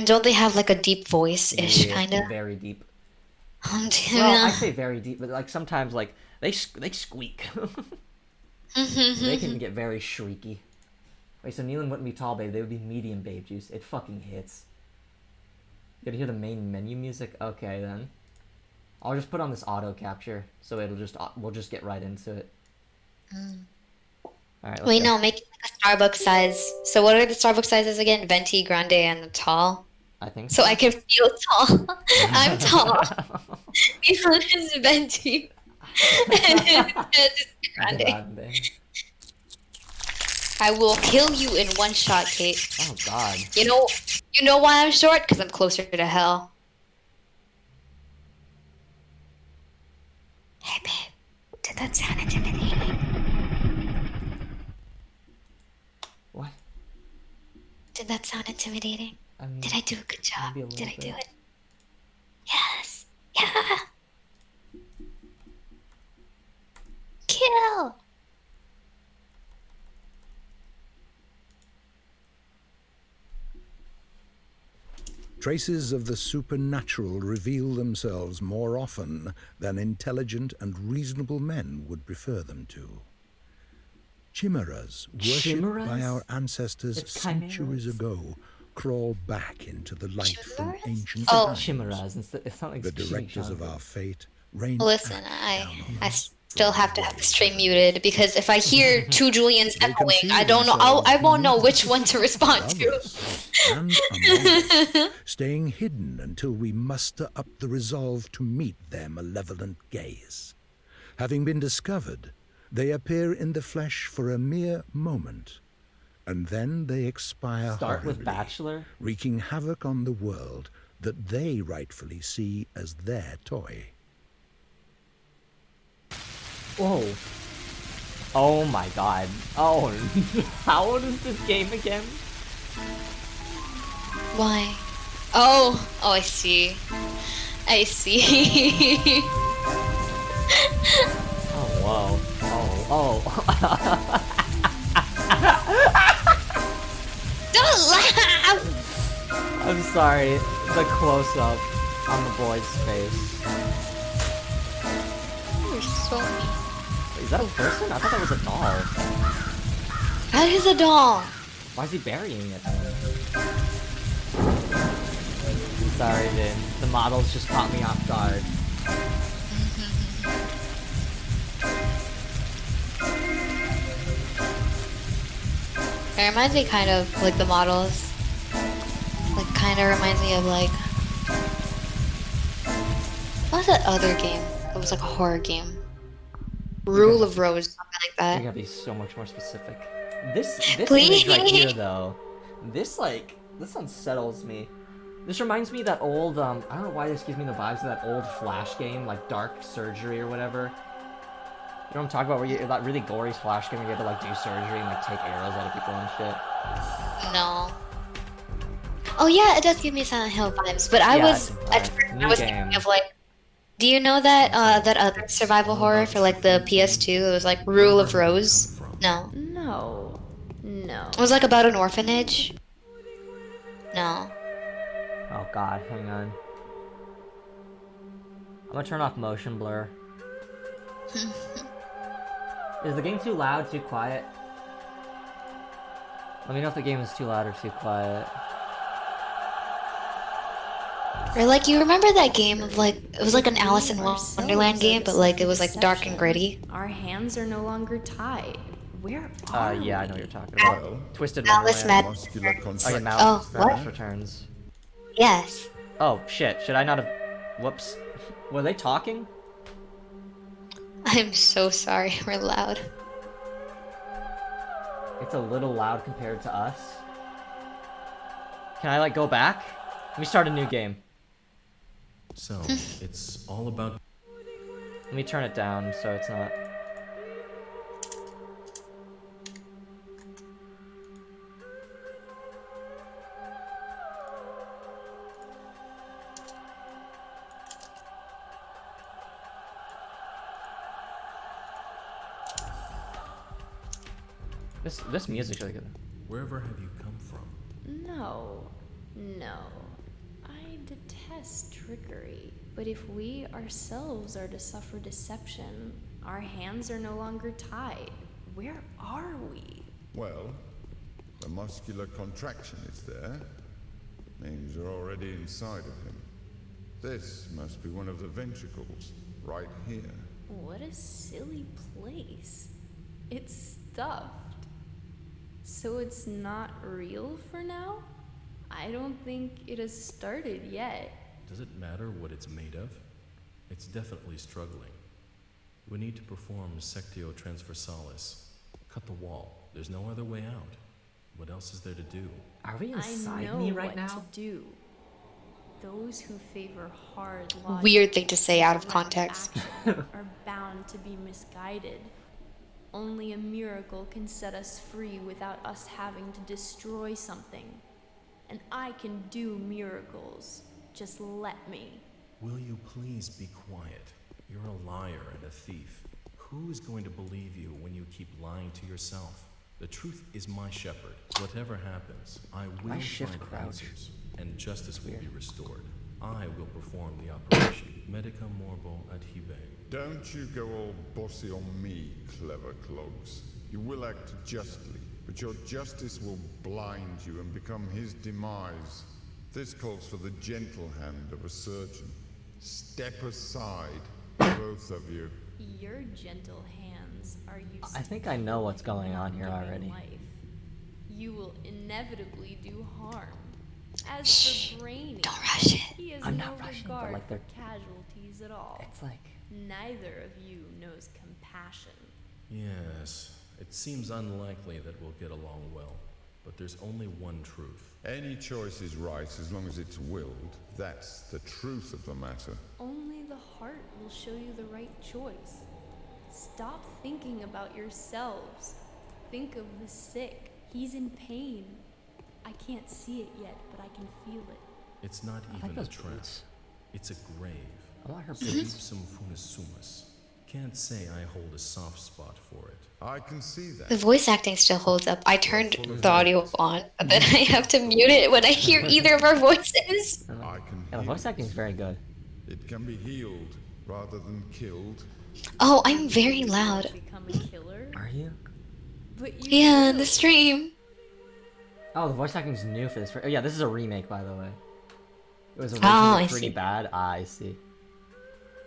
And don't they have like a deep voice-ish Yeah, kind of? very deep. Well, I Yeah. say very deep, but like sometimes like they squeak. They can get very shrieky. Wait, so Nealon wouldn't be tall babe, they would be medium babe juice. It fucking hits. You gotta hear the main menu music? Okay then. I'll just put on this auto capture, so we'll just get right into it. Alright, let's Wait, go. no, make it like a Starbucks size. So what are the Starbucks sizes again? Venti, grande, and tall. I think So I so. can feel tall. I'm tall. This one is venti. And it's grande. Grande. I will kill you in one shot, Kate. Oh god. You know why I'm short? Because I'm closer to hell. Hey, babe. Did that sound intimidating? What? Did that sound intimidating? I mean, Did I do a good job? maybe a Did little I do bit. it? Yes. Yeah. Kill. Traces of the supernatural reveal themselves more often than intelligent and reasonable men would prefer them to. Chimeras, worshipped by our ancestors It's centuries chimeras? ago, crawl back into the light from Chimeras? ancient Oh. times. Chimeras. It's not like The directors of our fate rain Listen, ash down on I us still from have to have very the stream heaven. muted because if I hear two Julians They can echoing, feel I don't know. themselves I won't know beneath which us, one to respond above to. us, and among us, staying hidden until we muster up the resolve to meet their malevolent gaze. Having been discovered, they appear in the flesh for a mere moment, and then they expire Start with horribly, Bachelor? wreaking havoc on the world that they rightfully see as their toy. Whoa. Oh my god. Oh, how old is this game again? Why? Oh, I see. I see. Oh, whoa. Oh. Don't laugh! I'm sorry. The close-up on the boy's face. You're so mean. Wait, is that a person? I thought that was a doll. That is a doll. Why is he burying it? I'm sorry, Vin. The models just caught me off guard. It reminds me kind of like the models. Like, kind of reminds me of like. What was that other game? It was like a horror game. Rule of Rose, something like You that. gotta be so much more specific. This Please? image right here, though. This unsettles me. This reminds me of that old, I don't know why this gives me the vibes of that old Flash game, like Dark Surgery or whatever. You know what I'm talking about? Where you, that really gory Flash game where you have to, like, do surgery and, like, take arrows out of people and shit. No. Oh yeah, it does give me Silent Hill vibes, but I Yeah, was alright. at first New I was game. thinking of like, do you know that that other survival horror for like the PS2? It was like Rule of Rose. No, No. No. it was like about an orphanage. No. Oh god, hang on. I'm gonna turn off motion blur. Is the game too loud, too quiet? Let me know if the game is too loud or too quiet. Or like you remember that game of like it was like an Alice in Wonderland game, but like it was like dark and gritty. Our hands are no longer tied. Where are Yeah, I know we? what you're talking about. Twisted Alice Wonderland. Mad. Oh, yeah, Oh, what? Mouse Returns. Yes. Oh, shit. Should I not have... Whoops. Were they talking? I'm so sorry. We're loud. It's a little loud compared to us. Can I, like, go back? Let me start a new game. So, it's all about... Let me turn it down so it's not... This music's really good. Wherever have you come from? No. No. I detest trickery. But if we ourselves are to suffer deception, our hands are no longer tied. Where are we? Well, the muscular contraction is there. Means you're already inside of him. This must be one of the ventricles, right here. What a silly place. It's stuffed. So it's not real for now? I don't think it has started yet. Does it matter what it's made of? It's definitely struggling. We need to perform sectio transversalis. Cut the wall. There's no other way out. What else is there to do? Are we I inside know me right what now? to do. Those who favor hard logic Weird thing to say out of and context. action are bound to be misguided. Only a miracle can set us free without us having to destroy something. And I can do miracles. Just let me. Will you please be quiet? You're a liar and a thief. Who is going to believe you when you keep lying to yourself? The truth is my shepherd. Whatever happens, I will shift find crouch? answers, and justice will be restored. I will perform the operation. Medica morbo adhibe. Don't you go all bossy on me, clever clogs. You will act justly, but your justice will blind you and become his demise. This calls for the gentle hand of a surgeon. Step aside, both of you. Your gentle hands are used I think I know what's going on here already. life. You will inevitably do harm. As for Brainy, Don't rush it. he has I'm no not rushing, but, regard like, for they're- casualties at all. It's like, Neither of you knows compassion. Yes, it seems unlikely that we'll get along well, but there's only one truth. Any choice is right as long as it's willed. That's the truth of the matter. Only the heart will show you the right choice. Stop thinking about yourselves. Think of the sick. He's in pain. I can't see it yet, but I can feel it. It's not I like even a those trap. boots. It's a grave. I want her Sleep boots. sum funis sumus. Can't say I hold a soft spot for it. I can see that. The voice acting still holds up. I turned the audio on, but then I have to mute it when I hear either of our voices. I can Yeah, the heal voice acting is it. very good. It can be healed rather than killed. Oh, I'm very loud. Become a killer, Are you? but you Yeah, will. the stream. Oh, the voice acting is new for this. Oh, yeah, this is a remake, by the way. It was Oh, originally I pretty see. bad. Ah, I see.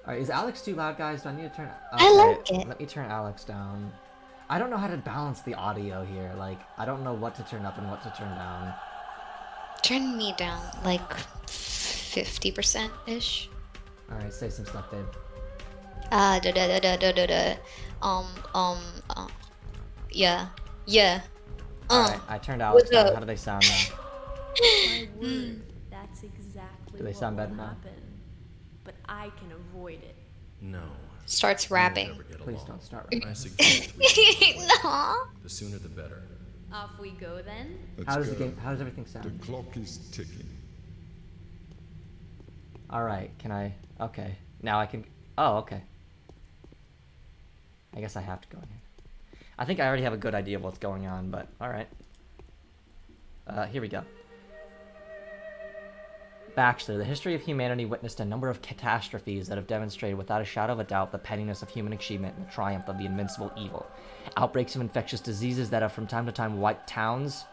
Alright, is Alex too loud, guys? Do I need to turn... I like it. Let me turn Alex down. I don't know how to balance the audio here. Like, I don't know what to turn up and what to turn down. Turn me down like 50%-ish. Alright, say some stuff, babe. Da da da da da da da. Yeah. Yeah. Alright, I turned Alex what's down. up? How do they sound now? My word, that's exactly Do they what sound will better now? happen. But I can avoid it. No. Starts we won't rapping. ever get Please along. don't start I rapping. suggest we No. the sooner the better. Off we go then. Let's How does go. the game... How does everything The sound? clock is ticking. Alright, can I... Okay. Now I can... Oh, okay. I guess I have to go in here. I think I already have a good idea of what's going on, but alright. Here we go. Bachelor, the history of humanity witnessed a number of catastrophes that have demonstrated without a shadow of a doubt the pettiness of human achievement and the triumph of the invincible evil. Outbreaks of infectious diseases that have from time to time wiped towns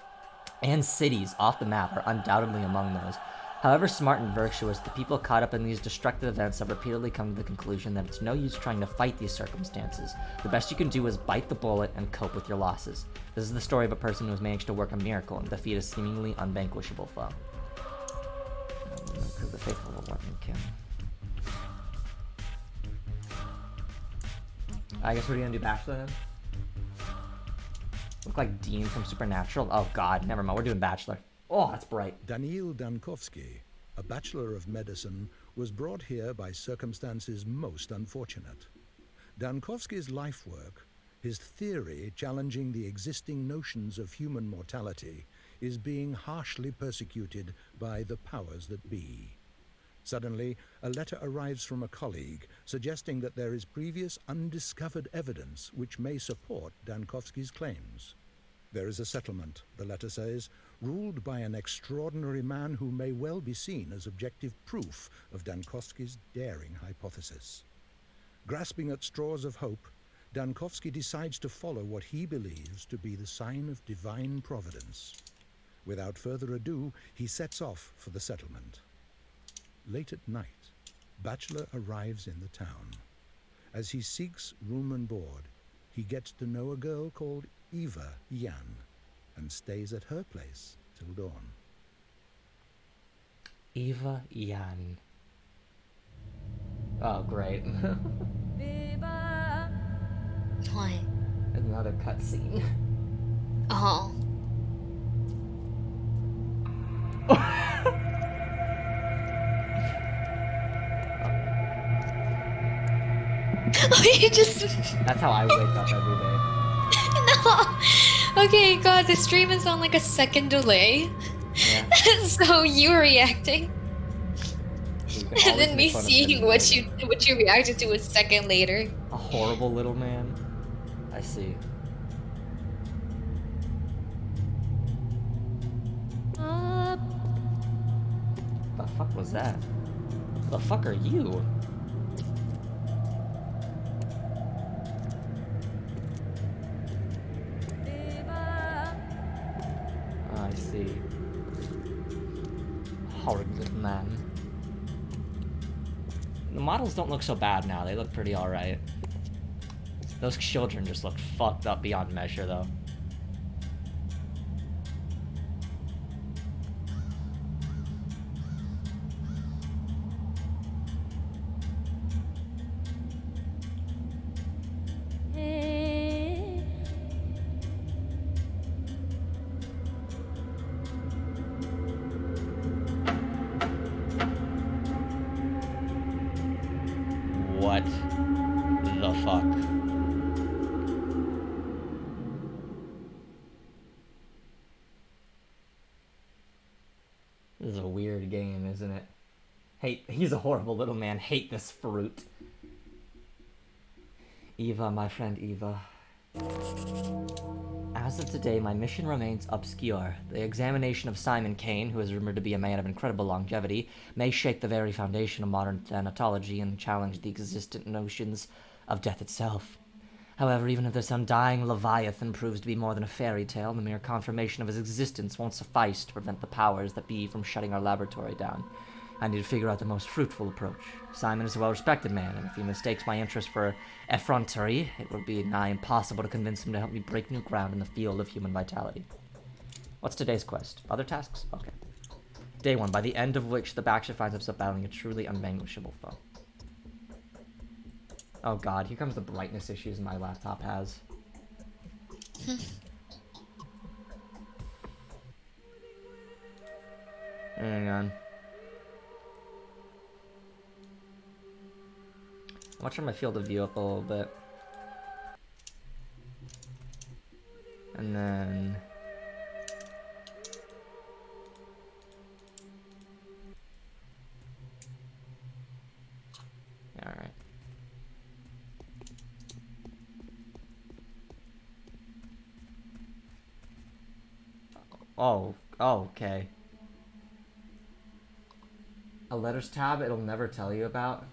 and cities off the map are undoubtedly among those. However smart and virtuous, the people caught up in these destructive events have repeatedly come to the conclusion that it's no use trying to fight these circumstances. The best you can do is bite the bullet and cope with your losses. This is the story of a person who has managed to work a miracle and defeat a seemingly unvanquishable foe. Prove the faithful will let me kill. I guess we're gonna do Bachelor then? Look like Dean from Supernatural. Oh god, never mind. We're doing Bachelor. Oh, that's bright. Daniil Dankovsky, a Bachelor of Medicine, was brought here by circumstances most unfortunate. Dankovsky's life work, his theory challenging the existing notions of human mortality, is being harshly persecuted by the powers that be. Suddenly, a letter arrives from a colleague suggesting that there is previous undiscovered evidence which may support Dankovsky's claims. There is a settlement, the letter says, ruled by an extraordinary man who may well be seen as objective proof of Dankovsky's daring hypothesis. Grasping at straws of hope, Dankovsky decides to follow what he believes to be the sign of divine providence. Without further ado, he sets off for the settlement. Late at night, Bachelor arrives in the town. As he seeks room and board, he gets to know a girl called Eva Jan and stays at her place till dawn. Eva Jan. Oh, great. What? Another cutscene. Oh. Oh, you just... That's how I wake up every No! Okay, God, the stream is on like a second delay. day. Yeah. So you reacting, You can and always then me make fun of seeing him what later. you reacted to a second later. A horrible little man. I see. The fuck was that? The fuck are you? I see. Horrid little man. The models don't look so bad now. They look pretty alright. Those children just look fucked up beyond measure, though. What the fuck? This is a weird game, isn't it? Hey, he's a horrible little man. Hate this fruit. Eva, my friend Eva. As of today, my mission remains obscure. The examination of Simon Kane, who is rumored to be a man of incredible longevity, may shake the very foundation of modern thanatology and challenge the existent notions of death itself. However, even if this undying Leviathan proves to be more than a fairy tale, the mere confirmation of his existence won't suffice to prevent the powers that be from shutting our laboratory down. I need to figure out the most fruitful approach. Simon is a well-respected man, and if he mistakes my interest for effrontery, it would be nigh impossible to convince him to help me break new ground in the field of human vitality. What's today's quest? Other tasks? Okay. Day 1, by the end of which the Baxter finds himself battling a truly unvanquishable foe. Oh god, here comes the brightness issues my laptop has. Hang on. I'll turn my field of view up a little bit. And then... Alright. Oh, okay. A letters tab it'll never tell you about?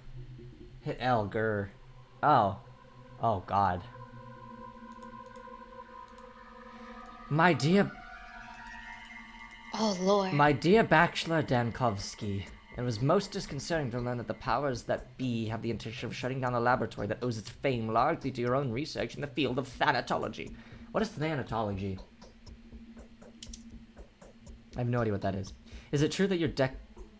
Hit L, grr. Oh. Oh, God. My dear... Oh, Lord. My dear Bachelor Dankovsky, it was most disconcerting to learn that the powers that be have the intention of shutting down the laboratory that owes its fame largely to your own research in the field of thanatology. What is thanatology? I have no idea what that is. Is it true that your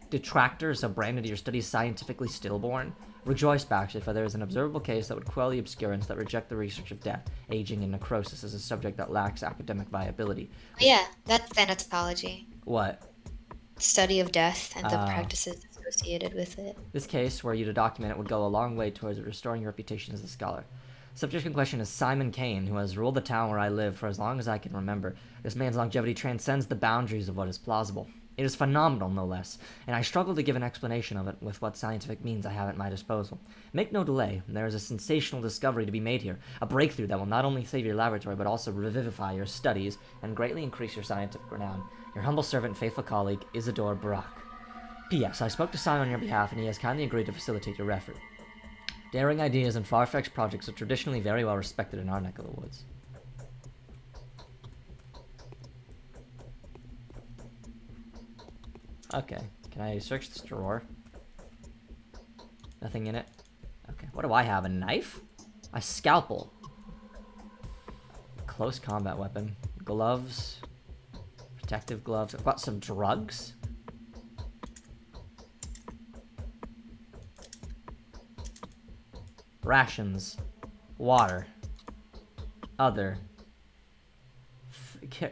detractors have branded your studies scientifically stillborn? Rejoice, Baxter, for there is an observable case that would quell the obscurance that reject the research of death, aging, and necrosis as a subject that lacks academic viability. Yeah, that's thanatology. What? Study of death and the practices associated with it. This case, were you to document it, would go a long way towards restoring your reputation as a scholar. Subject in question is Simon Kane, who has ruled the town where I live for as long as I can remember. This man's longevity transcends the boundaries of what is plausible. It is phenomenal, no less, and I struggle to give an explanation of it with what scientific means I have at my disposal. Make no delay, there is a sensational discovery to be made here, a breakthrough that will not only save your laboratory, but also revivify your studies and greatly increase your scientific renown. Your humble servant and faithful colleague, Isidore Brock. P.S. I spoke to Simon on your behalf, and he has kindly agreed to facilitate your effort. Daring ideas and far-fetched projects are traditionally very well respected in our neck of the woods. Okay, can I search this drawer? Nothing in it? Okay, what do I have? A knife? A scalpel. Close combat weapon. Gloves. Protective gloves. I've got some drugs. Rations. Water. Other.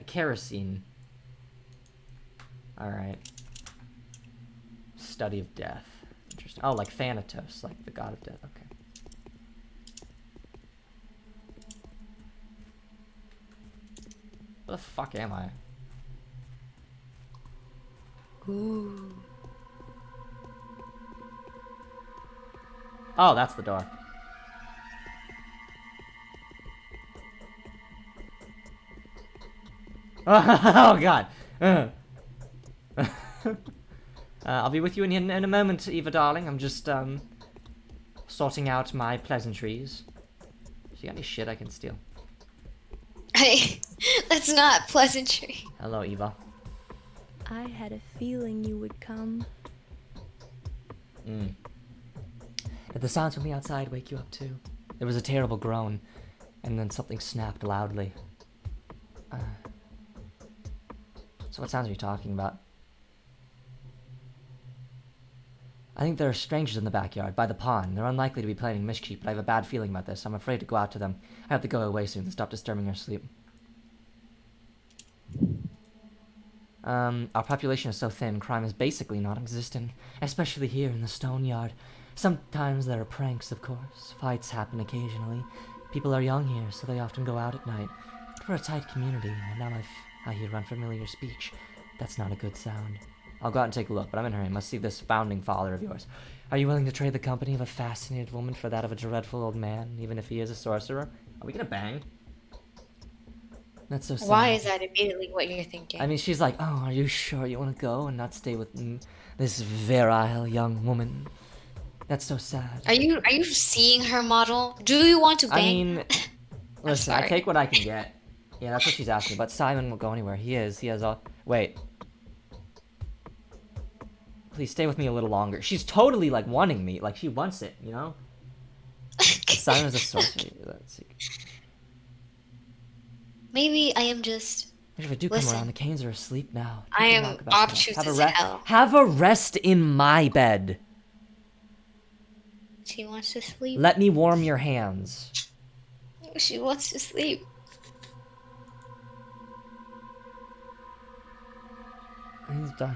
Kerosene. Alright. Study of death. Interesting. Oh, like Thanatos, like the god of death. Okay. Where the fuck am I? Ooh. Oh, that's the door. Oh god. I'll be with you in a moment, Eva, darling. I'm just, sorting out my pleasantries. You got any shit I can steal? Hey, that's not pleasantry. Hello, Eva. I had a feeling you would come. Did the sounds from the outside wake you up too? There was a terrible groan, and then something snapped loudly. So what sounds are you talking about? I think there are strangers in the backyard, by the pond. They're unlikely to be planning mischief, but I have a bad feeling about this. I'm afraid to go out to them. I have to go away soon to stop disturbing her sleep. Our population is so thin, crime is basically non-existent, especially here in the stone yard. Sometimes there are pranks, of course. Fights happen occasionally. People are young here, so they often go out at night. But we're a tight community, and now I hear unfamiliar speech. That's not a good sound. I'll go out and take a look, but I'm in a hurry. I must see this founding father of yours. Are you willing to trade the company of a fascinated woman for that of a dreadful old man, even if he is a sorcerer? Are we gonna bang? That's so sad. Why is that immediately what you're thinking? I mean, she's like, oh, are you sure you want to go and not stay with this virile young woman? That's so sad. Are you seeing her model? Do you want to bang? I mean, listen, I sorry. take what I can get. Yeah, that's what she's asking. But Simon won't go anywhere. He has all... Wait. Please stay with me a little longer. She's totally, like, wanting me. Like, she wants it, you know? Simon is a sorcerer. Let's see. Maybe I am just... If I do come around, the Canes are asleep now. I am obtuse as hell. Have a rest in my bed. She wants to sleep. Let me warm your hands. She wants to sleep. He's done.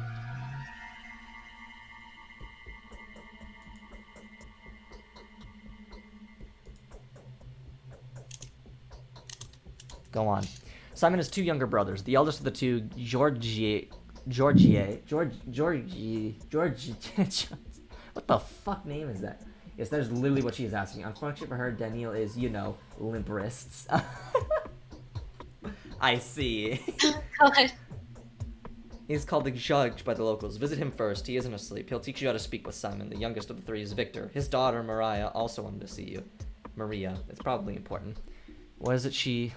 Go on. Simon has two younger brothers. The eldest of the two, Georgie. What the fuck name is that? Yes, that is literally what she is asking. Unfortunately for her, Daniel is, you know, limp wrists. I see. God. He's called the Judge by the locals. Visit him first. He isn't asleep. He'll teach you how to speak with Simon. The youngest of the three is Victor. His daughter, Mariah, also wanted to see you. Maria. It's probably important. Was it she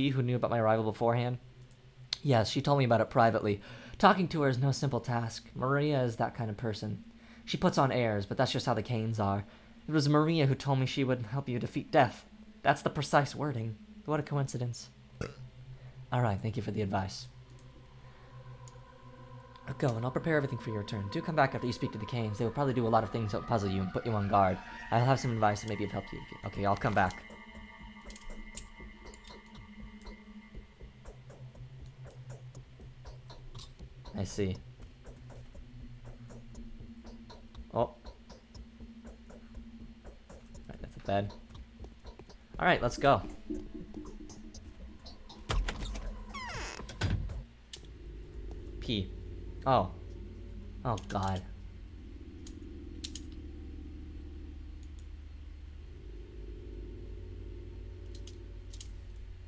who knew about my arrival beforehand? Yes, she told me about it privately. Talking to her is no simple task. Maria is that kind of person. She puts on airs, but that's just how the Canes are. It was Maria who told me she would help you defeat death. That's the precise wording. What a coincidence. Alright, thank you for the advice. I'll go, and I'll prepare everything for your return. Do come back after you speak to the Canes. They will probably do a lot of things that will puzzle you and put you on guard. I'll have some advice that maybe have helped you. Okay, I'll come back. I see. Oh. Alright, that's a bed. Alright, let's go. P. Oh. Oh, God.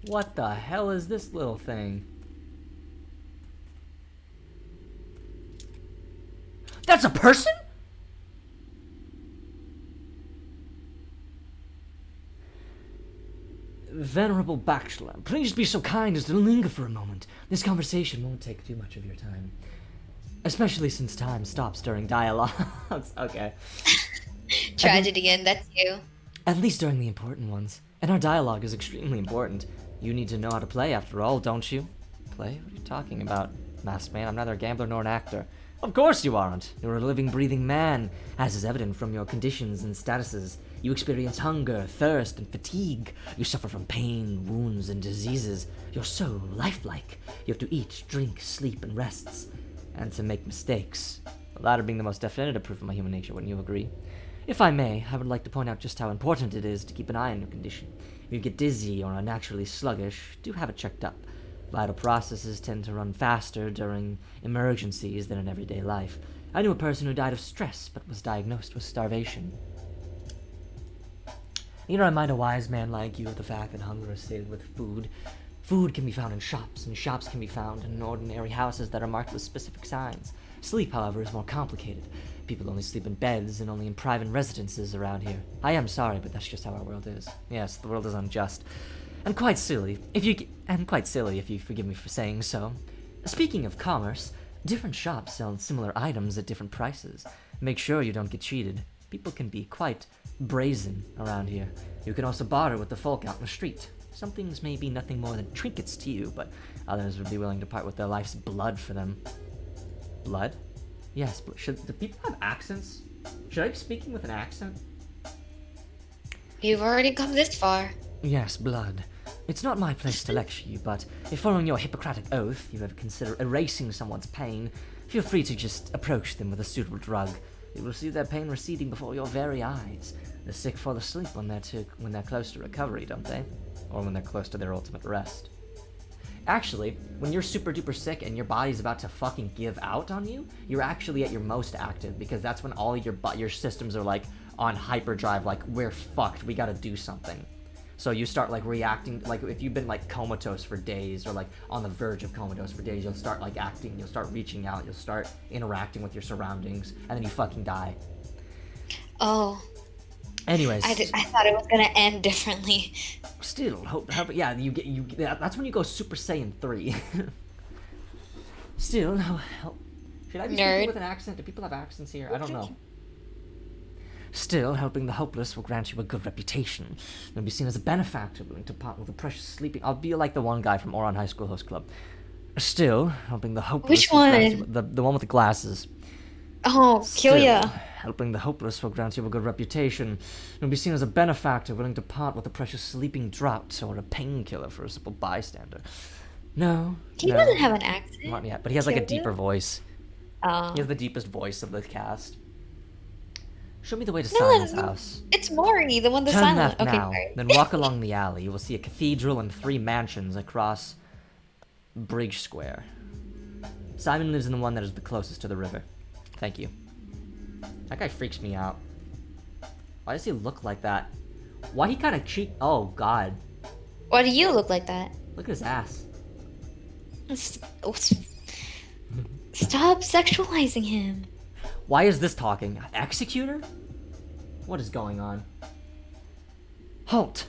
What the hell is this little thing? That's a person?! Venerable Bachelor, please be so kind as to linger for a moment. This conversation won't take too much of your time. Especially since time stops during dialogues. Okay. Tragedy, and that's you. At least during the important ones. And our dialogue is extremely important. You need to know how to play, after all, don't you? Play? What are you talking about, masked man? I'm neither a gambler nor an actor. Of course you aren't. You're a living, breathing man, as is evident from your conditions and statuses. You experience hunger, thirst, and fatigue. You suffer from pain, wounds, and diseases. You're so lifelike. You have to eat, drink, sleep, and rests. And to make mistakes. The latter being the most definitive proof of my human nature, wouldn't you agree? If I may, I would like to point out just how important it is to keep an eye on your condition. If you get dizzy or are naturally sluggish, do have it checked up. Vital processes tend to run faster during emergencies than in everyday life. I knew a person who died of stress, but was diagnosed with starvation. You know, I remind a wise man like you of the fact that hunger is sated with food. Food can be found in shops, and shops can be found in ordinary houses that are marked with specific signs. Sleep, however, is more complicated. People only sleep in beds and only in private residences around here. I am sorry, but that's just how our world is. Yes, the world is unjust. And quite silly, if you forgive me for saying so. Speaking of commerce, different shops sell similar items at different prices. Make sure you don't get cheated. People can be quite brazen around here. You can also barter with the folk out in the street. Some things may be nothing more than trinkets to you, but others would be willing to part with their life's blood for them. Blood? Yes, but do people have accents? Should I be speaking with an accent? You've already come this far. Yes, blood. It's not my place to lecture you, but if following your Hippocratic oath you ever consider erasing someone's pain, feel free to just approach them with a suitable drug. You will see their pain receding before your very eyes. The sick fall asleep when they're close to recovery, don't they? Or when they're close to their ultimate rest. Actually, when you're super duper sick and your body's about to fucking give out on you, you're actually at your most active, because that's when all your systems are like on hyperdrive, like we're fucked, we gotta do something. So you start like reacting, like if you've been like comatose for days or like on the verge of comatose for days, you'll start like acting, you'll start reaching out, you'll start interacting with your surroundings, and then you fucking die. Oh. Anyways, I thought it was gonna end differently. Still, yeah, that's when you go Super Saiyan 3. Still, should I be speaking with an accent? Do people have accents here? I don't know. Still, helping the hopeless will grant you a good reputation. You'll be seen as a benefactor willing to part with the precious sleeping. I'll be like the one guy from Oron High School Host Club. Still, helping the hopeless. Which one? The one with the glasses. Oh, kill ya. Helping the hopeless will grant you a good reputation. You'll be seen as a benefactor willing to part with a precious sleeping draught or a painkiller for a simple bystander. No. He doesn't have an accent. Not yet, but he has like a deeper voice. Oh. He has the deepest voice of the cast. Show me the way to Silent's house. It's Maury, the one that's Turn silent. left Okay, now, sorry. then walk along the alley. You will see a cathedral and 3 mansions across Bridge Square. Simon lives in the one that is the closest to the river. Thank you. That guy freaks me out. Why does he look like that? Why he kind of cheat? Oh, God. Why do you look like that? Look at his ass. Stop sexualizing him. Why is this talking? Executor? What is going on? Halt!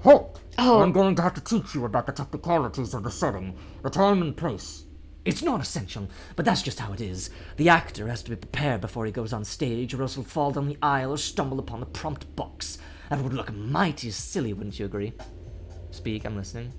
Halt! Oh. I'm going to have to teach you about the technicalities of the setting, the time and place. It's not essential, but that's just how it is. The actor has to be prepared before he goes on stage, or else he'll fall down the aisle or stumble upon the prompt box. That would look mighty silly, wouldn't you agree? Speak, I'm listening.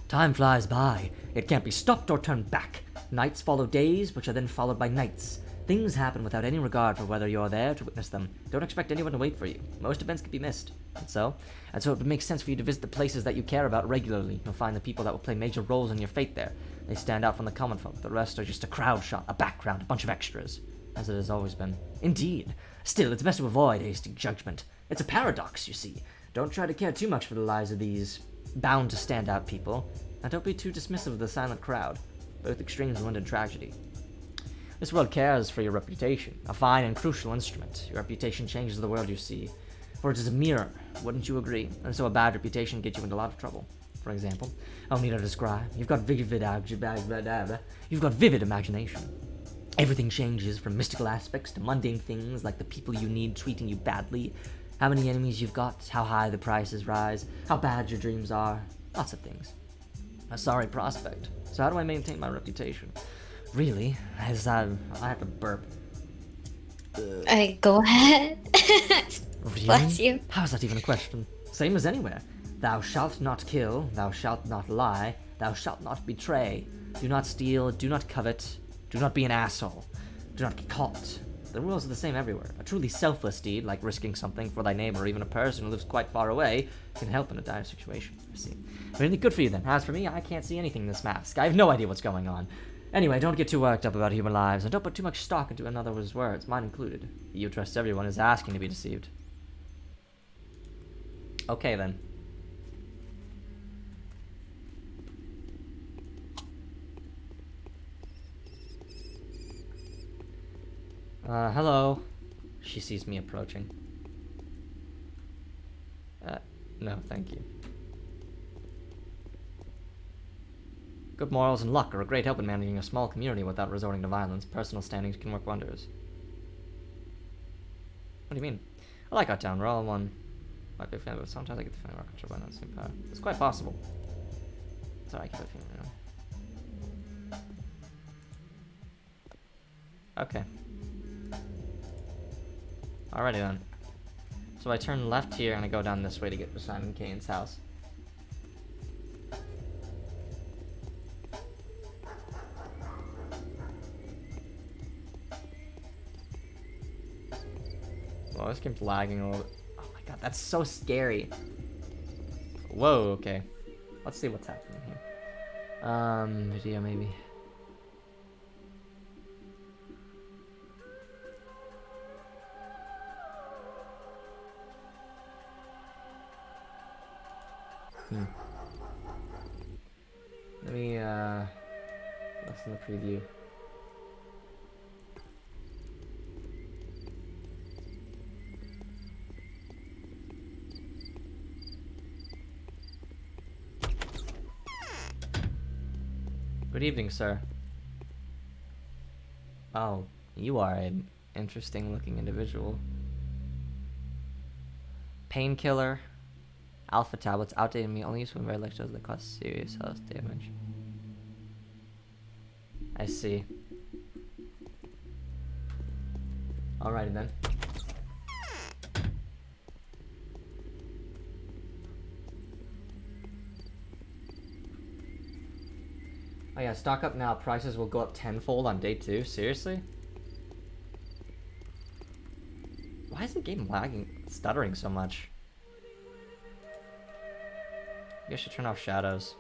Time flies by. It can't be stopped or turned back. Nights follow days, which are then followed by nights. Things happen without any regard for whether you're there to witness them. Don't expect anyone to wait for you. Most events can be missed. And so it would make sense for you to visit the places that you care about regularly. You'll find the people that will play major roles in your fate there. They stand out from the common folk. The rest are just a crowd shot, a background, a bunch of extras. As it has always been. Indeed. Still, it's best to avoid hasty judgment. It's a paradox, you see. Don't try to care too much for the lives of these bound-to-stand-out people. And don't be too dismissive of the silent crowd. both extremes will end in tragedy. This world cares for your reputation, a fine and crucial instrument. Your reputation changes the world you see, for it is a mirror, wouldn't you agree? And so a bad reputation gets you into a lot of trouble. For example, I don't need to describe. You've got vivid imagination. Everything changes from mystical aspects to mundane things like the people you need treating you badly, how many enemies you've got, how high the prices rise, how bad your dreams are, lots of things. A sorry prospect. So how do I maintain my reputation? Really, I have to burp. Go ahead. Really? Bless you. How is that even a question? Same as anywhere. Thou shalt not kill, thou shalt not lie, thou shalt not betray. Do not steal, do not covet, do not be an asshole, do not get caught. The rules are the same everywhere. A truly selfless deed, like risking something for thy neighbor or even a person who lives quite far away, can help in a dire situation. I see. Really good for you then. As for me, I can't see anything in this mask. I have no idea what's going on. Anyway, don't get too worked up about human lives, and don't put too much stock into another's words, mine included. You trust everyone is asking to be deceived. Okay then. Hello. She sees me approaching. No, thank you. Good morals and luck are a great help in managing a small community without resorting to violence. Personal standings can work wonders. What do you mean? I like our town. We're all one. Might be a fan, but sometimes I get the feeling we're controlled by not the same power. It's quite possible. Sorry, I keep that feeling, you know. Okay. Alrighty then. So I turn left here and I go down this way to get to Simon Kane's house. Well, this game's lagging a little bit. Oh my god, that's so scary. Whoa, okay. Let's see what's happening here. Video maybe. Let me, listen to the preview. Good evening, sir. Oh, you are an interesting looking individual. Painkiller. Alpha tablets, outdated me, only used when very lectures that cause serious health damage. I see. Alrighty then. Oh yeah, stock up now. Prices will go up tenfold on day 2. Seriously? Why is the game lagging, stuttering so much? I guess I should turn off shadows.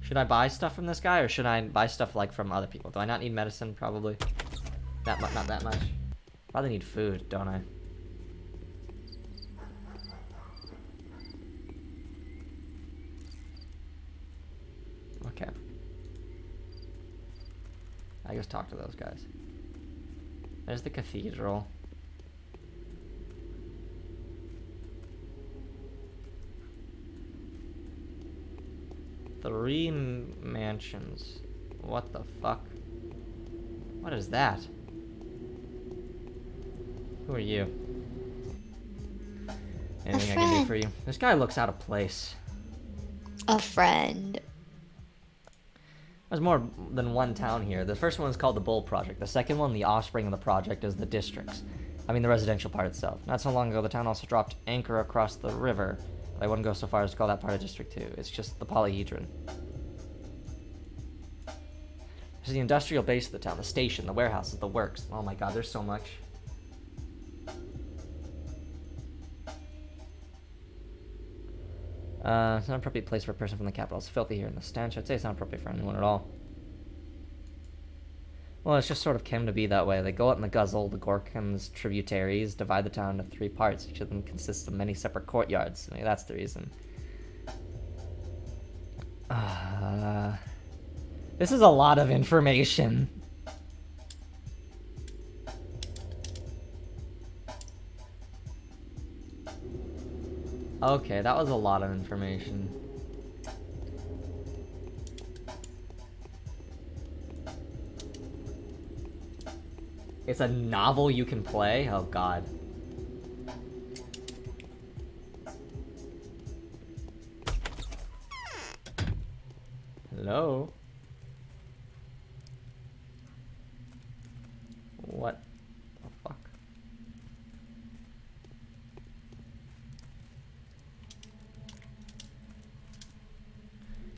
Should I buy stuff from this guy, or should I buy stuff like from other people? Do I not need medicine? Probably. Not that much. Probably need food, don't I? Okay. I guess talk to those guys. There's the cathedral. Three mansions. What the fuck? What is that? Who are you? Anything I can do for you? This guy looks out of place. A friend. There's more than one town here. The first one is called the Bull Project. The second one, the offspring of the project, is the districts. I mean the residential part itself. Not so long ago, the town also dropped anchor across the river. I wouldn't go so far as to call that part of District 2. It's just the polyhedron. There's the industrial base of the town, the station, the warehouses, the works. Oh my god, there's so much. It's not an appropriate place for a person from the capital. It's filthy here in the stench. I'd say it's not appropriate for anyone at all. Well, it's just sort of came to be that way. They go out in the Guzzle, the Gorkans, tributaries, divide the town into 3 parts. Each of them consists of many separate courtyards. Maybe that's the reason. This is a lot of information. Okay, that was a lot of information. It's a novel you can play? Oh god. Hello? What the fuck?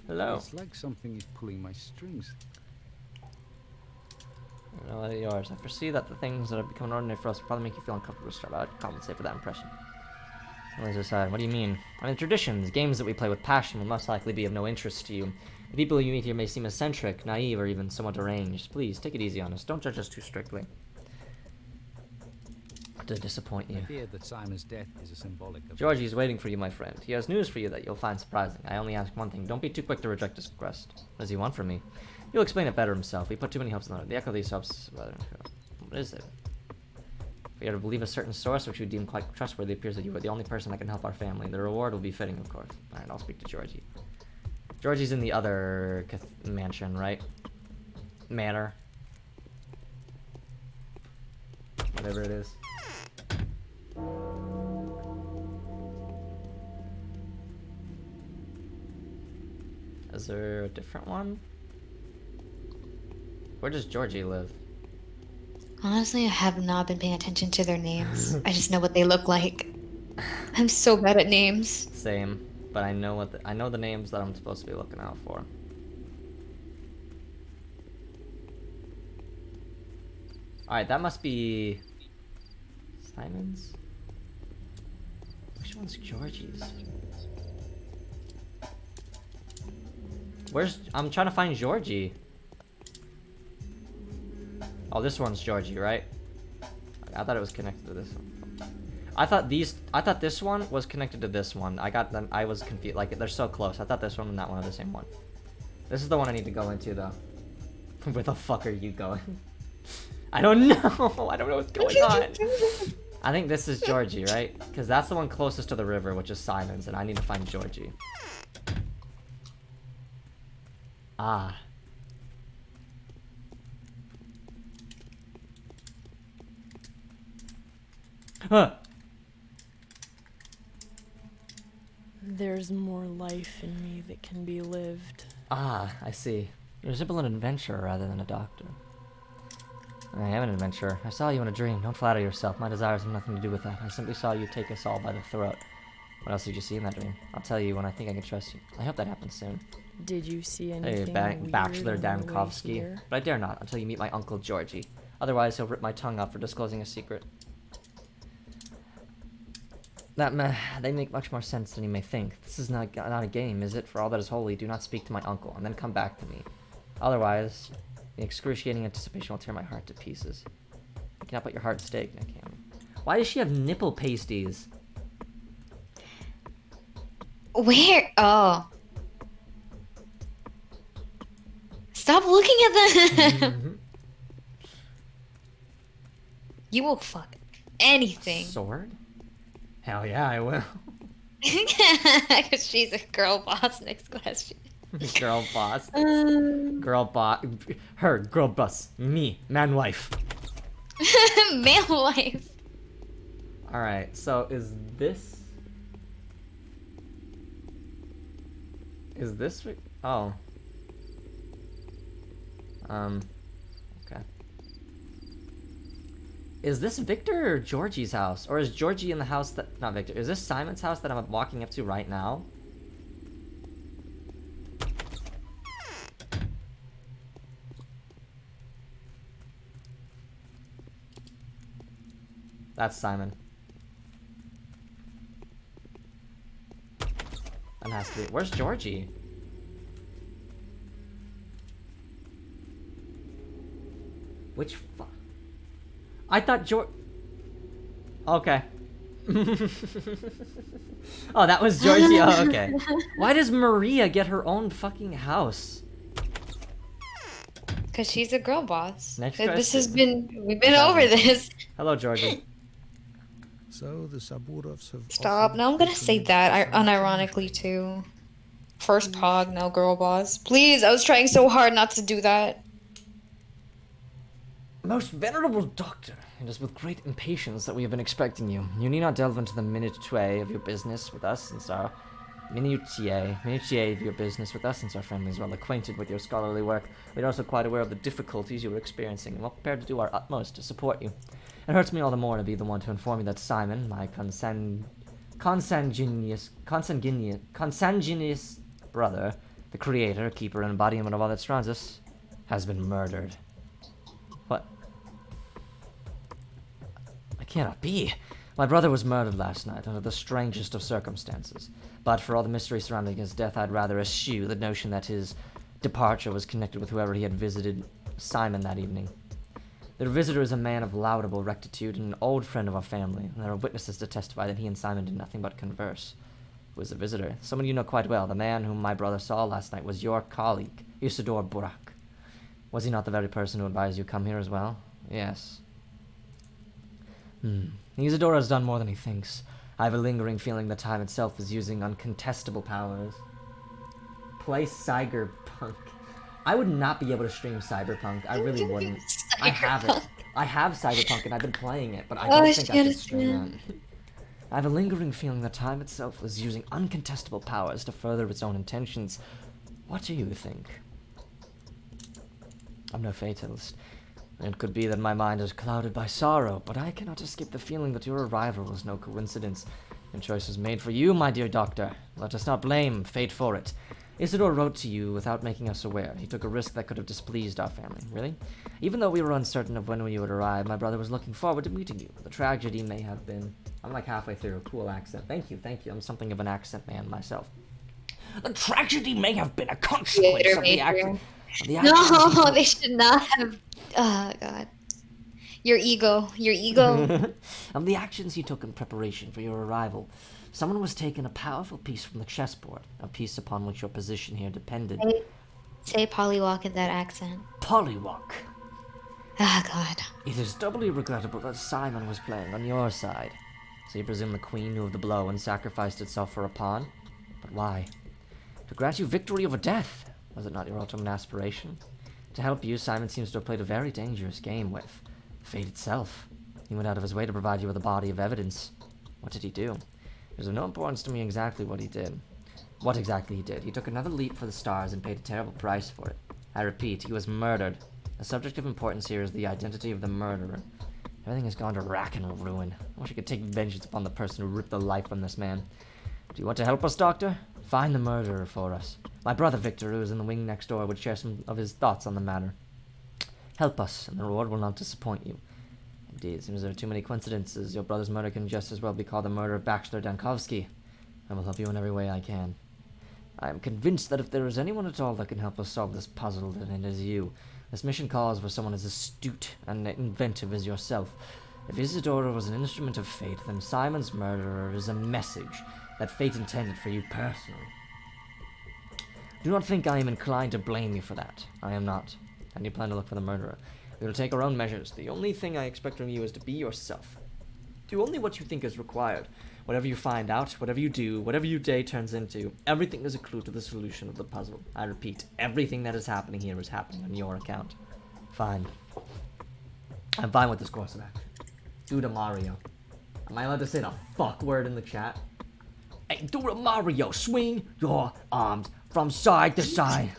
Hello? It's like something is pulling my strings. No, they're yours. I foresee that the things that have become ordinary for us will probably make you feel uncomfortable to start out. Compensate for that impression. Always aside, what do you mean? I mean, traditions, games that we play with passion will most likely be of no interest to you. The people you meet here may seem eccentric, naive, or even somewhat deranged. Please, take it easy on us. Don't judge us too strictly. To disappoint you. I fear that Simon's death is a symbolic of... Georgie is waiting for you, my friend. He has news for you that you'll find surprising. I only ask one thing. Don't be too quick to reject his request. What does he want from me? He'll explain it better himself. We put too many hopes in the echo of these hopes. What is it? If we are to believe a certain source, which we deem quite trustworthy, it appears that you are the only person that can help our family. The reward will be fitting, of course. Alright, I'll speak to Georgie. Georgie's in the other mansion, right? Manor. Whatever it is. Is there a different one? Where does Georgie live? Honestly, I have not been paying attention to their names. I just know what they look like. I'm so bad at names. Same, but I know I know the names that I'm supposed to be looking out for. Alright, that must be Simon's? Which one's Georgie's? I'm trying to find Georgie. Oh, this one's Georgie, right? I thought it was connected to this one. I thought this one was connected to this one. I was confused. Like, they're so close. I thought this one and that one are the same one. This is the one I need to go into, though. Where the fuck are you going? I don't know. I don't know what's going on. I think this is Georgie, right? Because that's the one closest to the river, which is Simon's, and I need to find Georgie. Ah. Huh. There's more life in me that can be lived. Ah, I see. You're simply an adventurer rather than a doctor. I am an adventurer. I saw you in a dream. Don't flatter yourself. My desires have nothing to do with that. I simply saw you take us all by the throat. What else did you see in that dream? I'll tell you when I think I can trust you. I hope that happens soon. Did you see Hey, anything Bachelor weird on the way Dankovsky. here? But I dare not until you meet my uncle Georgie. Otherwise, he'll rip my tongue out for disclosing a secret. They make much more sense than you may think. This is not a game, is it? For all that is holy, do not speak to my uncle, and then come back to me. Otherwise, the excruciating anticipation will tear my heart to pieces. You cannot put your heart at stake, I can't. Why does she have nipple pasties? Where? Oh. Stop looking at them! You will fuck anything. Sword? Hell yeah, I will. Because she's a girl boss. Next question. Girl boss. Girl boss. Her, girl boss. Me, man wife. Male wife. Alright, so is this... Is this... Oh. Okay. Is this Victor or Georgie's house? Or is Georgie in the house that... Not Victor. Is this Simon's house that I'm walking up to right now? That's Simon. That has to be... Where's Georgie? Which fu... I thought Okay. Oh, that was Georgie. Oh, okay. Why does Maria get her own fucking house? Because she's a girl boss. Next This has question. we've been over this. Hello, Georgie. So the Saburovs have Stop. offered No, I'm gonna say patronage that to some unironically too. First pog, now girl boss. Please, I was trying so hard not to do that. Most venerable doctor, it is with great impatience that we have been expecting you. You need not delve into the minutiae of your business with us, since our minutiae of your business with us, since our family is well acquainted with your scholarly work. We are also quite aware of the difficulties you are experiencing, and well prepared to do our utmost to support you. It hurts me all the more to be the one to inform you that Simon, my consanguineous brother, the creator, keeper, and embodiment of all that surrounds us, has been murdered. What? It cannot be. My brother was murdered last night under the strangest of circumstances. But for all the mystery surrounding his death, I'd rather eschew the notion that his departure was connected with whoever he had visited Simon that evening. The visitor is a man of laudable rectitude and an old friend of our family, and there are witnesses to testify that he and Simon did nothing but converse. Who is the visitor? Someone you know quite well. The man whom my brother saw last night was your colleague, Isidore Burak. Was he not the very person who advised you come here as well? Yes. Isidore has done more than he thinks. I have a lingering feeling that time itself is using uncontestable powers. Play Cyberpunk. I would not be able to stream Cyberpunk. I really wouldn't. I have it. I have Cyberpunk and I've been playing it, but I don't think I could stream that. I have a lingering feeling that time itself is using uncontestable powers to further its own intentions. What do you think? I'm no fatalist. It could be that my mind is clouded by sorrow, but I cannot escape the feeling that your arrival was no coincidence. Your choice was made for you, my dear doctor. Let us not blame fate for it. Isidore wrote to you without making us aware. He took a risk that could have displeased our family. Really? Even though we were uncertain of when you would arrive, my brother was looking forward to meeting you. The tragedy may have been... I'm like halfway through a cool accent. Thank you. I'm something of an accent man myself. The tragedy may have been a consequence of the action. No, they should not have. Oh, God. Your ego. Of the actions he took in preparation for your arrival, someone was taking a powerful piece from the chessboard, a piece upon which your position here depended. Say Pollywalk in that accent. Pollywalk. Ah, God. It is doubly regrettable that Simon was playing on your side. So you presume the queen knew of the blow and sacrificed itself for a pawn? But why? To grant you victory over death. Was it not your ultimate aspiration? To help you, Simon seems to have played a very dangerous game with fate itself. He went out of his way to provide you with a body of evidence. What did he do? It is of no importance to me exactly what he did. What exactly he did. He took another leap for the stars and paid a terrible price for it. I repeat, he was murdered. The subject of importance here is the identity of the murderer. Everything has gone to rack and ruin. I wish I could take vengeance upon the person who ripped the life from this man. Do you want to help us, Doctor? Find the murderer for us. My brother Victor, who is in the wing next door, would share some of his thoughts on the matter. Help us, and the reward will not disappoint you. Indeed, it seems there are too many coincidences. Your brother's murder can just as well be called the murder of Bachelor Dankovsky. I will help you in every way I can. I am convinced that if there is anyone at all that can help us solve this puzzle, then it is you. This mission calls for someone as astute and inventive as yourself. If Isidora was an instrument of fate, then Simon's murderer is a message that fate intended for you personally. Do not think I am inclined to blame you for that. I am not. And you plan to look for the murderer. We will take our own measures. The only thing I expect from you is to be yourself. Do only what you think is required. Whatever you find out, whatever you do, whatever your day turns into, everything is a clue to the solution of the puzzle. I repeat, everything that is happening here is happening on your account. Fine. I'm fine with this course of action. Do to Mario. Am I allowed to say the fuck word in the chat? Hey, do to Mario. Swing your arms from side to side.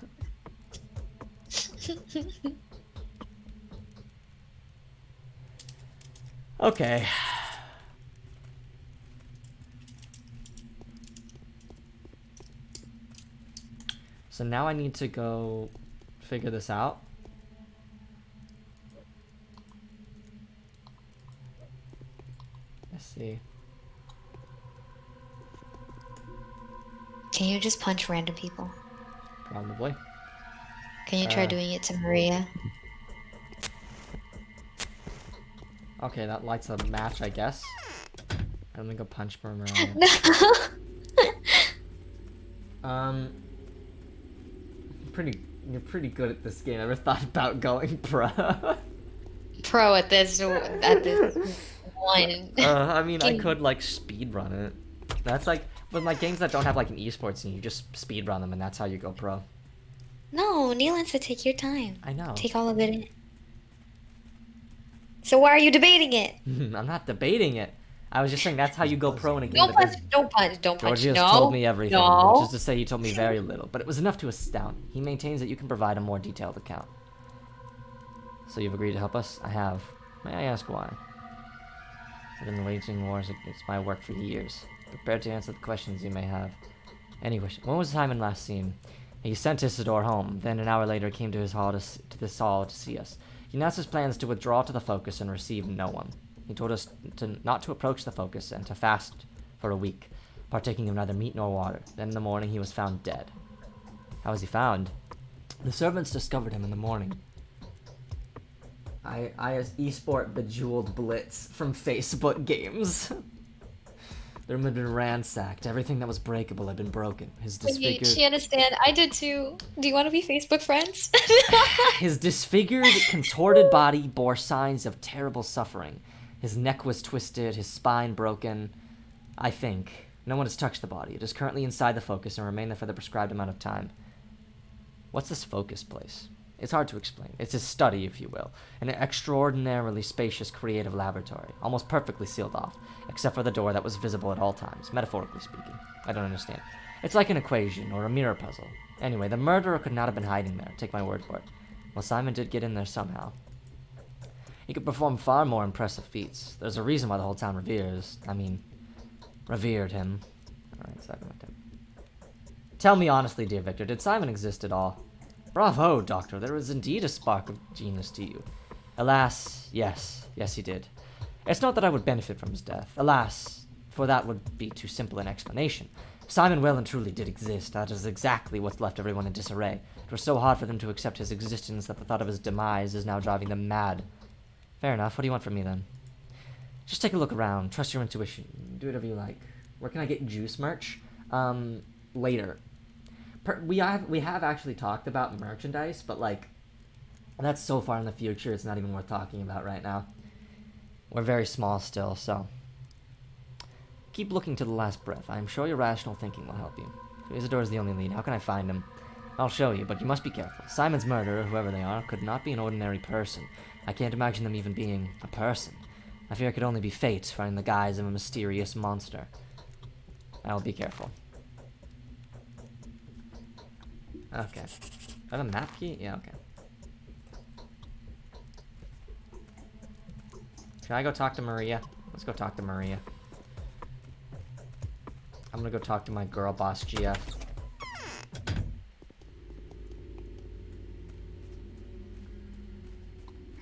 Okay. So now I need to go figure this out. Let's see. Can you just punch random people? Probably. Can you try doing it to Maria? Okay, that lights a match, I guess. I I'm gonna go punch Mariah. No. You're pretty good at this game. Ever thought about going pro? Pro at this one. I mean, I game. could like speed run it. That's like, but like games that don't have like an esports scene, you just speed run them, and that's how you go pro. No, Neelan said take your time. I know. Take all of it in. So why are you debating it? I'm not debating it. I was just saying that's how you go pro in a game. Don't punch, don't punch, don't punch. Georgios No. told me everything, No. which is to say he told me very little, but it was enough to astound me. He maintains that you can provide a more detailed account. So you've agreed to help us? I have. May I ask why? I've been waging wars against my work for years. Prepared to answer the questions you may have. Anyway, when was Simon last seen? He sent Isidore home, then an hour later came to his hall to this hall to see us. He announced his plans to withdraw to the Focus and receive no one. He told us not to approach the Focus and to fast for a week, partaking of neither meat nor water. Then in the morning he was found dead. How was he found? The servants discovered him in the morning. I as esport bejeweled blitz from Facebook games. The room had been ransacked. Everything that was breakable had been broken. His disfigured... She understand. I did too. Do you want to be Facebook friends? His disfigured, contorted body bore signs of terrible suffering. His neck was twisted, his spine broken. I think. No one has touched the body. It is currently inside the Focus and remain there for the prescribed amount of time. What's this Focus place? It's hard to explain. It's his study, if you will. An extraordinarily spacious creative laboratory, almost perfectly sealed off, except for the door that was visible at all times, metaphorically speaking. I don't understand. It's like an equation or a mirror puzzle. Anyway, the murderer could not have been hiding there, take my word for it. Well, Simon did get in there somehow. He could perform far more impressive feats. There's a reason why the whole town revered him. Alright, second with him. Tell me honestly, dear Victor, did Simon exist at all? Bravo, Doctor, there is indeed a spark of genius to you. Alas, yes, he did. It's not that I would benefit from his death. Alas, for that would be too simple an explanation. Simon well and truly did exist. That is exactly what's left everyone in disarray. It was so hard for them to accept his existence that the thought of his demise is now driving them mad. Fair enough, what do you want from me then? Just take a look around, trust your intuition, do whatever you like. Where can I get juice merch? Later. We have actually talked about merchandise, but like, that's so far in the future, it's not even worth talking about right now. We're very small still, so. Keep looking to the last breath. I am sure your rational thinking will help you. So Isidore is the only lead. How can I find him? I'll show you, but you must be careful. Simon's murderer, whoever they are, could not be an ordinary person. I can't imagine them even being a person. I fear it could only be fate, wearing the guise of a mysterious monster. I will be careful. Okay. Is that a map key? Yeah, okay. Should I go talk to Maria? Let's go talk to Maria. I'm gonna go talk to my girl boss, GF.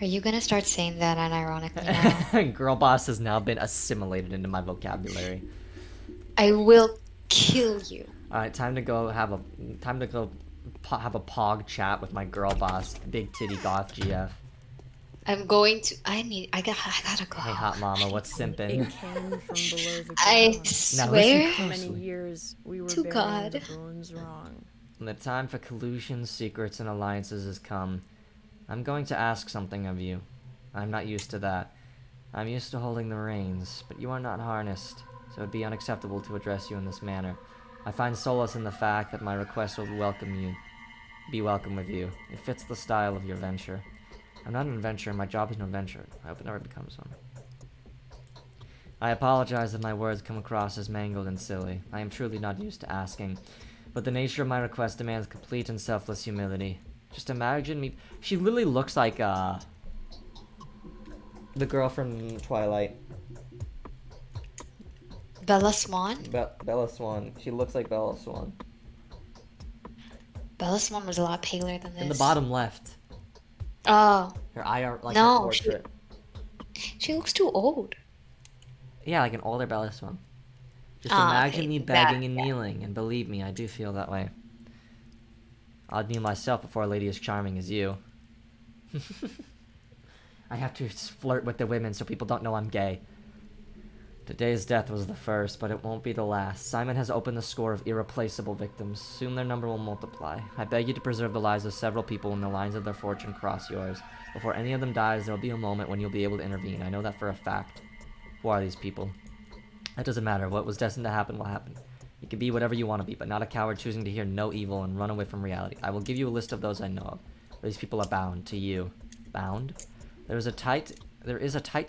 Are you gonna start saying that unironically now? Girl boss has now been assimilated into my vocabulary. I will kill you. Alright, time to go have a pog chat with my girl boss, big titty goth GF. I'm going to. I gotta go. Hey, hot mama, what's simping? It came from below the ground. I swear. For many years, we were To bearing God. the bones wrong. When the time for collusions, secrets, and alliances has come, I'm going to ask something of you. I'm not used to that. I'm used to holding the reins, but you are not harnessed, so it'd be unacceptable to address you in this manner. I find solace in the fact that my request will be welcome with you. It fits the style of your venture. I'm not an adventurer, my job is no venture. I hope it never becomes one. I apologize if my words come across as mangled and silly. I am truly not used to asking, but the nature of my request demands complete and selfless humility. Just imagine me. She literally looks like the girl from Twilight. Bella Swan? Bella Swan. She looks like Bella Swan. Bella Swan was a lot paler than this. In the bottom left. Oh. Her eye are like No, her portrait. She looks too old. Yeah, like an older Bella Swan. Just Ah, imagine okay, me that- begging and kneeling, and believe me, I do feel that way. I'd kneel myself before a lady as charming as you. I have to flirt with the women so people don't know I'm gay. Today's death was the first, but it won't be the last. Simon has opened the score of irreplaceable victims. Soon their number will multiply. I beg you to preserve the lives of several people when the lines of their fortune cross yours. Before any of them dies, there will be a moment when you'll be able to intervene. I know that for a fact. Who are these people? It doesn't matter. What was destined to happen will happen. You can be whatever you want to be, but not a coward choosing to hear no evil and run away from reality. I will give you a list of those I know of. These people are bound to you. Bound? There is a tight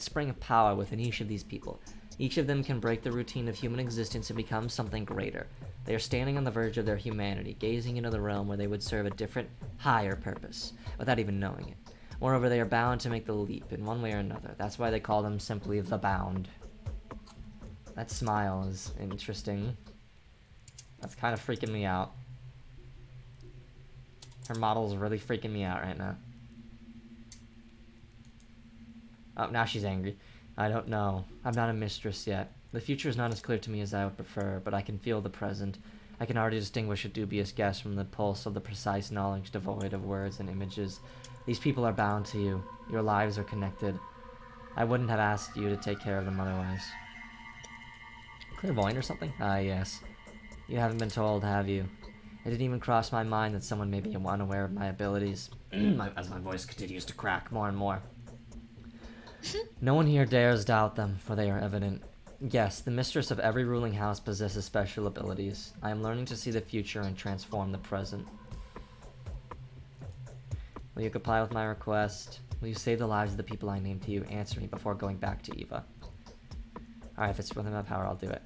spring of power within each of these people. Each of them can break the routine of human existence and become something greater. They are standing on the verge of their humanity, gazing into the realm where they would serve a different, higher purpose, without even knowing it. Moreover, they are bound to make the leap in one way or another. That's why they call them simply the Bound. That smile is interesting. That's kind of freaking me out. Her model's really freaking me out right now. Oh, now she's angry. I don't know. I'm not a mistress yet. The future is not as clear to me as I would prefer, but I can feel the present. I can already distinguish a dubious guess from the pulse of the precise knowledge devoid of words and images. These people are bound to you. Your lives are connected. I wouldn't have asked you to take care of them otherwise. Clairvoyant or something? Ah, yes. You haven't been told, have you? It didn't even cross my mind that someone may be unaware of my abilities. As my voice continues to crack more and more. No one here dares doubt them, for they are evident. Yes, the mistress of every ruling house possesses special abilities. I am learning to see the future and transform the present. Will you comply with my request? Will you save the lives of the people I named to you? Answer me before going back to Eva. Alright, if it's within my power, I'll do it.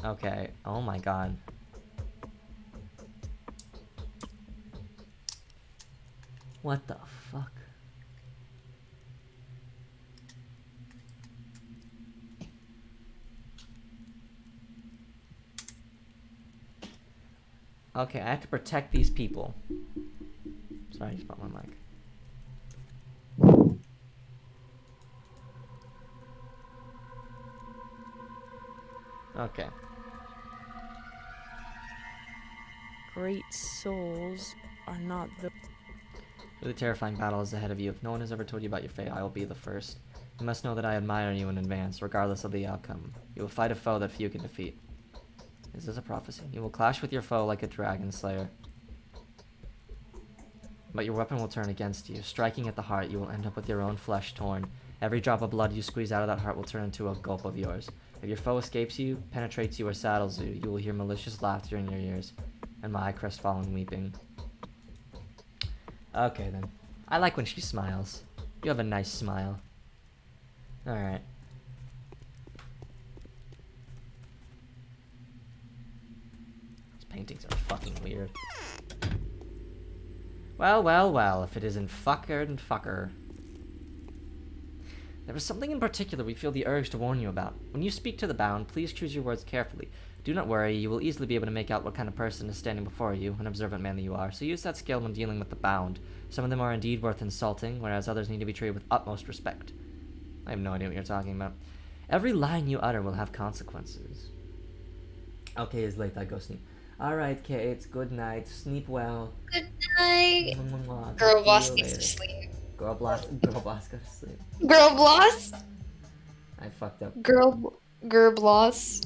Okay. Oh my god. What the fuck? Okay, I have to protect these people. Sorry, I just bought my mic. Okay. Great souls are not the... The terrifying battle is ahead of you. If no one has ever told you about your fate, I will be the first. You must know that I admire you in advance, regardless of the outcome. You will fight a foe that few can defeat. Is this a prophecy? You will clash with your foe like a dragon slayer. But your weapon will turn against you. Striking at the heart, you will end up with your own flesh torn. Every drop of blood you squeeze out of that heart will turn into a gulp of yours. If your foe escapes you, penetrates you, or saddles you, you will hear malicious laughter in your ears, and my crestfallen weeping. Okay, then. I like when she smiles. You have a nice smile. Alright. These paintings are fucking weird. Well, well, well, if it isn't fucker and fucker. There is something in particular we feel the urge to warn you about. When you speak to the Bound, please choose your words carefully. Do not worry, you will easily be able to make out what kind of person is standing before you, an observant man that you are, so use that skill when dealing with the Bound. Some of them are indeed worth insulting, whereas others need to be treated with utmost respect. I have no idea what you're talking about. Every line you utter will have consequences. Okay, it's late, I go sleep. Alright, Kate, good night, sleep well. Good night. Mwah. Girl See boss you needs later. to sleep. Girl boss goes to sleep. Girl boss? I fucked up. Girl boss.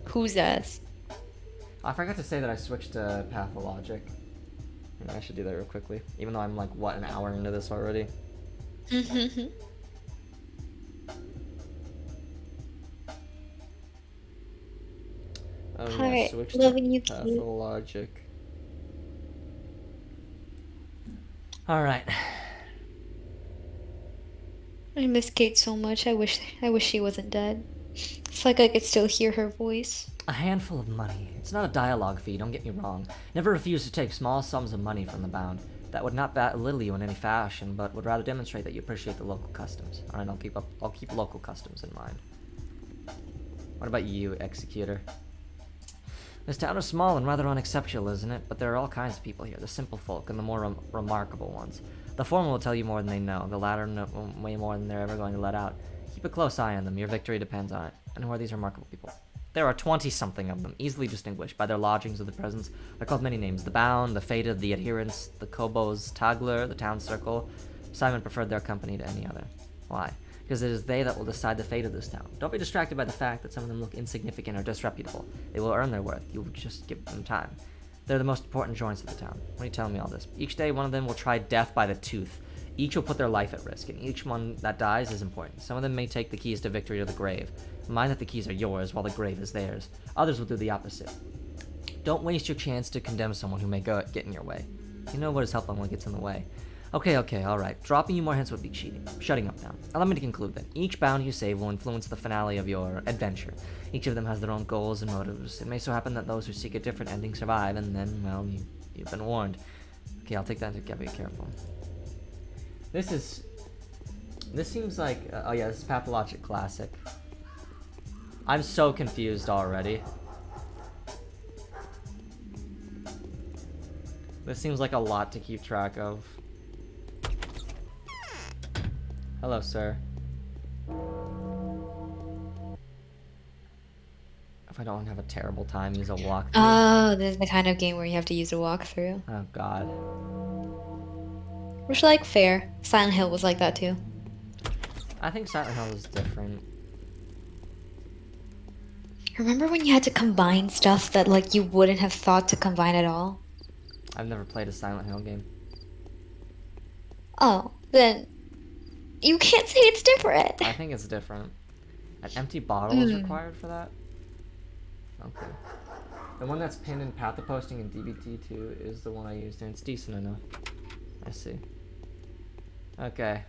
Who's ass? I forgot to say that I switched to Pathologic. Yeah, I should do that real quickly. Even though I'm like, what, an hour into this already? Oh yeah, Alright, switch loving to you, Kate. Pathologic. Alright. I miss Kate so much. I wish she wasn't dead. It's like I could still hear her voice. A handful of money. It's not a dialogue fee, don't get me wrong. Never refuse to take small sums of money from the Bound. That would not belittle you in any fashion, but would rather demonstrate that you appreciate the local customs. Alright, I'll keep local customs in mind. What about you, Executor? This town is small and rather unexceptional, isn't it? But there are all kinds of people here, the simple folk and the more remarkable ones. The former will tell you more than they know, the latter know way more than they're ever going to let out. Keep a close eye on them, your victory depends on it. And who are these remarkable people? There are 20-something of them, easily distinguished by their lodgings of the presence. They're called many names: the Bound, the Fated, the Adherents, the Kobos, Tagler, the Town Circle. Simon preferred their company to any other. Why? Because it is they that will decide the fate of this town. Don't be distracted by the fact that some of them look insignificant or disreputable. They will earn their worth. You will just give them time. They're the most important joints of the town. What are you telling me all this? Each day, one of them will try death by the tooth. Each will put their life at risk, and each one that dies is important. Some of them may take the keys to victory or the grave. Mind that the keys are yours, while the grave is theirs. Others will do the opposite. Don't waste your chance to condemn someone who may get in your way. You know what is helpful when it gets in the way. Okay, alright. Dropping you more hints would be cheating. Shutting up now. Allow me to conclude then. Each bound you save will influence the finale of your adventure. Each of them has their own goals and motives. It may so happen that those who seek a different ending survive, and then, well, you've been warned. Okay, I'll take that into account. Be careful. This seems like, oh yeah, this is Pathologic Classic. I'm so confused already. This seems like a lot to keep track of. Hello, sir. If I don't have a terrible time, use a walkthrough. Oh, this is the kind of game where you have to use a walkthrough. Oh god. Which, like, fair. Silent Hill was like that too. I think Silent Hill is different. Remember when you had to combine stuff that, like, you wouldn't have thought to combine at all? I've never played a Silent Hill game. Oh, then you can't say it's different. I think it's different. An empty bottle is required for that? Okay. The one that's pinned in Patho posting in DBT2 is the one I used, and it's decent enough. I see. Okay.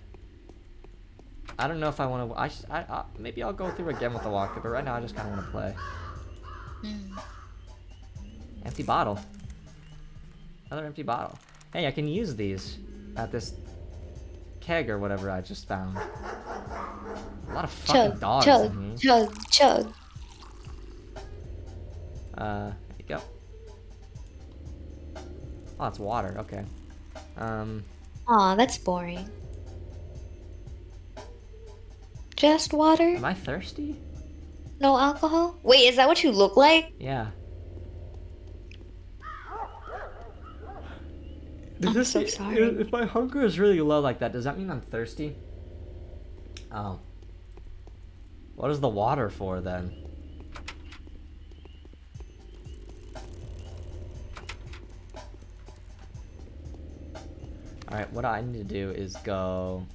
I don't know if I want to... maybe I'll go through again with the walkthrough, but right now I just kind of want to play. Empty bottle. Another empty bottle. Hey, I can use these at this keg or whatever I just found. A lot of fucking dogs in here. Chug. There you go. Oh, it's water. Okay. Aw, that's boring. Just water? Am I thirsty? No alcohol? Wait, is that what you look like? Yeah. I'm so sorry. If my hunger is really low like that, does that mean I'm thirsty? Oh. What is the water for then? Alright, what I need to do is go...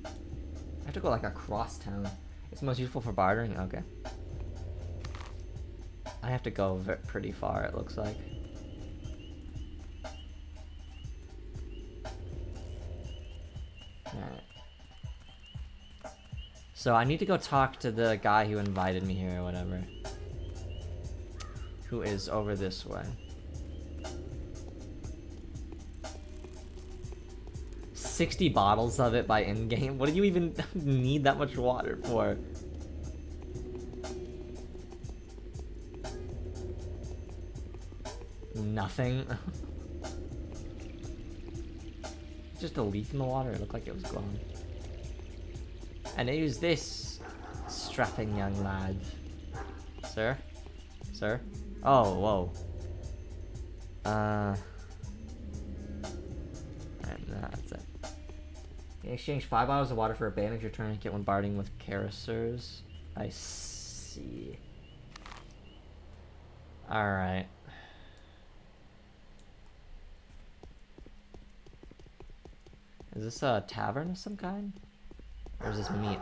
I have to go like across town. It's most useful for bartering? Okay. I have to go pretty far, it looks like. Alright. So I need to go talk to the guy who invited me here or whatever. Who is over this way. 60 bottles of it by in-game? What do you even need that much water for? Nothing. Just a leaf in the water. It looked like it was gone. And who's this strapping young lad? Sir? Sir? Oh, whoa. Alright, that's it. You exchange 5 bottles of water for a bandage or tourniquet when barding with Carousers. I see. Alright. Is this a tavern of some kind? Or is this meat?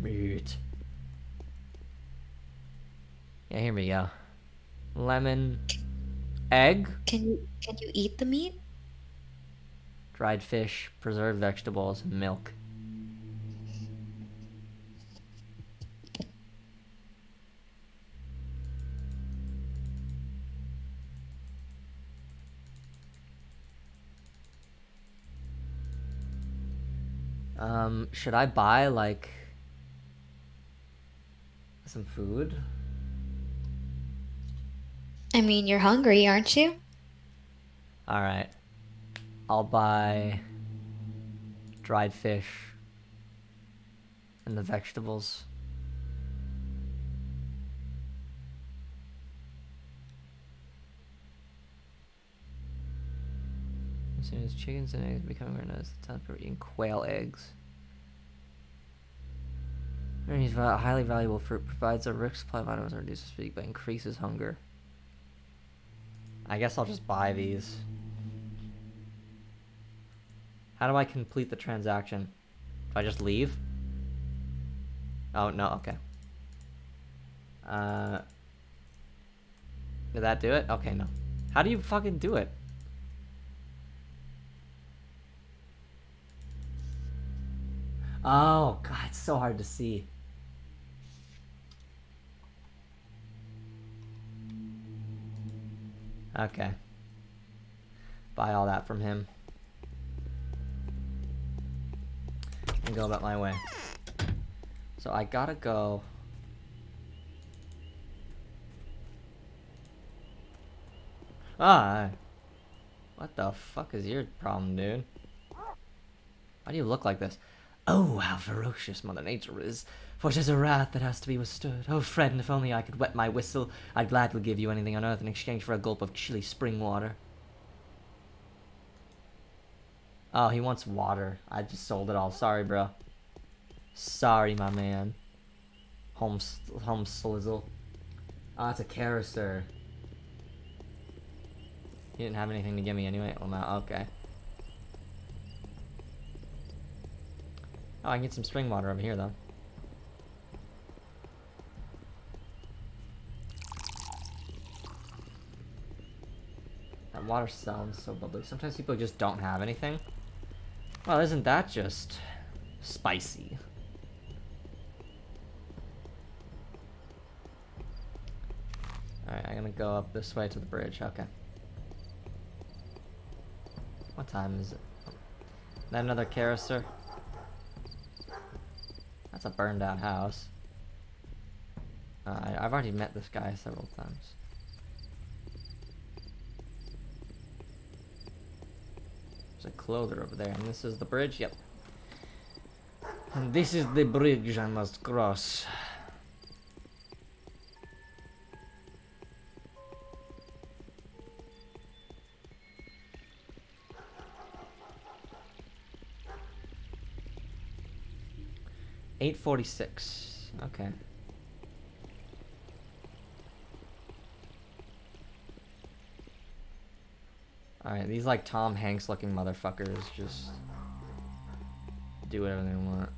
Meat. Yeah, here we go. Lemon. Egg. Can you eat the meat? Dried fish, preserved vegetables, milk. Should I buy, like, some food? I mean, you're hungry, aren't you? Alright. I'll buy dried fish, and the vegetables. As soon as chickens and eggs become recognized, it's time for eating quail eggs. He's highly valuable fruit, provides a rich supply of vitamins and reduces fatigue, but increases hunger. I guess I'll just buy these. How do I complete the transaction? Do I just leave? Oh, no, okay. Did that do it? Okay, no. How do you fucking do it? Oh, God, it's so hard to see. Okay. Buy all that from him. And go about my way. So I gotta go. Ah! What the fuck is your problem, dude? Why do you look like this? Oh, how ferocious Mother Nature is, for 'tis a wrath that has to be withstood. Oh, friend, if only I could wet my whistle, I'd gladly give you anything on earth in exchange for a gulp of chilly spring water. Oh, he wants water. I just sold it all. Sorry, bro. Sorry, my man. Home slizzle. Oh, it's a carister. He didn't have anything to give me anyway. Well, now, okay. Oh, I can get some spring water over here, though. That water sounds so bubbly. Sometimes people just don't have anything. Well, isn't that just spicy? Alright, I'm gonna go up this way to the bridge. Okay. What time is it? Is that another carister? That's a burned out house. I've already met this guy several times. There's a clother over there, and this is the bridge? Yep. And this is the bridge I must cross. $8.46. Okay. Alright, these like Tom Hanks looking motherfuckers just do whatever they want.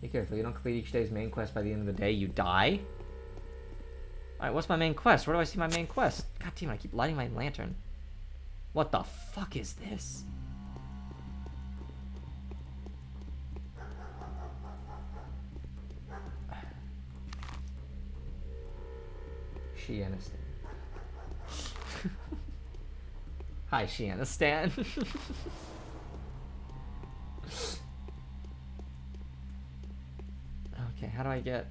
Be careful, you don't complete each day's main quest by the end of the day, you die? Alright, what's my main quest? Where do I see my main quest? God damn it, I keep lighting my lantern. What the fuck is this? Shianistan. Hi, Shianistan. Okay, how do I get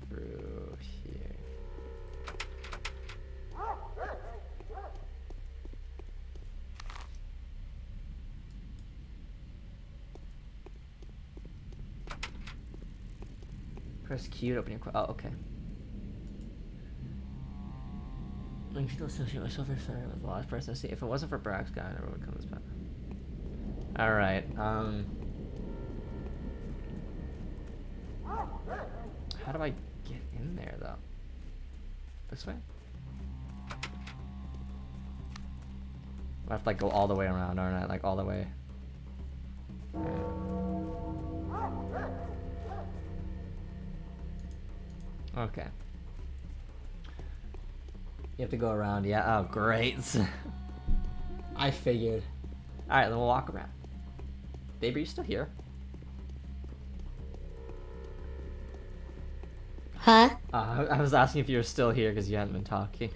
through here? Press Q to open your oh, okay. I can still associate myself with the last person to see. If it wasn't for Brax guy, I never would come this back. Alright, how do I get in there though? This way? I have to like go all the way around, aren't I? Like all the way. Okay. You have to go around, yeah. Oh, great. I figured. Alright, then we'll walk around. Baby, are you still here? Huh? I was asking if you were still here because you hadn't been talking.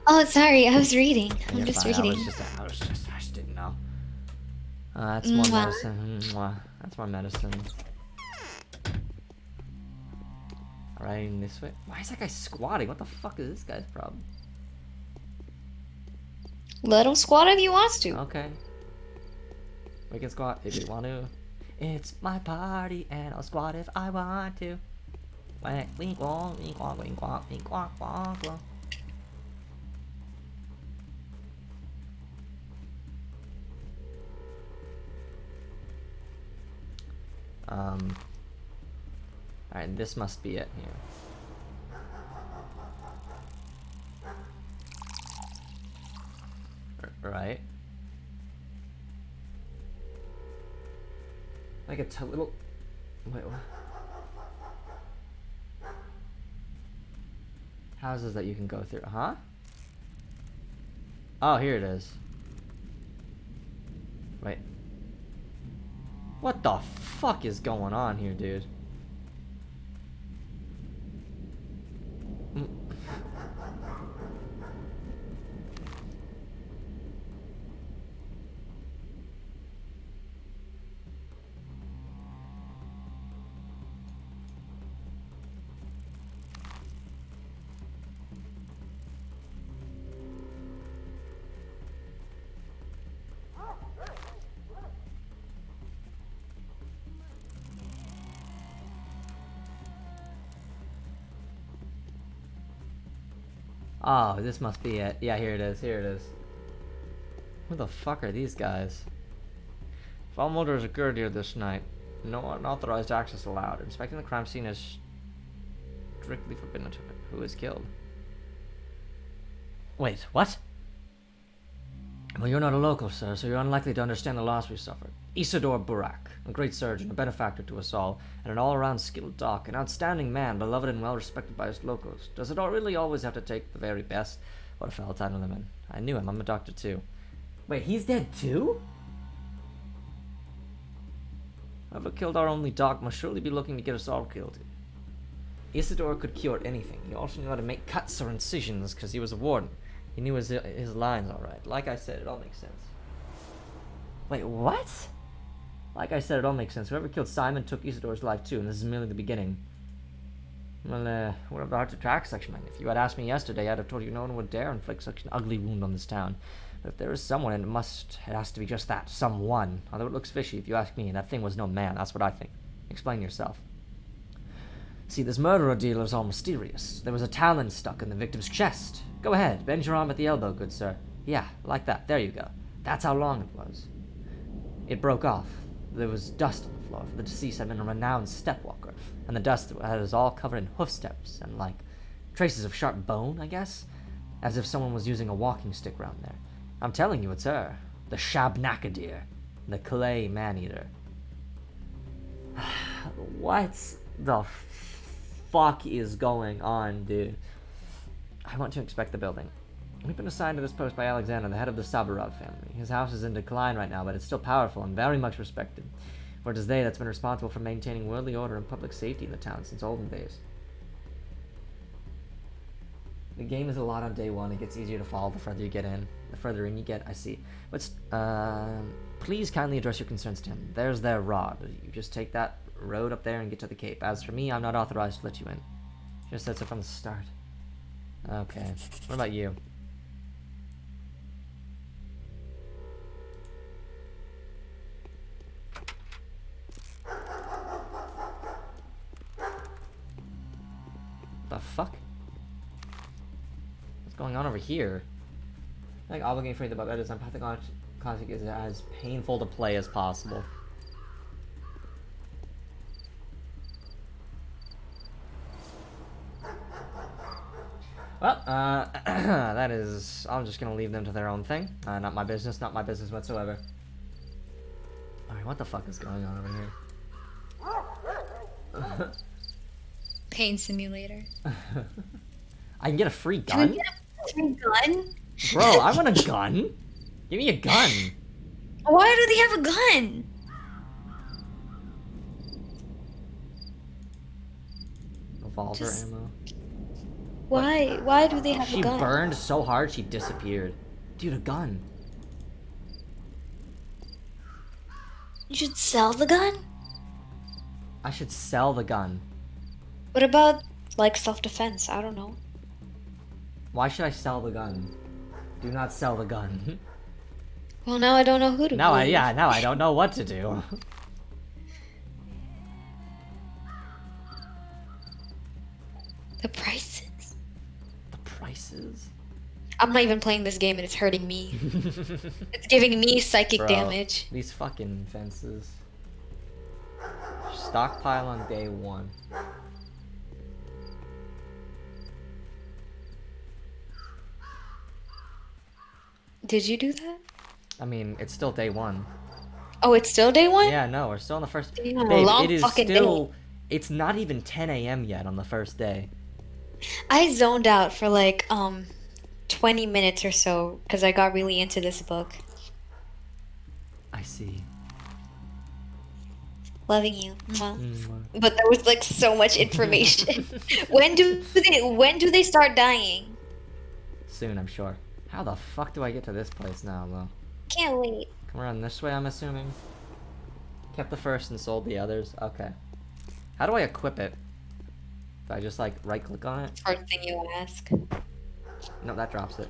Oh, sorry, I was reading. I'm You're just fine. reading. I just didn't know. That's more medicine. Mwah. That's more medicine. Alright, in this way. Why is that guy squatting? What the fuck is this guy's problem? Let him squat if he wants to. Okay. We can squat if you want to. It's my party and I'll squat if I want to. Wink, wink, wonk, wink, wonk, wink, wonk, wink, wonk, wonk, wonk. Alright, this must be it here. Right. Like a little... Wait, what? Houses that you can go through, huh? Oh, here it is. Wait. What the fuck is going on here, dude? Oh, this must be it. Yeah, here it is. Here it is. Who the fuck are these guys? Foul murders occurred here this night. No unauthorized access allowed. Inspecting the crime scene is strictly forbidden. Who is killed? Wait, what? Well, you're not a local, sir, so you're unlikely to understand the loss we suffered. Isidore Burak, a great surgeon, a benefactor to us all, and an all-around skilled doc, an outstanding man, beloved and well-respected by his locals. Does it all really always have to take the very best? What a fell time to live in. I knew him, I'm a doctor too. Wait, he's dead too? Whoever killed our only doc must surely be looking to get us all killed. Isidore could cure anything. He also knew how to make cuts or incisions, because he was a warden. He knew his lines alright. Like I said, it all makes sense. Wait, what? Like I said, it all makes sense. Whoever killed Simon took Isidore's life too, and this is merely the beginning. Well, what about the track section, man? If you had asked me yesterday, I'd have told you no one would dare inflict such an ugly wound on this town. But if there is someone, it has to be just that, someone. Although it looks fishy, if you ask me, and that thing was no man, that's what I think. Explain yourself. See, this murderer deal is all mysterious. There was a talon stuck in the victim's chest. Go ahead, bend your arm at the elbow, good sir. Yeah, like that, there you go. That's how long it was. It broke off. There was dust on the floor, for the deceased had been a renowned stepwalker, and the dust was all covered in hoof steps, and like traces of sharp bone, I guess? As if someone was using a walking stick round there. I'm telling you, it's her. The Shabnakadir. The clay man-eater. What the fuck is going on, dude? I want to inspect the building. We've been assigned to this post by Alexander, the head of the Saburov family. His house is in decline right now, but it's still powerful and very much respected. For it is they that's been responsible for maintaining worldly order and public safety in the town since olden days. The game is a lot on day one. It gets easier to follow the further you get in. The further in you get, I see. But, please kindly address your concerns to him. There's their rod. You just take that road up there and get to the cape. As for me, I'm not authorized to let you in. Just said so from the start. Okay. What about you? The fuck? What's going on over here? I think obligating for the above edits on Pathologic is as painful to play as possible. Well, that is... I'm just gonna leave them to their own thing. Not my business whatsoever. Alright, what the fuck is going on over here? Pain simulator. I can get a free gun? Can I get a free gun? Bro, I want a gun. Give me a gun. Why do they have a gun? Revolver ammo. Why? Why do they have She a gun? burned so hard she disappeared. Dude, a gun. You should sell the gun? I should sell the gun. What about, like, self-defense? I don't know. Why should I sell the gun? Do not sell the gun. Well, now I don't know who to believe. Now I don't know what to do. The prices. The prices? I'm not even playing this game and it's hurting me. It's giving me psychic Bro, damage. these fucking fences. Stockpile on day 1. Did you do that? I mean, it's still day 1. Oh, it's still day 1? Yeah, no, we're still on the first. Damn, Babe, long it is fucking still. day. It's not even 10 a.m. yet on the first day. I zoned out for like 20 minutes or so because I got really into this book. I see. Loving you. Mwah. Mm. But there was like so much information. when do they start dying? Soon, I'm sure. How the fuck do I get to this place now, though? Can't wait. Come around this way, I'm assuming. Kept the first and sold the others. Okay. How do I equip it? Do I just like right click on it? First thing you ask. No, that drops it.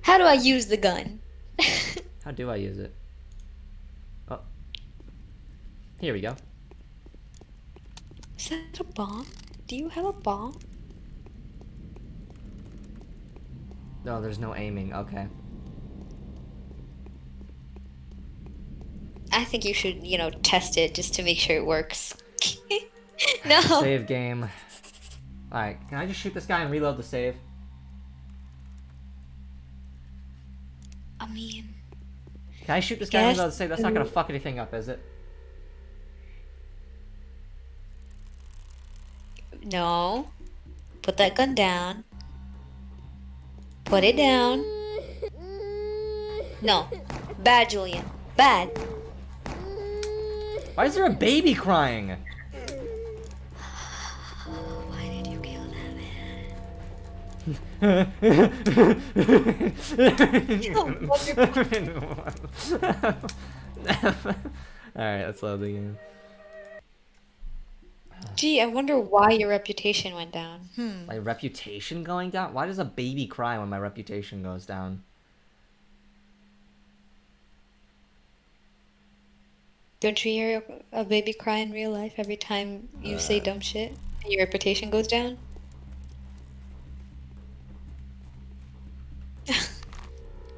How do I use the gun? How do I use it? Oh. Here we go. Is that a bomb? Do you have a bomb? No, there's no aiming. Okay. I think you should, test it just to make sure it works. No. Save game. Alright, can I just shoot this guy and reload the save? I mean, Can I shoot this guy and Yes. reload the save? That's not gonna fuck anything up, is it? no. Put that gun down. Put it down. No. Bad, Julian. Bad. Why is there a baby crying? Why did you kill Alright, let's load the game. Gee, I wonder why your reputation went down. My reputation going down? Why does a baby cry when my reputation goes down? Don't you hear a baby cry in real life every time you say dumb shit and your reputation goes down?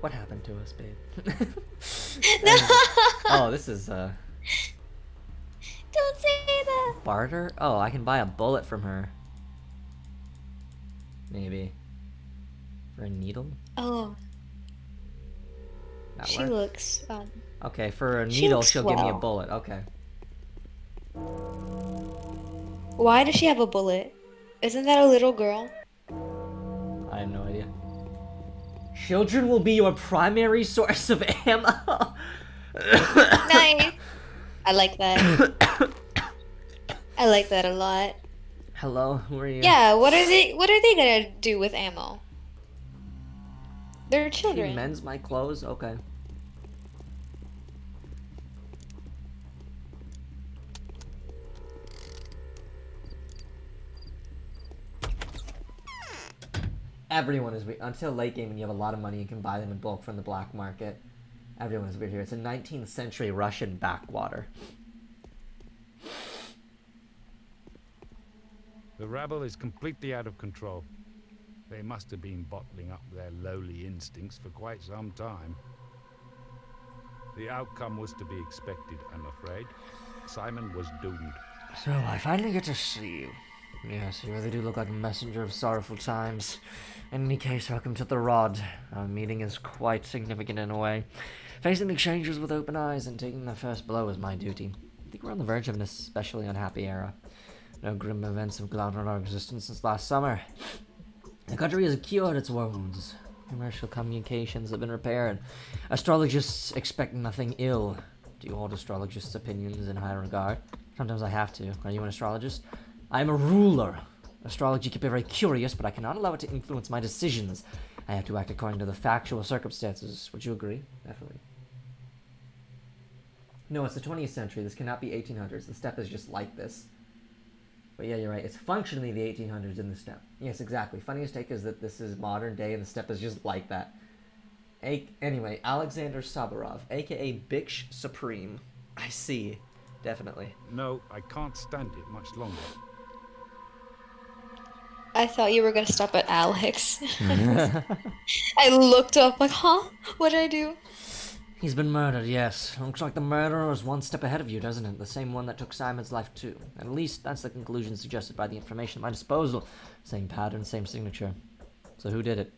What happened to us, babe? No! Oh, this is, Don't say that! barter? Oh, I can buy a bullet from her. Maybe. For a needle? Oh, That she work? looks, Okay, for a She needle, looks she'll give me a swell. bullet. Okay. why does she have a bullet? Isn't that a little girl? I have no idea. Children will be your primary source of ammo. Nice! I like that. I like that a lot. Hello, who are you? Yeah, what are they gonna do with ammo? They're She children. mends my clothes? Okay. Everyone is weird. Until late game when you have a lot of money, you can buy them in bulk from the black market. Everyone is weird here. It's a 19th century Russian backwater. The rabble is completely out of control. They must have been bottling up their lowly instincts for quite some time. The outcome was to be expected, I'm afraid. Simon was doomed. So, I finally get to see you. Yes, you really do look like a messenger of sorrowful times. In any case, welcome to the Rod. Our meeting is quite significant in a way. Facing the exchanges with open eyes and taking the first blow is my duty. I think we're on the verge of an especially unhappy era. No grim events have clouded our existence since last summer. The country has cured its wounds. Commercial communications have been repaired. Astrologists expect nothing ill. Do you hold astrologists' opinions in high regard? Sometimes I have to. Are you an astrologist? I am a ruler. Astrology can be very curious, but I cannot allow it to influence my decisions. I have to act according to the factual circumstances. Would you agree? Definitely. No, it's the 20th century. This cannot be 1800s. The step is just like this. But yeah, you're right. It's functionally the 1800s in the step. Yes, exactly. Funniest take is that this is modern day and the step is just like that. Anyway, Alexander Sabarov, aka Biksh Supreme. I see. Definitely. No, I can't stand it much longer. I thought you were gonna stop at Alex. I looked up like, huh? What did I do? He's been murdered, yes. Looks like the murderer is one step ahead of you, doesn't it? The same one that took Simon's life, too. At least that's the conclusion suggested by the information at my disposal. Same pattern, same signature. So who did it?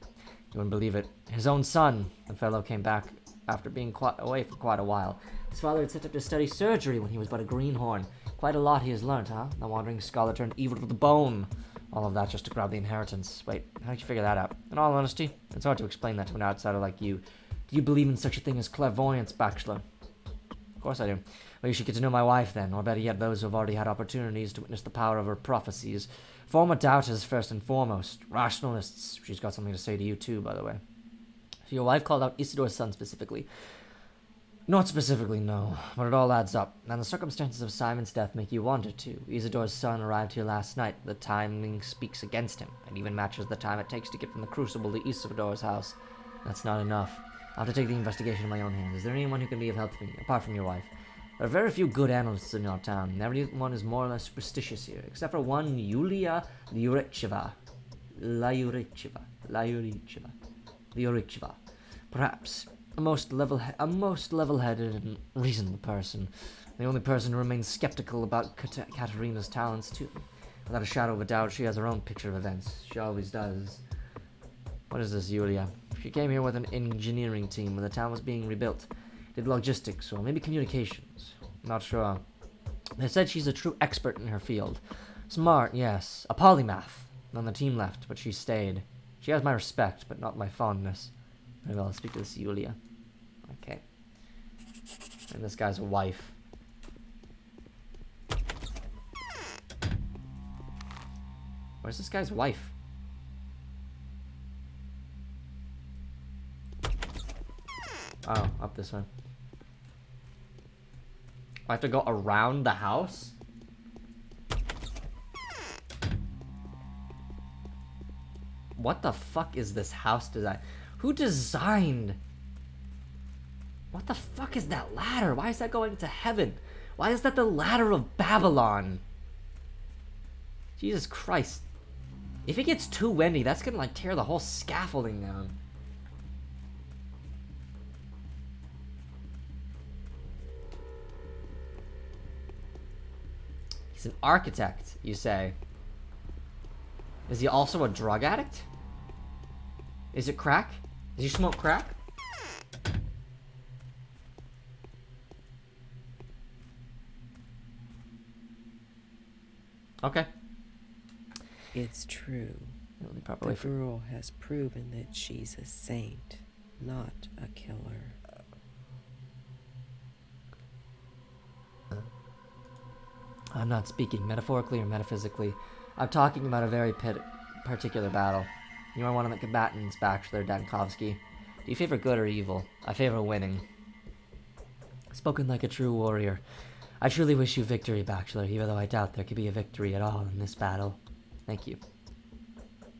You wouldn't believe it. His own son. The fellow came back after being away for quite a while. His father had set up to study surgery when he was but a greenhorn. Quite a lot he has learnt, huh? The wandering scholar turned evil to the bone. All of that just to grab the inheritance. Wait, how did you figure that out? In all honesty, it's hard to explain that to an outsider like you. Do you believe in such a thing as clairvoyance, bachelor? Of course I do. Well, you should get to know my wife then, or better yet, those who have already had opportunities to witness the power of her prophecies. Former doubters, first and foremost. Rationalists. She's got something to say to you, too, by the way. So your wife called out Isidore's son specifically. Not specifically, no, but it all adds up. And the circumstances of Simon's death make you wonder, too. Isidore's son arrived here last night. The timing speaks against him. It even matches the time it takes to get from the Crucible to Isidore's house. That's not enough. I'll have to take the investigation in my own hands. Is there anyone who can be of help to me, apart from your wife? There are very few good analysts in your town, and everyone is more or less superstitious here, except for one Yulia Lyuricheva. Perhaps a most level-headed and reasonable person. The only person who remains skeptical about Katerina's talents, too. Without a shadow of a doubt, she has her own picture of events. She always does. What is this, Yulia? She came here with an engineering team when the town was being rebuilt. Did logistics, or maybe communications. Not sure. They said she's a true expert in her field. Smart, yes. A polymath. Then the team left, but she stayed. She has my respect, but not my fondness. Very well, I'll speak to this Yulia. Okay. And this guy's wife. Where's this guy's wife? Oh, up this way. I have to go around the house? What the fuck is this house design? Who designed? What the fuck is that ladder? Why is that going to heaven? Why is that the ladder of Babylon? Jesus Christ. If it gets too windy, that's gonna like tear the whole scaffolding down. He's an architect, you say. Is he also a drug addict? Is it crack? Does he smoke crack? Okay. It's true. The girl has proven that she's a saint, not a killer. I'm not speaking metaphorically or metaphysically. I'm talking about a very particular battle. You are one of the combatants, Bachelor Dankovsky. Do you favor good or evil? I favor winning. Spoken like a true warrior. I truly wish you victory, Bachelor, even though I doubt there could be a victory at all in this battle. Thank you.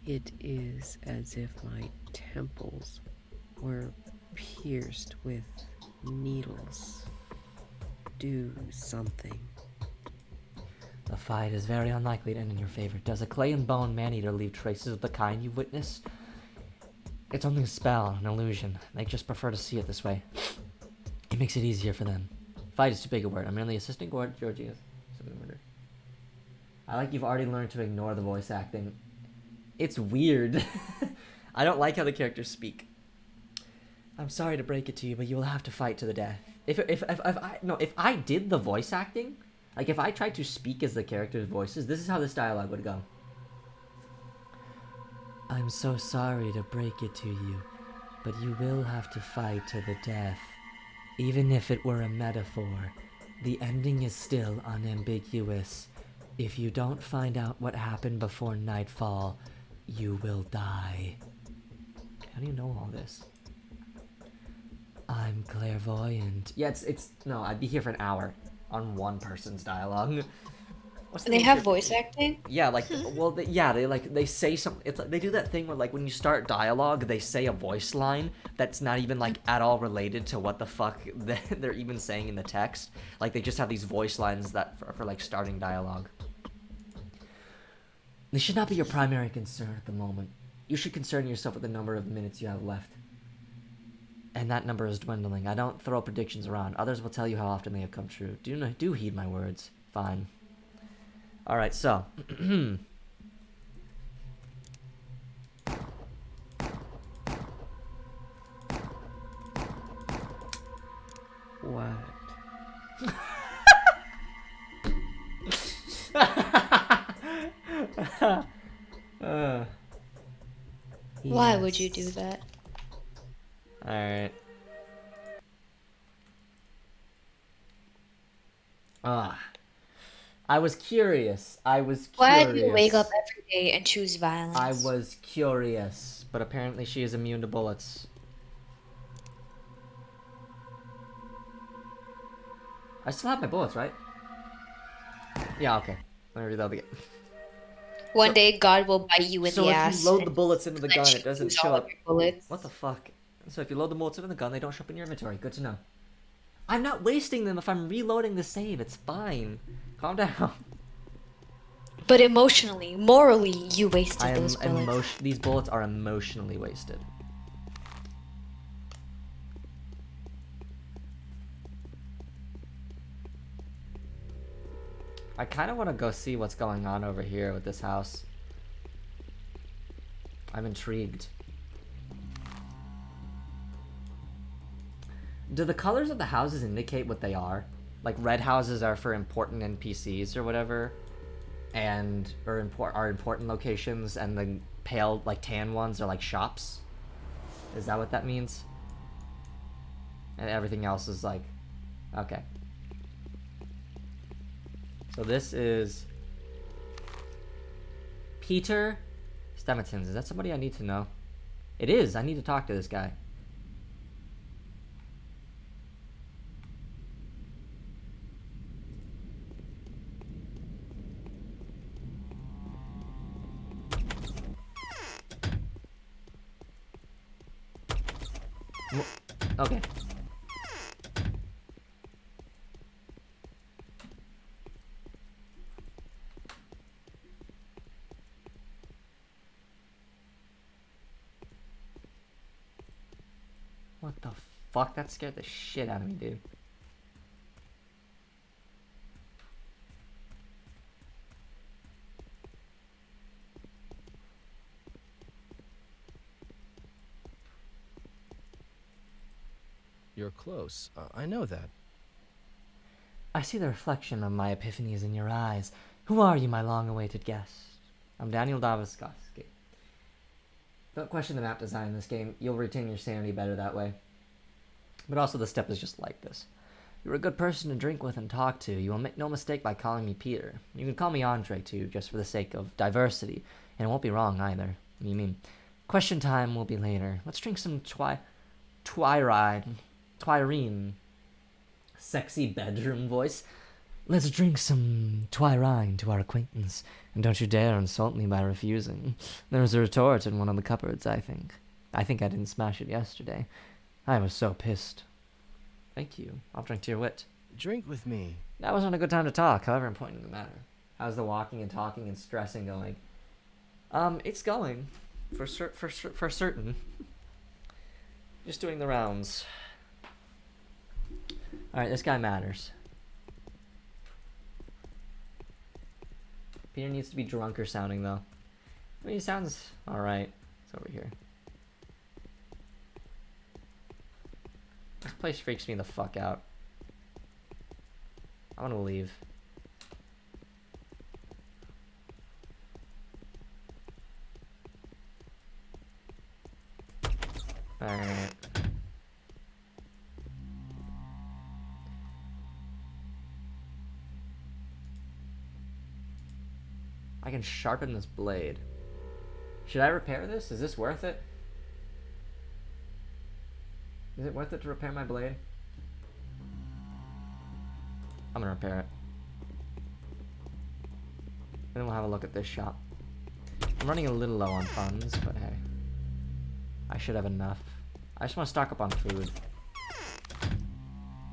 It is as if my temples were pierced with needles. Do something. The fight is very unlikely to end in your favor. Does a clay and bone man-eater leave traces of the kind you've witnessed? It's only a spell, an illusion. They just prefer to see it this way. It makes it easier for them. Fight is too big a word. I'm merely assisting Georgia. I like you've already learned to ignore the voice acting. It's weird. I don't like how the characters speak. I'm sorry to break it to you, but you will have to fight to the death. If I did the voice acting, like if I tried to speak as the characters' voices, this is how this dialogue would go. I'm so sorry to break it to you, but you will have to fight to the death. Even if it were a metaphor, the ending is still unambiguous. If you don't find out what happened before nightfall, you will die. How do you know all this? I'm clairvoyant. Yeah, no, I'd be here for an hour on one person's dialogue. what's the They name have shit? voice acting? Yeah, like, well, they say something. It's like they do that thing where, like, when you start dialogue, they say a voice line that's not even like at all related to what the fuck they're even saying in the text. Like, they just have these voice lines that for like starting dialogue. This should not be your primary concern at the moment. You should concern yourself with the number of minutes you have left. And that number is dwindling. I don't throw predictions around. Others will tell you how often they have come true. Do heed my words. Fine. Alright, so. What? Why would you do that? Alright. I was curious. Why do you wake up every day and choose violence? I was curious, but apparently she is immune to bullets. I still have my bullets, right? Yeah, okay. Let me reload again. One day, God will bite you in the ass. So if you load the bullets into the gun, it doesn't use show all of up. your bullets. What the fuck? So if you load the bullets into the gun, they don't show up in your inventory. Good to know. I'm not wasting them if I'm reloading the save. It's fine. Calm down. But emotionally, morally, you wasted those bullets. These bullets are emotionally wasted. I kind of want to go see what's going on over here with this house. I'm intrigued. Do the colors of the houses indicate what they are? Like, red houses are for important NPCs or whatever, and are important locations, and the pale, like, tan ones are like shops? Is that what that means? And everything else is like... Okay. So this is... Peter Stemetons. Is that somebody I need to know? It is! I need to talk to this guy. Okay. What the fuck? That scared the shit out of me, dude. You're close. I know that. I see the reflection of my epiphanies in your eyes. Who are you, my long-awaited guest? I'm Daniel Daviskoski. Don't question the map design in this game. You'll retain your sanity better that way. But also the step is just like this. You're a good person to drink with and talk to. You will make no mistake by calling me Peter. You can call me Andre, too, just for the sake of diversity. And it won't be wrong, either. What do you mean? Question time will be later. Let's drink some Twyrine. Sexy bedroom voice. Let's drink some Twyrine to our acquaintance. And don't you dare insult me by refusing. There's a retort in one of the cupboards, I think. I think I didn't smash it yesterday. I was so pissed. Thank you. I'll drink to your wit. Drink with me. That wasn't a good time to talk, however important the matter. How's the walking and talking and stressing going? It's going. For certain. Just doing the rounds. Alright, this guy matters. Peter needs to be drunker sounding, though. I mean, he sounds alright. It's over here. This place freaks me the fuck out. I want to leave. Alright. I can sharpen this blade. Should I repair this? Is this worth it? Is it worth it to repair my blade? I'm gonna repair it. then we'll have a look at this shop. I'm running a little low on funds, but hey. I should have enough. I just want to stock up on food.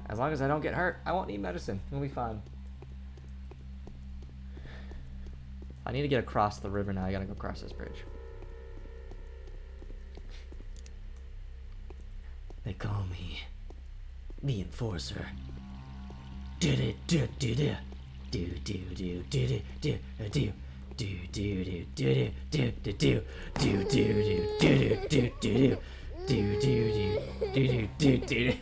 As long as I don't get hurt, I won't need medicine. We'll be fine. I need to get across the river now. I gotta go across this bridge. They call me the Enforcer. Do do do do do do do do do do do do. Do do do do do do do do do do do do do do do do do do.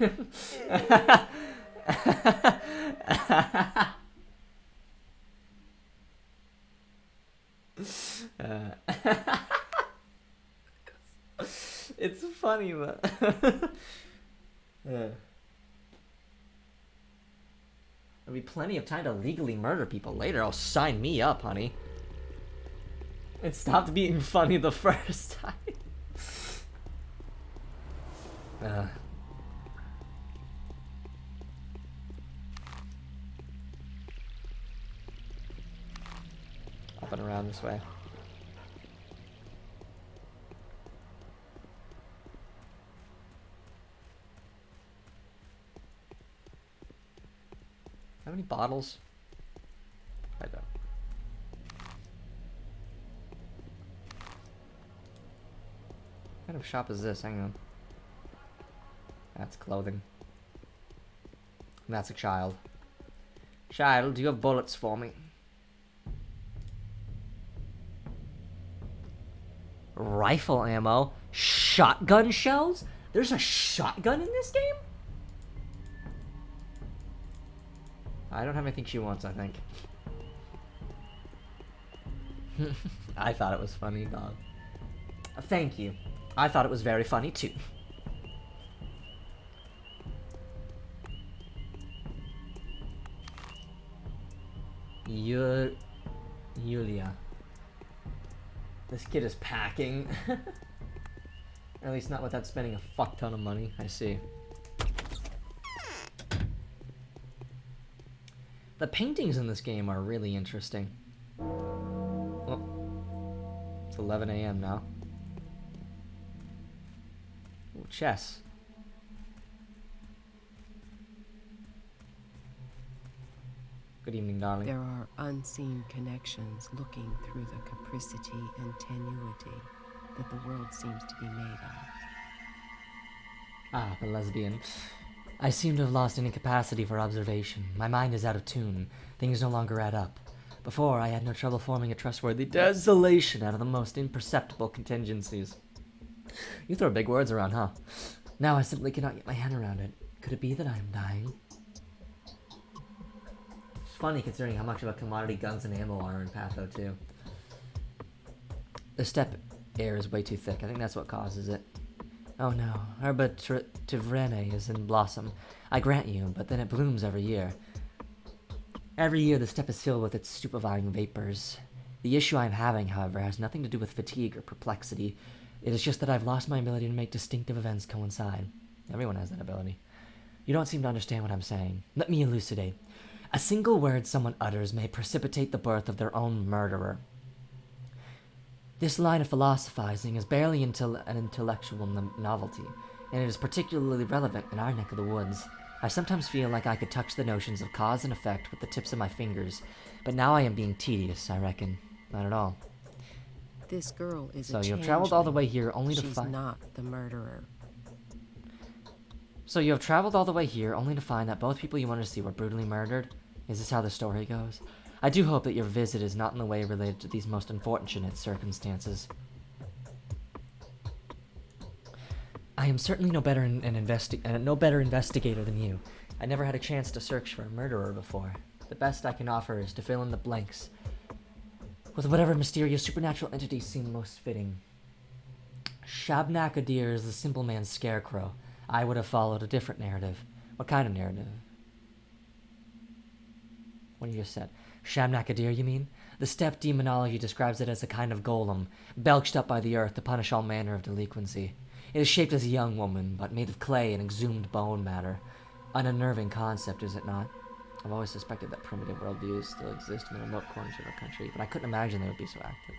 It's funny, but there'll be plenty of time to legally murder people later. Oh, sign me up, honey. It stopped being funny the first time. Up and around this way. How many bottles? I don't. What kind of shop is this? Hang on. That's clothing. And that's a child. Child, do you have bullets for me? Rifle ammo? Shotgun shells? There's a shotgun in this game? I don't have anything she wants, I think. I thought it was funny, dog. Thank you. I thought it was very funny, too. Yulia. This kid is packing. Or at least not without spending a fuck ton of money. I see. The paintings in this game are really interesting. Oh, it's 11 a.m. now. Ooh, chess. Good evening, darling. There are unseen connections looking through the capricity and tenuity that the world seems to be made of. Ah, the lesbian. I seem to have lost any capacity for observation. My mind is out of tune. Things no longer add up. Before, I had no trouble forming a trustworthy desolation out of the most imperceptible contingencies. You throw big words around, huh? Now I simply cannot get my head around it. Could it be that I am dying? It's funny considering how much of a commodity guns and ammo are in Patho 2. The steppe air is way too thick. I think that's what causes it. Oh no, Herba Tivrene is in blossom. I grant you, but then it blooms every year. Every year the steppe is filled with its stupefying vapors. The issue I am having, however, has nothing to do with fatigue or perplexity. It is just that I've lost my ability to make distinctive events coincide. Everyone has that ability. You don't seem to understand what I'm saying. Let me elucidate. A single word someone utters may precipitate the birth of their own murderer. This line of philosophizing is barely an intellectual novelty, and it is particularly relevant in our neck of the woods. I sometimes feel like I could touch the notions of cause and effect with the tips of my fingers, but now I am being tedious, I reckon. Not at all. This girl is So a you have traveled all the way here only to She's find... not the murderer. So you have traveled all the way here only to find that both people you wanted to see were brutally murdered? Is this how the story goes? I do hope that your visit is not in the way related to these most unfortunate circumstances. I am certainly no better no better investigator than you. I never had a chance to search for a murderer before. The best I can offer is to fill in the blanks with whatever mysterious supernatural entities seem most fitting. Shabnak-Adir is the simple man's scarecrow. I would have followed a different narrative. What kind of narrative? What you just said. Shabnak-Adir, you mean? The steppe demonology describes it as a kind of golem, belched up by the earth to punish all manner of delinquency. It is shaped as a young woman, but made of clay and exhumed bone matter. An unnerving concept, is it not? I've always suspected that primitive worldviews still exist in the remote corners of our country, but I couldn't imagine they would be so active.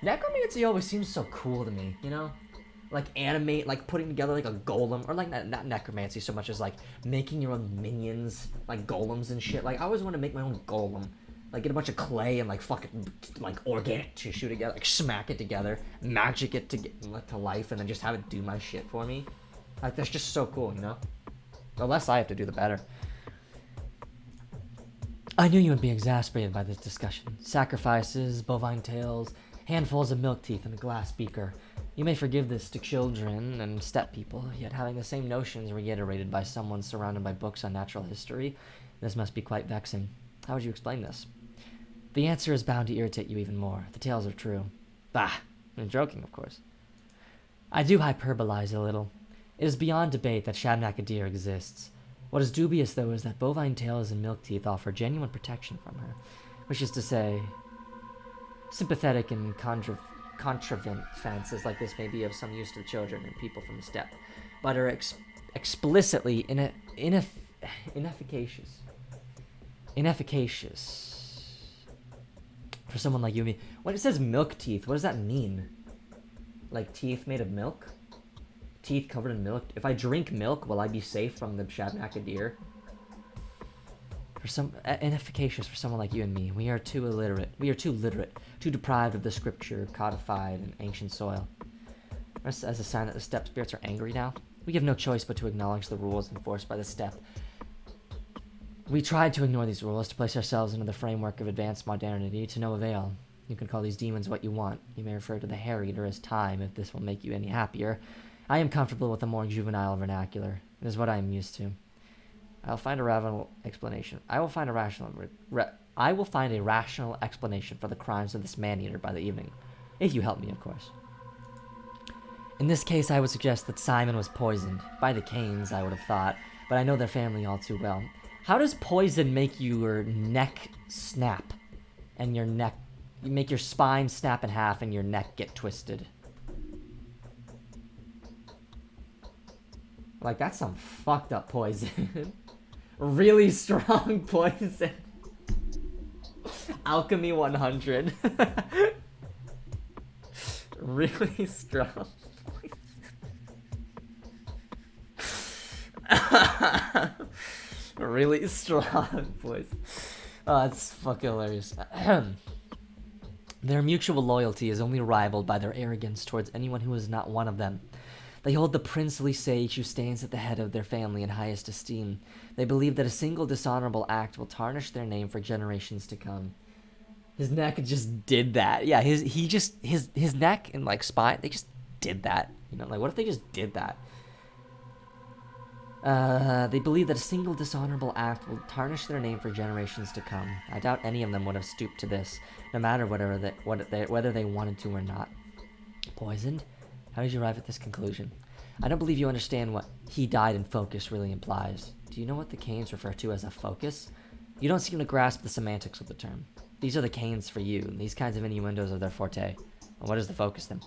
Necromancy always seems so cool to me, you know? Like animate, like putting together like a golem, or like not necromancy so much as like making your own minions, like golems and shit. Like I always want to make my own golem, like get a bunch of clay and like fucking like organic tissue together, like smack it together, magic it to get like to life, and then just have it do my shit for me. Like that's just so cool, you know? The less I have to do, the better. I knew you would be exasperated by this discussion. Sacrifices, bovine tails, handfuls of milk teeth in a glass beaker. You may forgive this to children and steppe people, yet having the same notions reiterated by someone surrounded by books on natural history, this must be quite vexing. How would you explain this? The answer is bound to irritate you even more. The tales are true. Bah! I'm joking, of course. I do hyperbolize a little. It is beyond debate that Shabnakadir exists. What is dubious, though, is that bovine tails and milk teeth offer genuine protection from her, which is to say, sympathetic and contravent fancies like this may be of some use to the children and people from the steppe, but are explicitly inefficacious. Inefficacious for someone like you and me. When it says milk teeth, what does that mean? Like teeth made of milk? Teeth covered in milk? If I drink milk, will I be safe from the Shabnakadir? For some inefficacious for someone like you and me. We are too illiterate. We are too literate, too deprived of the scripture codified in ancient soil. As a sign that the steppe spirits are angry now, we have no choice but to acknowledge the rules enforced by the steppe. We tried to ignore these rules, to place ourselves into the framework of advanced modernity, to no avail. You can call these demons what you want. You may refer to the hair eater as time, if this will make you any happier. I am comfortable with a more juvenile vernacular. It is what I am used to. I will find a rational explanation. I will find a rational explanation for the crimes of this man-eater by the evening. If you help me, of course. In this case, I would suggest that Simon was poisoned. By the Canes, I would have thought, but I know their family all too well. How does poison make your neck snap? And your neck... You make your spine snap in half and your neck get twisted. Like, that's some fucked up poison. Really strong poison. Alchemy 100. Really strong. Really strong poison. Oh, that's fucking hilarious. Their mutual loyalty is only rivaled by their arrogance towards anyone who is not one of them. They hold the princely sage who stands at the head of their family in highest esteem. They believe that a single dishonorable act will tarnish their name for generations to come. His neck just did that. Yeah, his neck and like spine, they just did that. You know, like what if they just did that? They believe that a single dishonorable act will tarnish their name for generations to come. I doubt any of them would have stooped to this, no matter whether they wanted to or not. Poisoned? How did you arrive at this conclusion? I don't believe you understand what "he died in focus" really implies. Do you know what the Canes refer to as a focus? You don't seem to grasp the semantics of the term. These are the Canes for you, and these kinds of innuendos are their forte. And what is the focus then?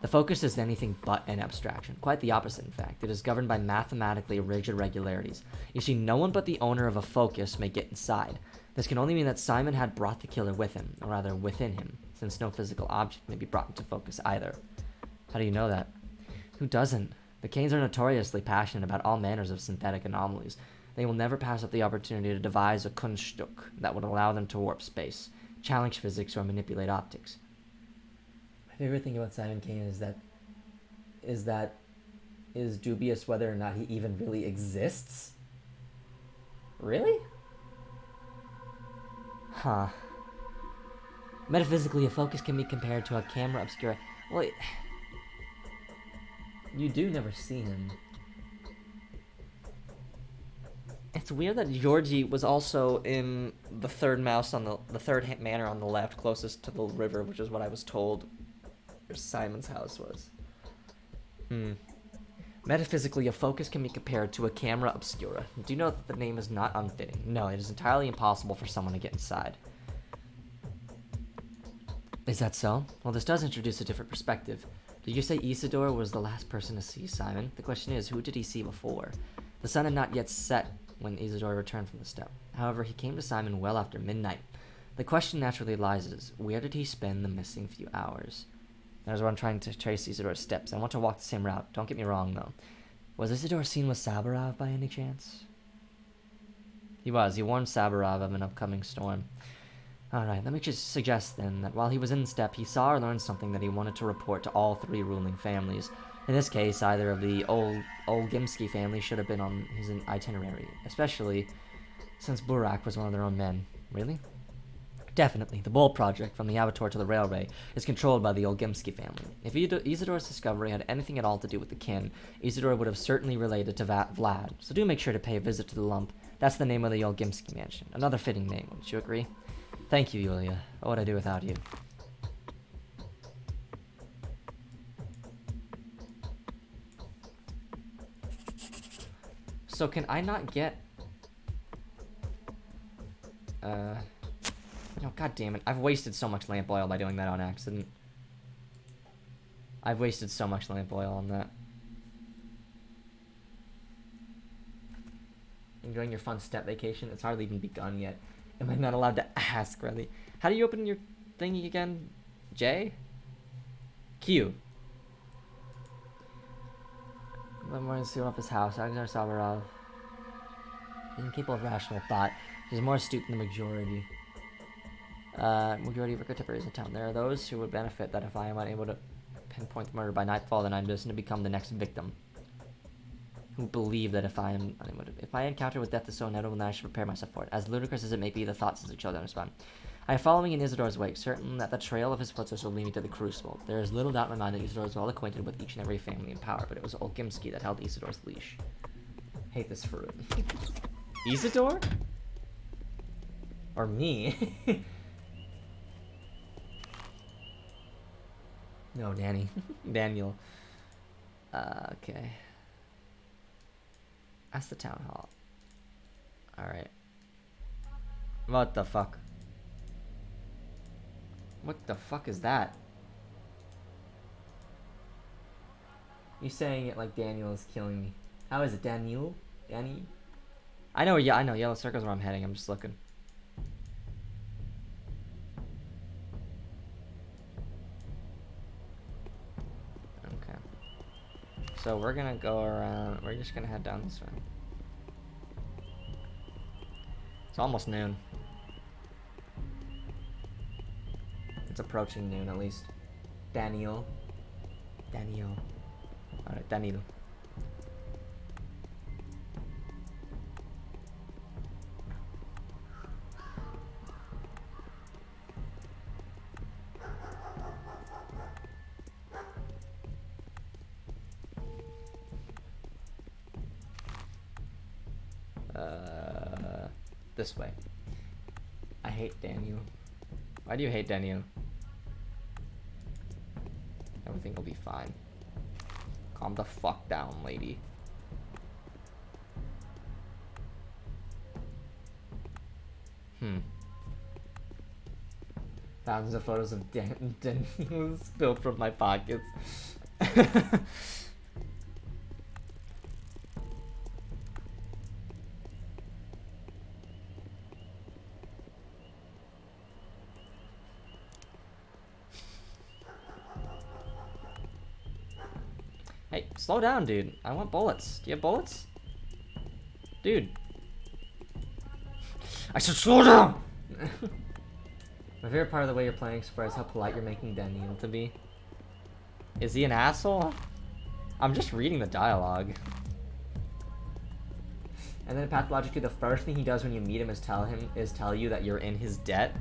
The focus is anything but an abstraction. Quite the opposite, in fact. It is governed by mathematically rigid regularities. You see, no one but the owner of a focus may get inside. This can only mean that Simon had brought the killer with him, or rather within him, since no physical object may be brought into focus either. How do you know that? Who doesn't? The Canes are notoriously passionate about all manners of synthetic anomalies. They will never pass up the opportunity to devise a Kunststück that would allow them to warp space, challenge physics, or manipulate optics. My favorite thing about Simon Cain is dubious whether or not he even really exists. Really? Huh. Metaphysically, a focus can be compared to a camera obscura. Well, you do never see him. It's weird that Georgie was also in the third mouse on the third manor on the left, closest to the river, which is what I was told where Simon's house was. Metaphysically, a focus can be compared to a camera obscura. Do you know that the name is not unfitting? No, it is entirely impossible for someone to get inside. Is that so? Well, this does introduce a different perspective. Did you say Isidore was the last person to see Simon? The question is, who did he see before? The sun had not yet set when Isidore returned from the steppe. However, he came to Simon well after midnight. The question naturally lies where did he spend the missing few hours? There's where I'm trying to trace Isidore's steps. I want to walk the same route. Don't get me wrong, though. Was Isidore seen with Saburov by any chance? He was. He warned Saburov of an upcoming storm. Alright, let me just suggest then that while he was in the steppe, he saw or learned something that he wanted to report to all three ruling families. In this case, either of the Olgimsky family should have been on his itinerary, especially since Burak was one of their own men. Really? Definitely. The Bull Project, from the Avatar to the railway, is controlled by the Olgimsky family. If Isidore's discovery had anything at all to do with the kin, Isidore would have certainly related to Vlad, so do make sure to pay a visit to the lump. That's the name of the Olgimsky mansion. Another fitting name, wouldn't you agree? Thank you, Yulia. What would I do without you? So can I not get... No, god damn it. I've wasted so much lamp oil by doing that on accident. I've wasted so much lamp oil on that. Enjoying your fun step vacation? It's hardly even begun yet. Am I not allowed to ask, really? How do you open your thingy again? J? Q. I'm going to see off his house. Alexander Saburov. He's incapable of rational thought. He's more astute than the majority. Majority of contemporaries in town. There are those who would benefit that if I am unable to pinpoint the murder by nightfall, then I'm destined to become the next victim. Who believe that if I encounter with death is so inevitable, then I should prepare myself for it. As ludicrous as it may be, the thoughts as the children respond. I am following in Isidore's wake, certain that the trail of his footsteps will lead me to the Crucible. There is little doubt in my mind that Isidore is well acquainted with each and every family in power, but it was Olgimsky that held Isidore's leash. Hate this fruit. Isidore? Or me? No, Danny. Daniel. Okay. That's the town hall. Alright. What the fuck? What the fuck is that? You saying it like Daniel is killing me. How is it, Daniel? Danny? I know, yeah, I know. Yellow circle's where I'm heading. I'm just looking. Okay. So we're gonna go around. We're just gonna head down this way. It's almost noon. It's approaching noon, at least. Daniel. Daniel. Alright, Daniel. This way. I hate Daniel. Why do you hate Daniel? Everything will be fine. Calm the fuck down, lady. Thousands of photos of Daniel spilled from my pockets. Hey, slow down, dude. I want bullets. Do you have bullets? Dude. I said slow down! My favorite part of the way you're playing so far is how polite you're making Daniel to be. Is he an asshole? I'm just reading the dialogue. And then pathologically, the first thing he does when you meet him is tell you that you're in his debt.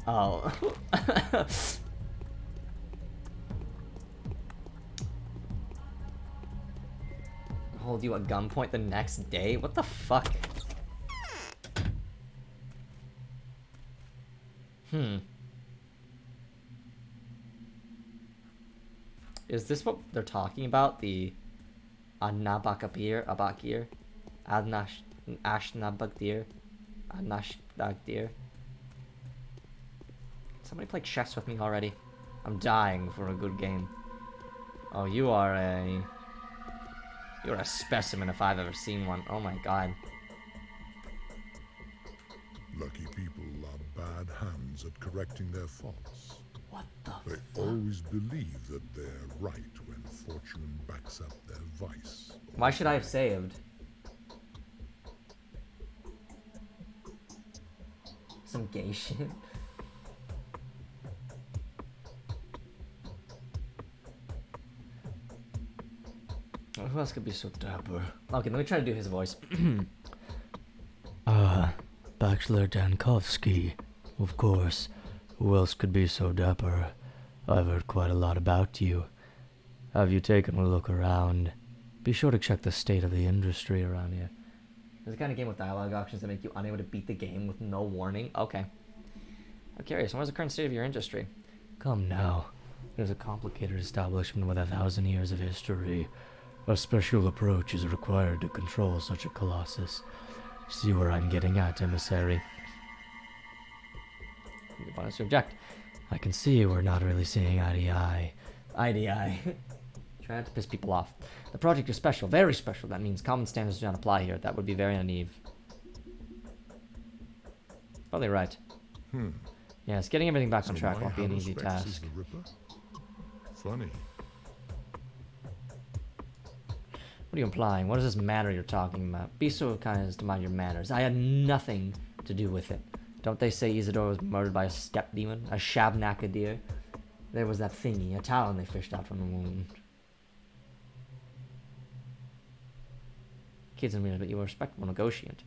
Oh. Hold you at gunpoint the next day? What the fuck? Is this what they're talking about? The Anabakapir, Abakir? Ashnabagdir? Anashdagdir? Somebody play chess with me already. I'm dying for a good game. Oh, you're a specimen if I've ever seen one. Oh my god. Lucky people are bad hands at correcting their faults. What the They always believe that they're right when fortune backs up their vice. Why should I have saved? Some gay shit. Who else could be so dapper? Okay, let me try to do his voice. Bachelor Dankovsky, of course. Who else could be so dapper? I've heard quite a lot about you. Have you taken a look around? Be sure to check the state of the industry around here. There's the kind of game with dialogue options that make you unable to beat the game with no warning. Okay. I'm curious, what's the current state of your industry? Come now. It is a complicated establishment with 1,000 years of history. A special approach is required to control such a colossus. See where I'm getting at, emissary? You want us to object? I can see we're not really seeing eye to eye. Eye to eye. Try not to piss people off. The project is special, very special. That means common standards do not apply here. That would be very naive. Probably right. Yes, getting everything back on track won't be an easy task. Funny. What are you implying? What does this matter you're talking about? Be so kind as to mind your manners. I had nothing to do with it. Don't they say Isidore was murdered by a step demon? A Shabnakadir? There was that thingy, a talon they fished out from the wound. Kids and me, but you were a respectable negotiant.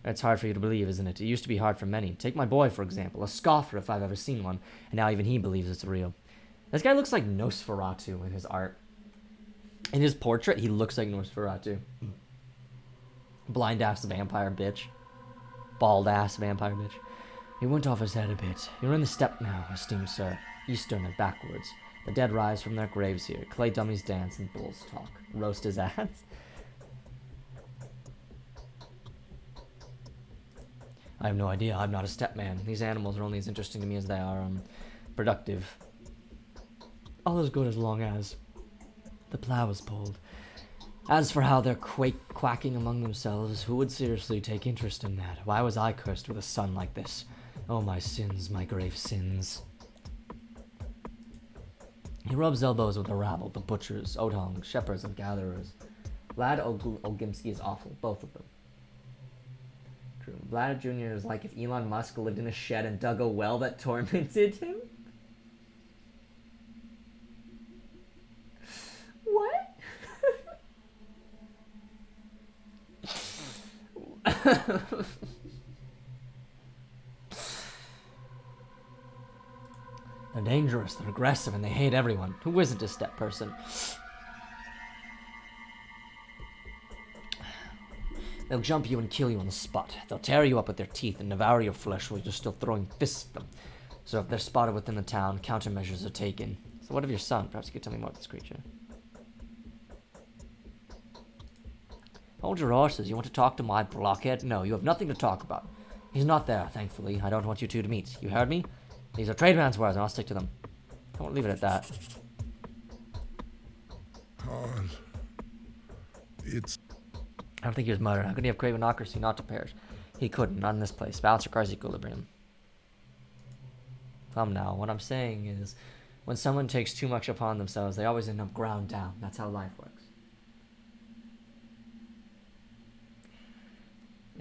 It's hard for you to believe, isn't it? It used to be hard for many. Take my boy, for example. A scoffer, if I've ever seen one. And now even he believes it's real. This guy looks like Nosferatu in his art. In his portrait, he looks like Nosferatu. Blind-ass vampire bitch. Bald-ass vampire bitch. He went off his head a bit. You're in the steppe now, esteemed sir. Eastern and backwards. The dead rise from their graves here. Clay dummies dance and bulls talk. Roast his ass. I have no idea. I'm not a steppe man. These animals are only as interesting to me as they are, productive. All is good as long as the plow is pulled. As for how they're quacking among themselves, who would seriously take interest in that? Why was I cursed with a son like this? Oh, my sins, my grave sins. He rubs elbows with the rabble, the butchers, Odong, shepherds, and gatherers. Vlad Ogimsky is awful, both of them. True. Vlad Jr. is like if Elon Musk lived in a shed and dug a well that tormented him. What? They're dangerous, they're aggressive, and they hate everyone. Who isn't a step person? They'll jump you and kill you on the spot. They'll tear you up with their teeth and devour your flesh while you're still throwing fists at them. So if they're spotted within the town, countermeasures are taken. So what of your son? Perhaps you could tell me more about this creature. Hold your horses. You want to talk to my blockhead? No, you have nothing to talk about. He's not there, thankfully. I don't want you two to meet. You heard me? These are tradesman's words, and I'll stick to them. I won't leave it at that. Hard. It's... I don't think he was murdered. How could he have cravenocracy not to perish? He couldn't, not in this place. Balance requires equilibrium. Come now, what I'm saying is, when someone takes too much upon themselves, they always end up ground down. That's how life works.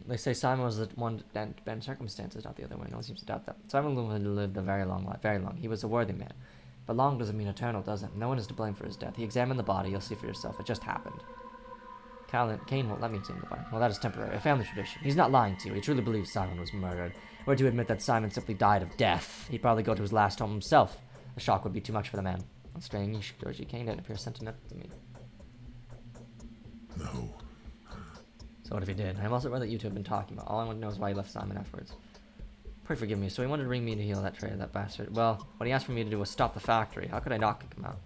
They say Simon was the one to bend circumstances, not the other way. No one seems to doubt that. Simon lived a very long life, very long. He was a worthy man. But long doesn't mean eternal, does it? No one is to blame for his death. He examined the body, you'll see for yourself. It just happened. Cain won't let me examine the body. Well, that is temporary. A family tradition. He's not lying to you. He truly believes Simon was murdered. Were to admit that Simon simply died of death, he'd probably go to his last home himself. The shock would be too much for the man. That's strange. Georgie Cain didn't appear sentimental to me. No. So what if he did? I'm also aware that you two have been talking about. All I want to know is why he left Simon afterwards. Pray forgive me. So he wanted to bring me to heal that traitor, that bastard. Well, what he asked for me to do was stop the factory. How could I not kick him out?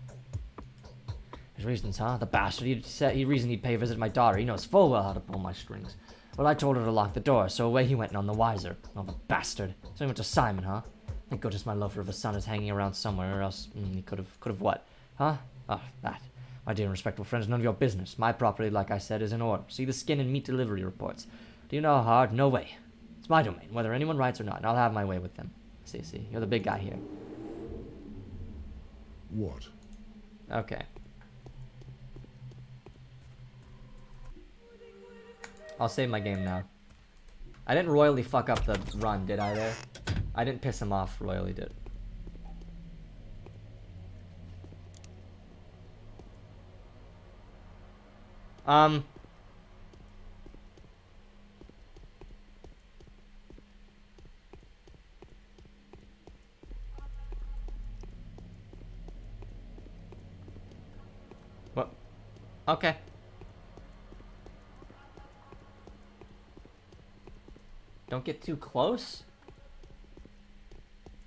His reasons, huh? The bastard. He reasoned he'd pay a visit to my daughter. He knows full well how to pull my strings. Well, I told her to lock the door, so away he went none the wiser. Oh, the bastard. So he went to Simon, huh? Thank goodness my loafer of a son is hanging around somewhere, or else he could have what? Huh? Oh, that. My dear and respectable friend, is none of your business. My property, like I said, is in order. See the skin and meat delivery reports. Do you know how hard? No way. It's my domain, whether anyone writes or not, and I'll have my way with them. See, you're the big guy here. What? Okay. I'll save my game now. I didn't royally fuck up the run, did I there? I didn't piss him off royally, did. What? Okay. Don't get too close?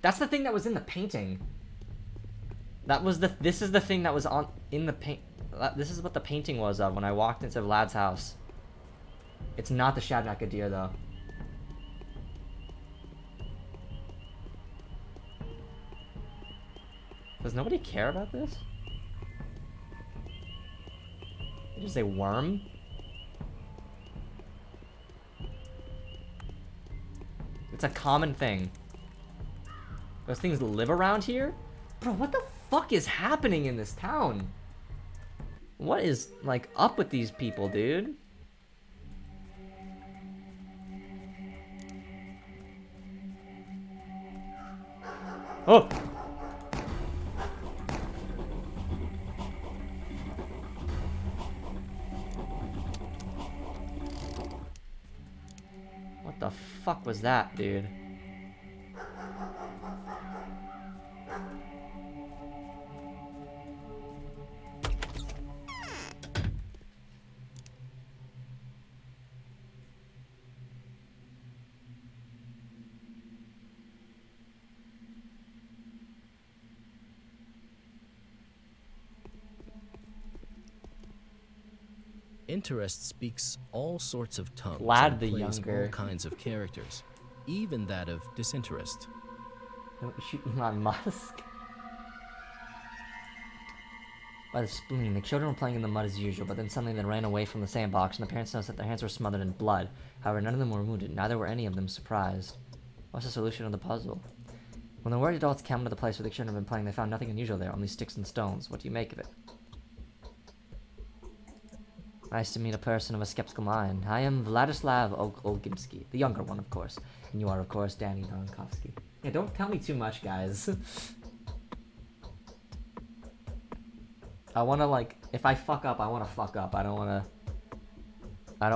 That's the thing that was in the painting. This is the thing that was in the paint. This is what the painting was of when I walked into Vlad's house. It's not the Shadnak deer though. Does nobody care about this? Did you say worm? It's a common thing. Those things live around here? Bro, what the fuck is happening in this town? What is, like, up with these people, dude? Oh! What the fuck was that, dude? Interest speaks all sorts of tongues Vlad and the plays Younger. all kinds of characters, even that of disinterest. Don't shoot Elon Musk. By the spleen, the children were playing in the mud as usual, but then suddenly they ran away from the sandbox, and the parents noticed that their hands were smothered in blood. However, none of them were wounded, neither were any of them surprised. What's the solution of the puzzle? When the worried adults came to the place where the children had been playing, they found nothing unusual there, only sticks and stones. What do you make of it? Nice to meet a person of a skeptical mind. I am Vladislav Olgimsky, the younger one, of course. And you are, of course, Danny Donkovsky. Yeah, don't tell me too much, guys. I wanna, like, if I fuck up, I wanna fuck up. I don't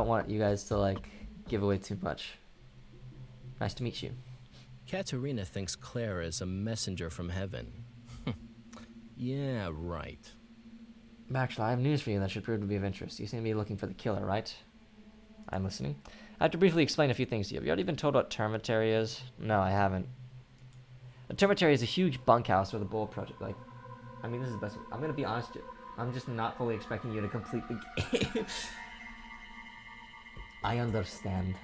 want you guys to, like, give away too much. Nice to meet you. Katerina thinks Claire is a messenger from heaven. Yeah, right. Actually, I have news for you that should prove to be of interest. You seem to be looking for the killer, right? I'm listening. I have to briefly explain a few things to you. Have you already been told what Termitary is? No, I haven't. A Termitary is a huge bunkhouse where the Bull Project, like... I mean, this is the best... I'm gonna be honest, I'm just not fully expecting you to complete the game. I understand.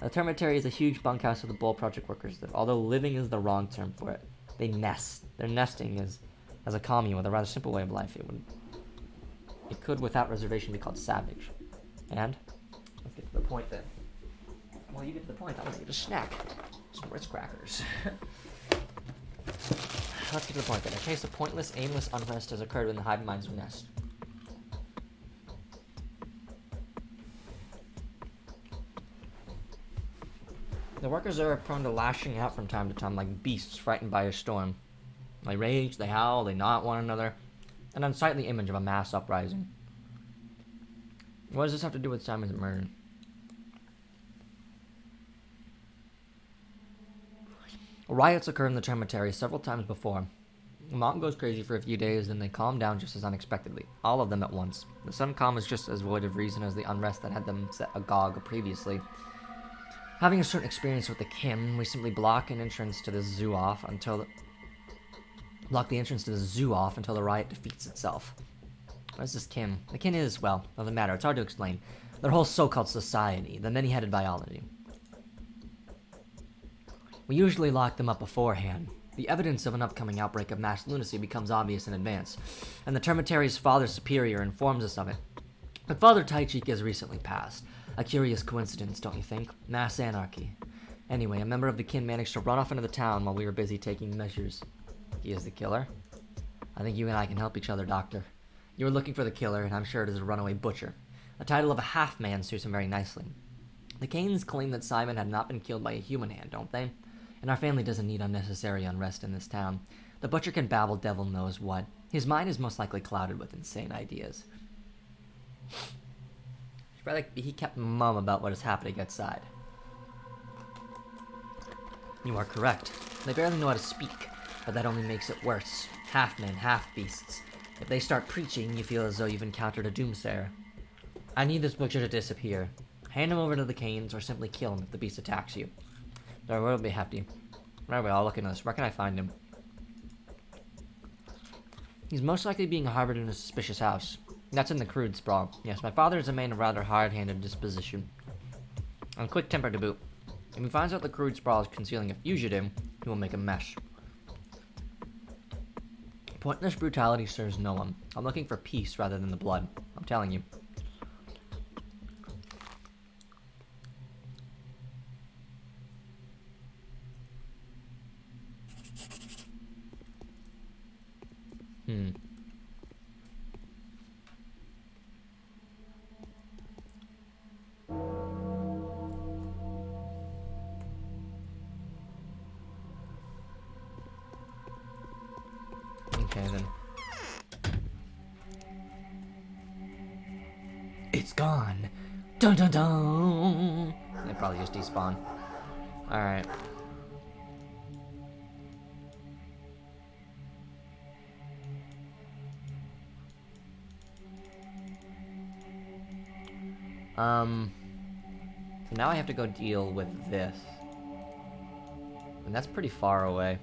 A Termitary is a huge bunkhouse where the Bull Project workers live, although living is the wrong term for it. They nest. Their nesting is as a commune with a rather simple way of life. It could, without reservation, be called savage. And let's get to the point then. Well, you get to the point. I'm gonna get a snack. Some Ritz crackers. Let's get to the point then. A case of pointless, aimless unrest has occurred in the hive mind's nest. The workers are prone to lashing out from time to time like beasts frightened by a storm. They rage, they howl, they gnaw at one another. An unsightly image of a mass uprising. What does this have to do with Simon's murder? Riots occur in the Termitary several times before. The mob goes crazy for a few days, then they calm down just as unexpectedly. All of them at once. The sudden calm is just as void of reason as the unrest that had them set agog previously. Having a certain experience with the kin, we simply block the entrance to the zoo off until the riot defeats itself. What is this kin? The kin is, well, doesn't matter, it's hard to explain. Their whole so-called society, the many-headed biology. We usually lock them up beforehand. The evidence of an upcoming outbreak of mass lunacy becomes obvious in advance, and the Termitary's Father Superior informs us of it. But Father Taichik has recently passed. A curious coincidence, don't you think? Mass anarchy. Anyway, a member of the kin managed to run off into the town while we were busy taking measures. He is the killer? I think you and I can help each other, Doctor. You were looking for the killer, and I'm sure it is a runaway butcher. The title of a half-man suits him very nicely. The Kanes claim that Simon had not been killed by a human hand, don't they? And our family doesn't need unnecessary unrest in this town. The butcher can babble devil knows what. His mind is most likely clouded with insane ideas. It's probably like he kept mum about what is happening outside. You are correct. They barely know how to speak, but that only makes it worse. Half-men, half-beasts. If they start preaching, you feel as though you've encountered a doomsayer. I need this butcher to disappear. Hand him over to the Kanes, or simply kill him if the beast attacks you. There will be hefty. Right, I'll look into this. Where can I find him? He's most likely being harbored in a suspicious house. That's in the crude sprawl. Yes, my father is a man of rather hard-handed disposition. And quick-tempered to boot. If he finds out the crude sprawl is concealing a fugitive, he will make a mess. Pointless brutality serves no one. I'm looking for peace rather than the blood. I'm telling you. Okay, then. It's gone. Dun dun dun. They probably just despawn. Alright. So now I have to go deal with this. And that's pretty far away.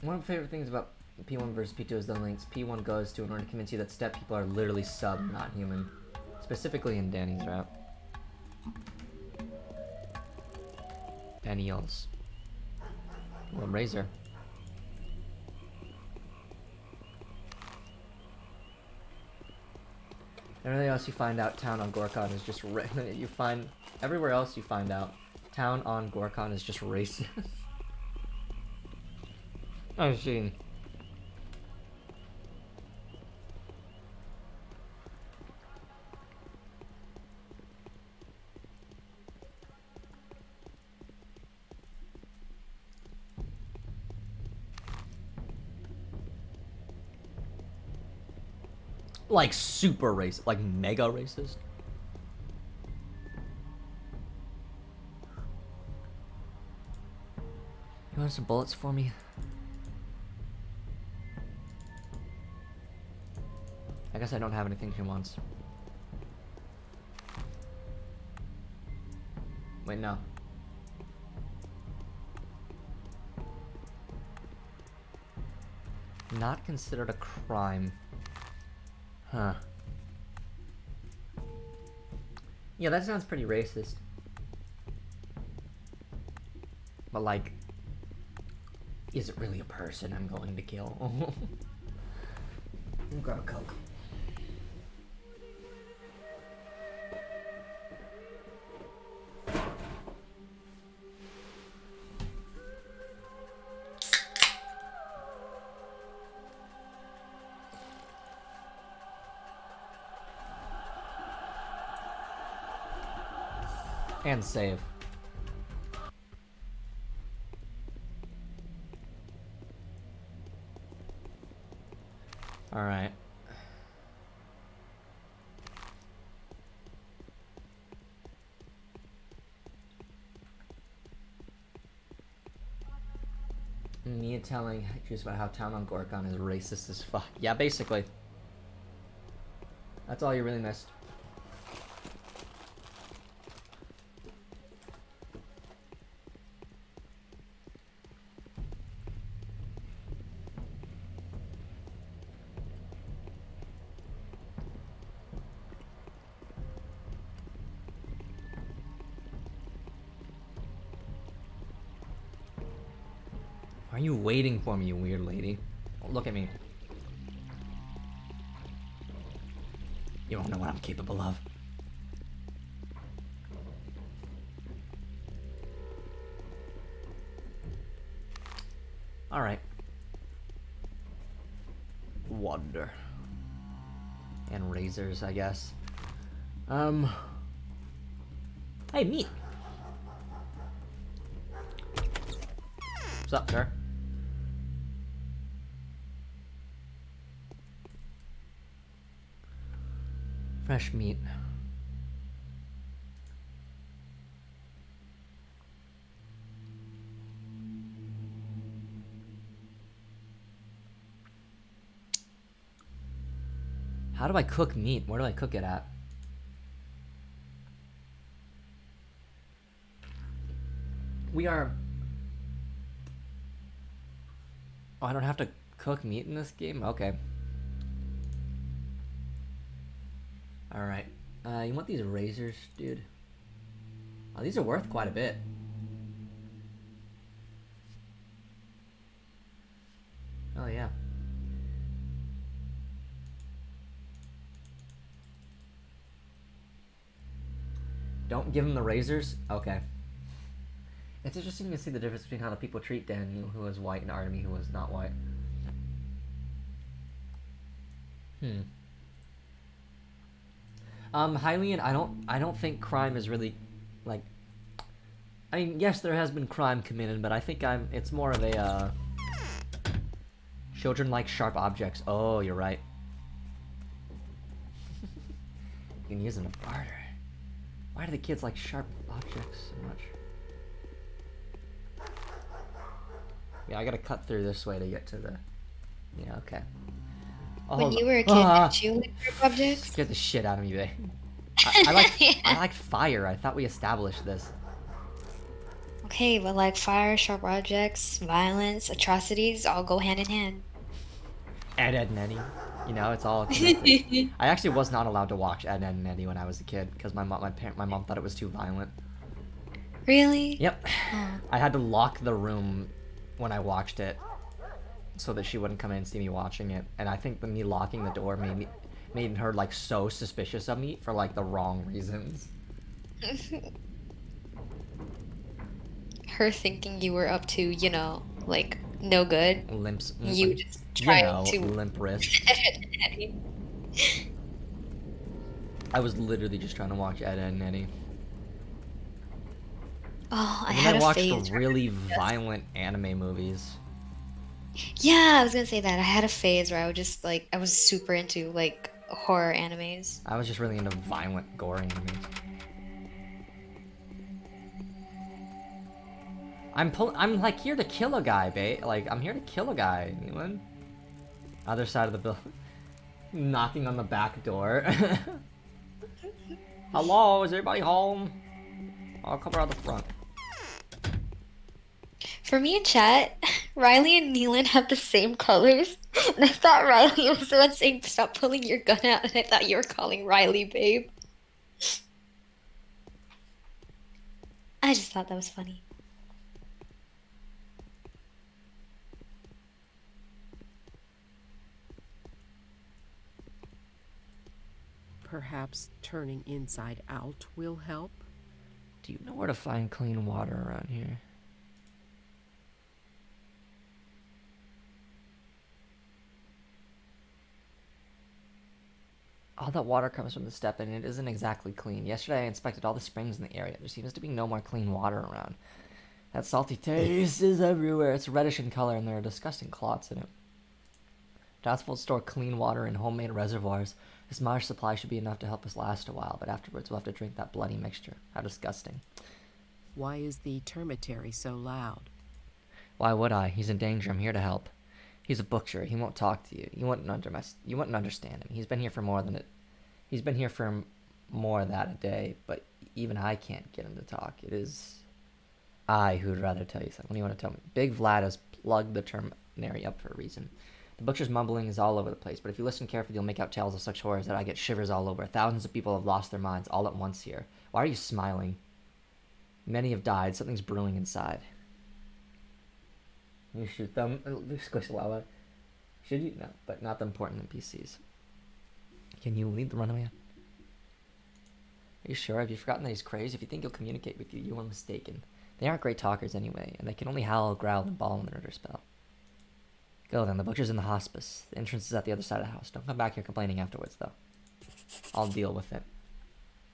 One of my favorite things about P1 versus P2 is the links P1 goes to in order to convince you that step people are literally sub, not human. Specifically in Danny's route. Daniels. Well, Razor. Everything else you find out, town on Gorkon is just you find everywhere else you find out, town on Gorkon is just racist. I've seen. Like super racist, like mega racist. You want some bullets for me? I guess I don't have anything she wants. Wait, no. Not considered a crime. Huh. Yeah, that sounds pretty racist. But like, is it really a person I'm going to kill? I'll grab a Coke. And save. Alright. Mia telling Juice about how town on Gorkon is racist as fuck. Yeah, basically. That's all you really missed. Why are you waiting for me, you weird lady? Oh, look at me. You don't know what I'm capable of. Alright. Wonder. And razors, I guess. Hey, meat. What's up, sir? Fresh meat. How do I cook meat? Where do I cook it at? We are... Oh, I don't have to cook meat in this game? Okay. Alright. You want these razors, dude? Oh, these are worth quite a bit. Oh, yeah. Don't give him the razors? Okay. It's interesting to see the difference between how the people treat Daniel, who is white, and Artemy, who is not white. Hylian, I don't think crime is really, like... I mean, yes, there has been crime committed, but I think it's more of a, children like sharp objects. Oh, you're right. You can use them to barter. Why do the kids like sharp objects so much? Yeah, I gotta cut through this way to get to the... Yeah, okay. Oh, when you were a kid, did you like sharp objects? Scared the shit out of me, babe. I like fire. I thought we established this. Okay, but like fire, sharp objects, violence, atrocities all go hand in hand. Ed, Ed, and Eddie. You know, it's all connected. I actually was not allowed to watch Ed, Ed, and Eddie when I was a kid because my mom thought it was too violent. Really? Yep. Oh. I had to lock the room when I watched it so that she wouldn't come in and see me watching it. And I think me locking the door made her like so suspicious of me for like the wrong reasons. Her thinking you were up to, you know, like no good. Limps. You just tried to limp wrist. I was literally just trying to watch Ed, Ed, and Eddie. Oh, I watched really violent anime movies. Yeah, I was gonna say that. I had a phase where I would just like I was super into like horror animes. I was just really into violent, gory animes. I'm like here to kill a guy, babe. Like I'm here to kill a guy. Anyone? Other side of the building. Knocking on the back door. Hello, is everybody home? I'll come around the front. For me in chat, Riley and Neelan have the same colors. And I thought Riley was the one saying, stop pulling your gun out, and I thought you were calling Riley babe. I just thought that was funny. Perhaps turning inside out will help? Do you know where to find clean water around here? All that water comes from the steppe and it isn't exactly clean. Yesterday I inspected all the springs in the area. There seems to be no more clean water around. That salty taste is everywhere. It's reddish in color and there are disgusting clots in it. Townsfolk store clean water in homemade reservoirs. This marsh supply should be enough to help us last a while, but afterwards we'll have to drink that bloody mixture. How disgusting. Why is the termitary so loud? Why would I? He's in danger. I'm here to help. He's a butcher. He won't talk to you. You wouldn't understand him. He's been here for more than that a day, but even I can't get him to talk. It is I who'd rather tell you something. What do you want to tell me? Big Vlad has plugged the terminary up for a reason. The butcher's mumbling is all over the place, but if you listen carefully, you'll make out tales of such horrors that I get shivers all over. Thousands of people have lost their minds all at once here. Why are you smiling? Many have died. Something's brewing inside. You shoot them. Squishlala. Should you? No, but not the important NPCs. Can you lead the runaway? Are you sure? Have you forgotten that he's crazed? If you think he'll communicate with you, you are mistaken. They aren't great talkers anyway, and they can only howl, growl, and bawl when they're under spell. Go then. The butcher's in the hospice. The entrance is at the other side of the house. Don't come back here complaining afterwards, though. I'll deal with it.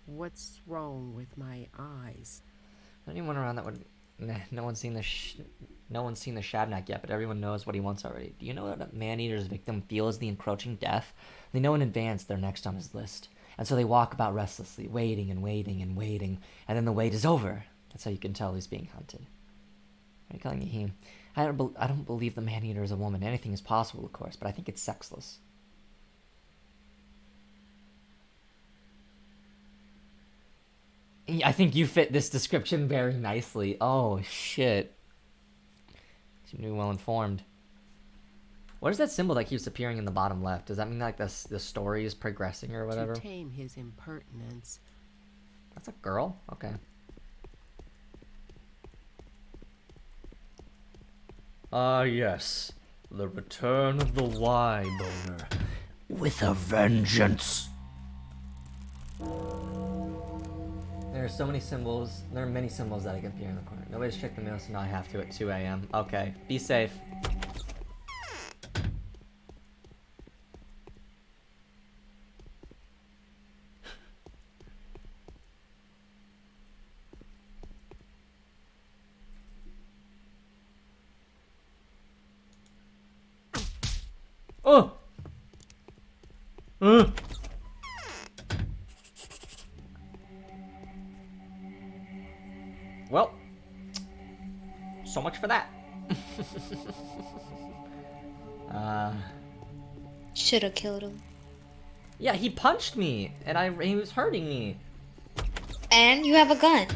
What's wrong with my eyes? Anyone around that would... Nah, no one's seen the Shabnak yet, but everyone knows what he wants already. Do you know what a man-eater's victim feels the encroaching death? They know in advance they're next on his list. And so they walk about restlessly, waiting and waiting and waiting. And then the wait is over. That's how you can tell he's being hunted. What are you calling him? I don't believe the man-eater is a woman. Anything is possible, of course, but I think it's sexless. I think you fit this description very nicely. Oh, shit. You knew well informed. What is that symbol that keeps appearing in the bottom left? Does that mean like the story is progressing or whatever? To tame his impertinence. That's a girl? Okay. Ah, yes. The return of the Y-boner. With a vengeance. There are so many symbols. There are many symbols that I can appear in the corner. Nobody's checked the mail, so now I have to at 2 a.m. Okay. Be safe. Oh! Well, so much for that. Should have killed him. Yeah, he punched me, and he was hurting me. And you have a gun.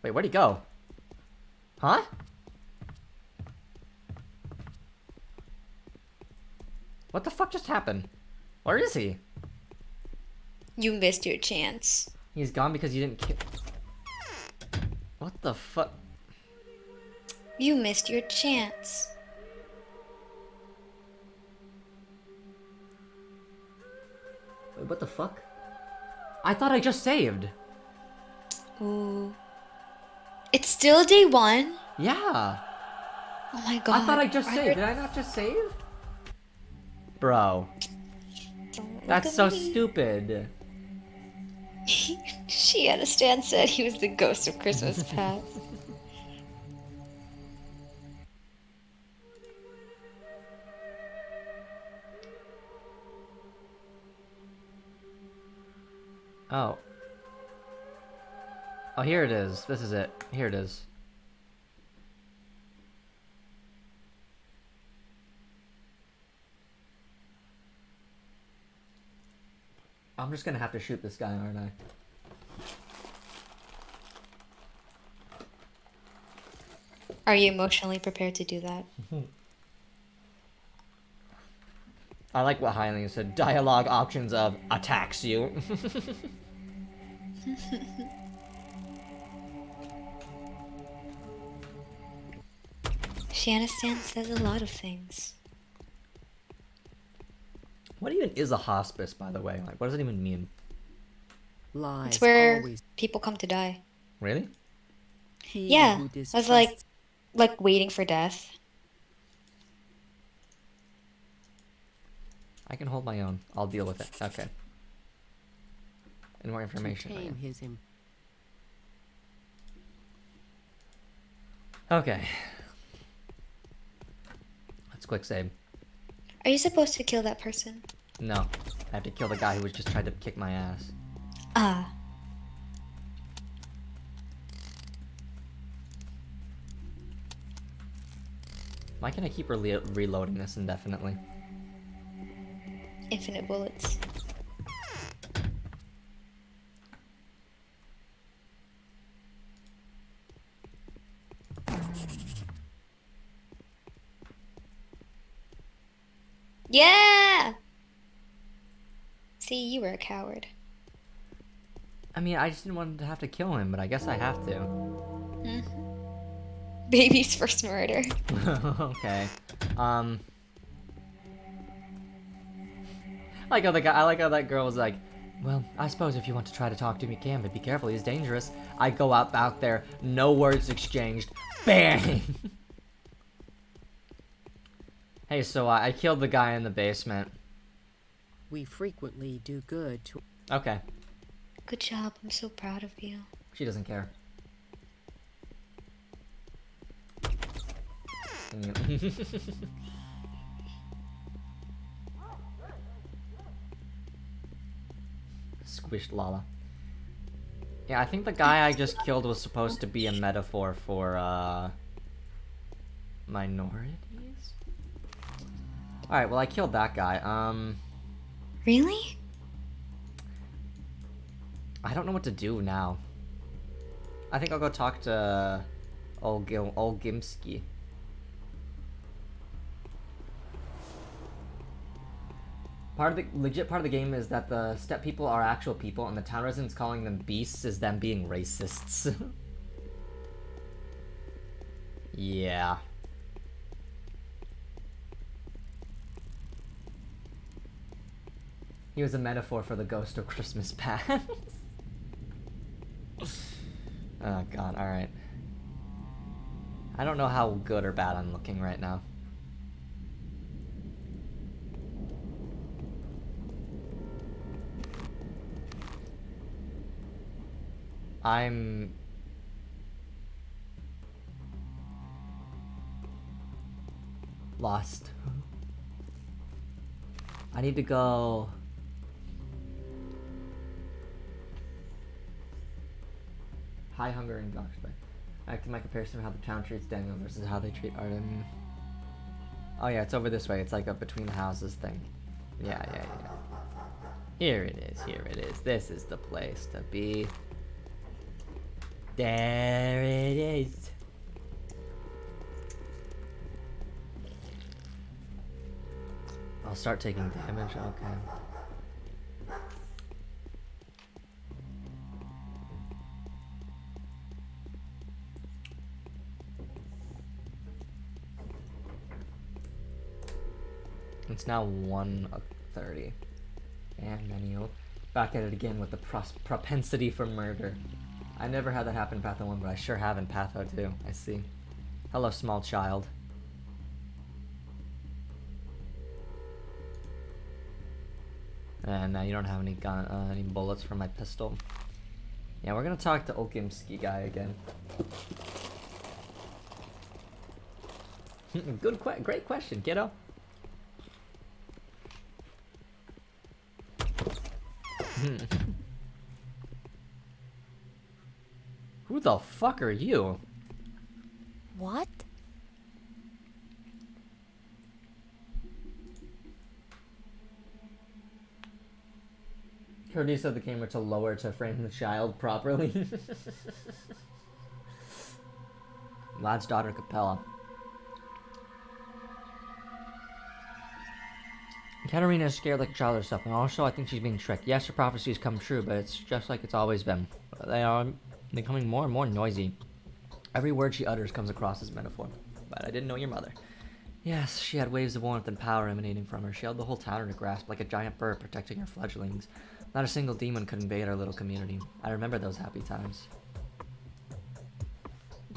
Wait, where'd he go? Huh? What the fuck just happened? Where is he? You missed your chance. He's gone because you didn't kill... What the fuck? You missed your chance. Wait, what the fuck? I thought I just saved. Ooh. It's still day 1? Yeah. Oh my god. I thought I just saved. Did I not just save? Bro. That's so stupid. Shiana Stan said he was the ghost of Christmas past. Oh. Oh, here it is. This is it. Here it is. I'm just gonna have to shoot this guy, aren't I? Are you emotionally prepared to do that? I like what Hyling said. Dialogue options of attacks you. Shanistan says a lot of things. What even is a hospice, by the way? Like, what does it even mean? Lies It's where always people come to die. Really? he Yeah, who I was distrusts like waiting for death. I can hold my own. I'll deal with it. Okay. And more to information. Oh, yeah. tame his Okay. Let's quick save. Are you supposed to kill that person? No. I have to kill the guy who was just trying to kick my ass. Ah. Why can I keep reloading this indefinitely? Infinite bullets. Yeah! See, you were a coward. I mean, I just didn't want to have to kill him, but I guess I have to. Baby's first murder. Okay. I like how that girl was like, well, I suppose if you want to try to talk to him, you can, but be careful, he's dangerous. I go out there, no words exchanged, bang! Hey, so I killed the guy in the basement. We frequently do good to... Okay. Good job. I'm so proud of you. She doesn't care. Squished Lala. Yeah, I think the guy I just killed was supposed to be a metaphor for, minorities? Alright, well, I killed that guy. Really? I don't know what to do now. I think I'll go talk to Olgimsky. Legit part of the game is that the steppe people are actual people, and the town residents calling them beasts is them being racists. Yeah. He was a metaphor for the ghost of Christmas past. Oh god, alright. I don't know how good or bad I'm looking right now. I'm lost. I need to go. High hunger and gosh, but acting my comparison of how the town treats Daniel versus how they treat Arden. Oh yeah, it's over this way. It's like a between the houses thing. Yeah. Here it is. This is the place to be. There it is. I'll start taking damage, okay. It's now 1:30. And menu. Back at it again with the propensity for murder. I never had that happen in Patho 1, but I sure have in Patho 2. I see. Hello, small child. And now you don't have any any bullets for my pistol. Yeah, we're gonna talk to Olkimsky guy again. Great question, kiddo. Who the fuck are you? What? Cody said the camera to lower to frame the child properly. Lad's daughter Capella. Katarina is scared like a child herself, and also I think she's being tricked. Yes, her prophecies come true, but it's just like it's always been. They are becoming more and more noisy. Every word she utters comes across as metaphor. But I didn't know your mother. Yes, she had waves of warmth and power emanating from her. She held the whole town in her grasp like a giant bird protecting her fledglings. Not a single demon could invade our little community. I remember those happy times.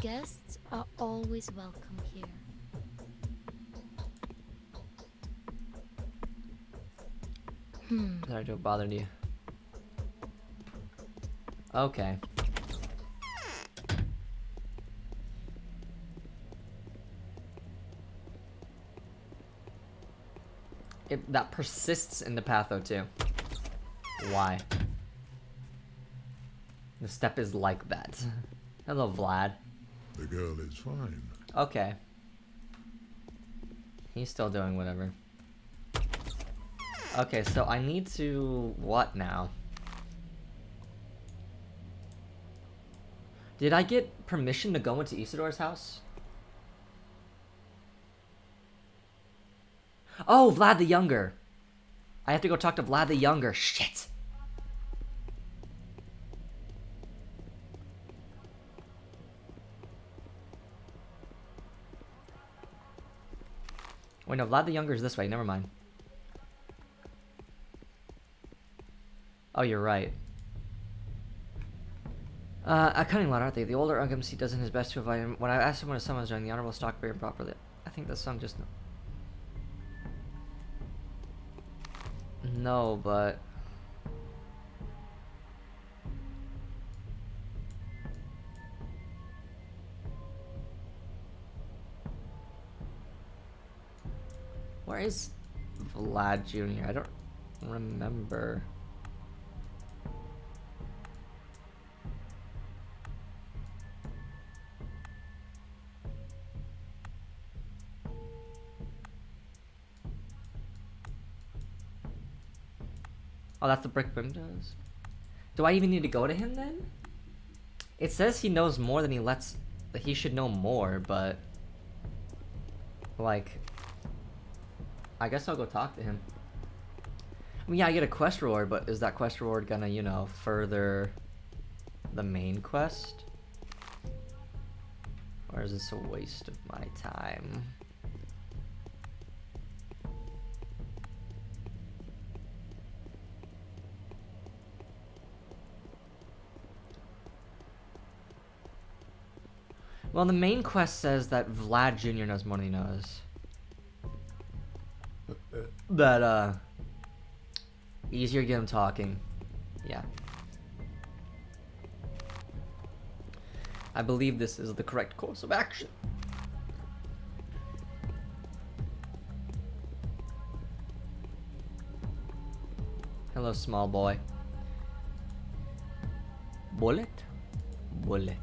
Guests are always welcome here. Sorry to have bothered you. Okay. That persists in the Patho too. Why? The step is like that. Hello, Vlad. The girl is fine. Okay. He's still doing whatever. Okay, so I need to... what now? Did I get permission to go into Isidor's house? Oh, Vlad the Younger. I have to go talk to Vlad the Younger. Shit. Wait, no, Vlad the Younger is this way. Never mind. Oh, you're right. A cunning lot, aren't they? The older Ungumsey does his best to avoid him. When I asked him when his son was doing, the Honorable Stockbeard properly. I think the son just... No, but... Where is Vlad Jr.? I don't remember. Oh, that's the brick windows. Do I even need to go to him then? It says he knows more than he lets... That he should know more, but... Like... I guess I'll go talk to him. I mean, yeah, I get a quest reward, but is that quest reward gonna, you know, further the main quest? Or is this a waste of my time? Well, the main quest says that Vlad Jr. knows more than he knows. That, easier to get him talking. Yeah. I believe this is the correct course of action. Hello, small boy. Bullet? Bullet.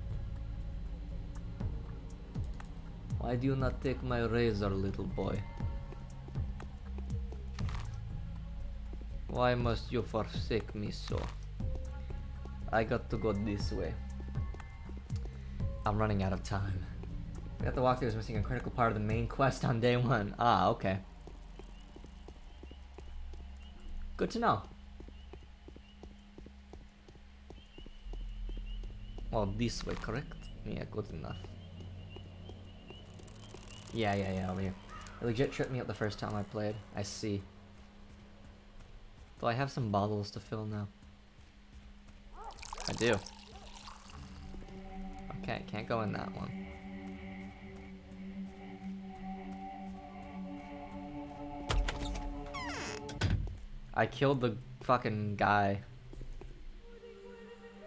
Why do you not take my razor, little boy? Why must you forsake me so? I got to go this way. I'm running out of time. We have to walk through is missing a critical part of the main quest on day 1. Ah, okay. Good to know. Well, this way, correct? Yeah, good enough. Yeah, over here. It legit tripped me up the first time I played. I see. Do I have some bottles to fill now? I do. Okay, can't go in that one. I killed the fucking guy.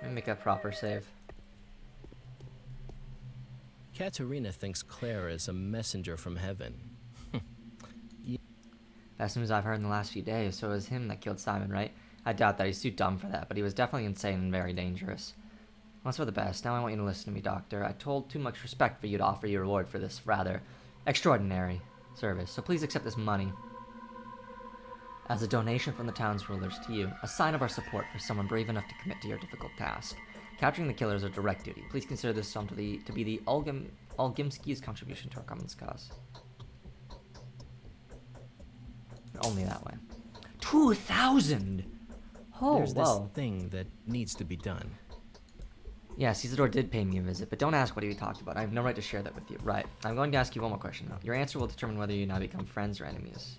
Let me make a proper save. Katerina thinks Claire is a messenger from heaven. Best news I've heard in the last few days, so it was him that killed Simon, right? I doubt that, he's too dumb for that, but he was definitely insane and very dangerous. Well, that's for the best. Now I want you to listen to me, Doctor. I told too much respect for you to offer you a reward for this rather extraordinary service, so please accept this money as a donation from the town's rulers to you, a sign of our support for someone brave enough to commit to your difficult task. Capturing the killer is a direct duty. Please consider this sum to be the Olgimski's contribution to our common cause. Only that way. 2,000! Oh, There's whoa. this thing that needs to be done. Yes, Isidore did pay me a visit, but don't ask what he talked about. I have no right to share that with you. Right. I'm going to ask you one more question, though. Your answer will determine whether you now become friends or enemies.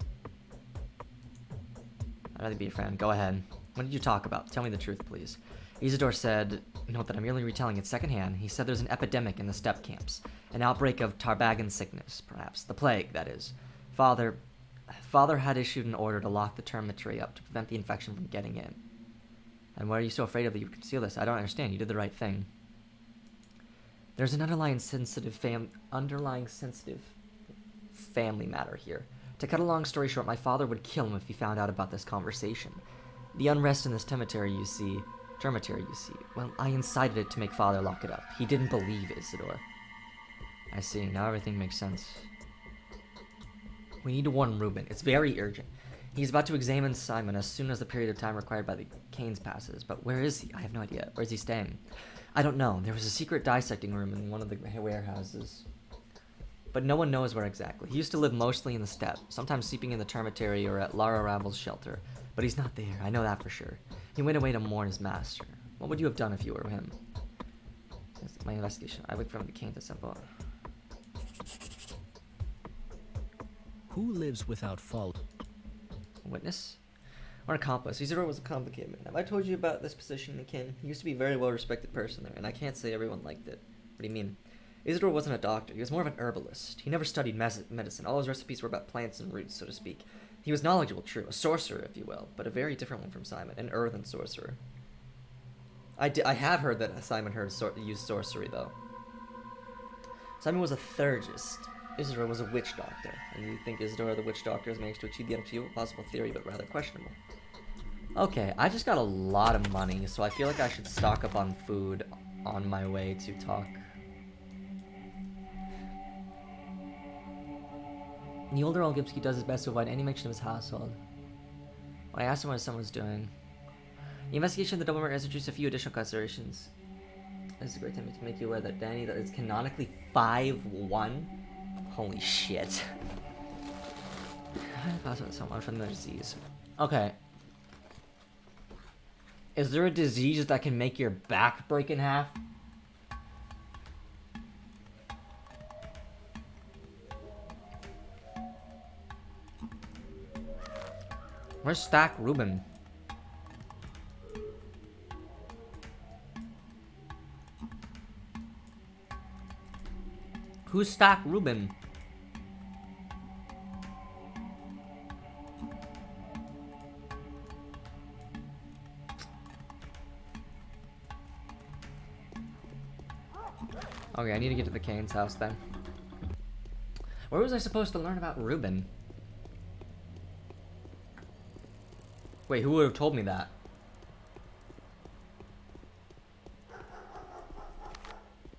I'd rather be a friend. Go ahead. What did you talk about? Tell me the truth, please. Isidore said, note that I'm merely retelling it secondhand. He said there's an epidemic in the steppe camps. An outbreak of Tarbagan sickness, perhaps. The plague, that is. Father had issued an order to lock the termitory up to prevent the infection from getting in. And why are you so afraid of that you would conceal this? I don't understand. You did the right thing. There's an underlying sensitive family matter here. To cut a long story short, my father would kill him if he found out about this conversation. The unrest in this termitory, you see, well, I incited it to make father lock it up. He didn't believe Isidore. I see. Now everything makes sense. We need to warn Reuben. It's very urgent. He's about to examine Simon as soon as the period of time required by the Canes passes. But where is he? I have no idea. Where is he staying? I don't know. There was a secret dissecting room in one of the warehouses. But no one knows where exactly. He used to live mostly in the steppe, sometimes sleeping in the termitory or at Lara Ravel's shelter. But he's not there. I know that for sure. He went away to mourn his master. What would you have done if you were him? That's my investigation. I wait for him to Canes assemble. Who lives without fault? A witness? Or an accomplice? Isidore was a complicated man. Have I told you about this position in the kin? He used to be a very well-respected person there, and I can't say everyone liked it. What do you mean? Isidore wasn't a doctor. He was more of an herbalist. He never studied medicine. All his recipes were about plants and roots, so to speak. He was knowledgeable, true, a sorcerer, if you will, but a very different one from Simon, an earthen sorcerer. I have heard that Simon used sorcery, though. Simon was a theurgist. Isidore was a witch doctor, and you think Isidore the witch doctor has managed to achieve the impossible theory, but rather questionable. Okay, I just got a lot of money, so I feel like I should stock up on food on my way to talk. The older Olgipsky does his best to avoid any mention of his household. When I asked him what his son was doing, the investigation of the double murder has introduced a few additional considerations. This is a great time to make you aware that Danny is canonically 5'1". Holy shit. Someone from the disease. Okay. Is there a disease that can make your back break in half? Where's Stack Ruben? Who's Stack Ruben? Okay, I need to get to the Kane's house then. Where was I supposed to learn about Ruben? Wait, who would have told me that?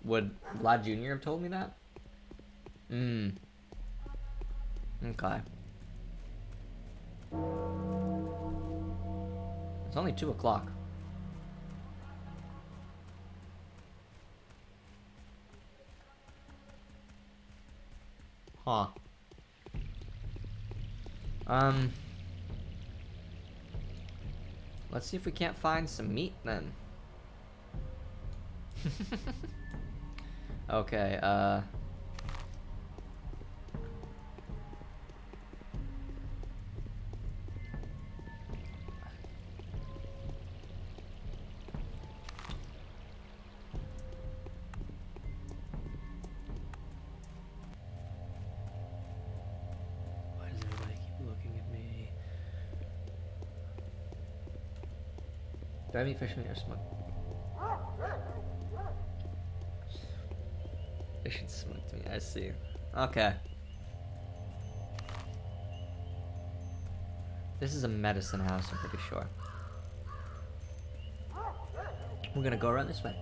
Would Vlad Jr. have told me that? Okay. It's only 2 o'clock. Huh. Let's see if we can't find some meat then. Okay, why does everybody keep looking at me? Do I have any fish in there? Smoke. They should smoke to me. I see. Okay. This is a medicine house, I'm pretty sure. We're gonna go around this way.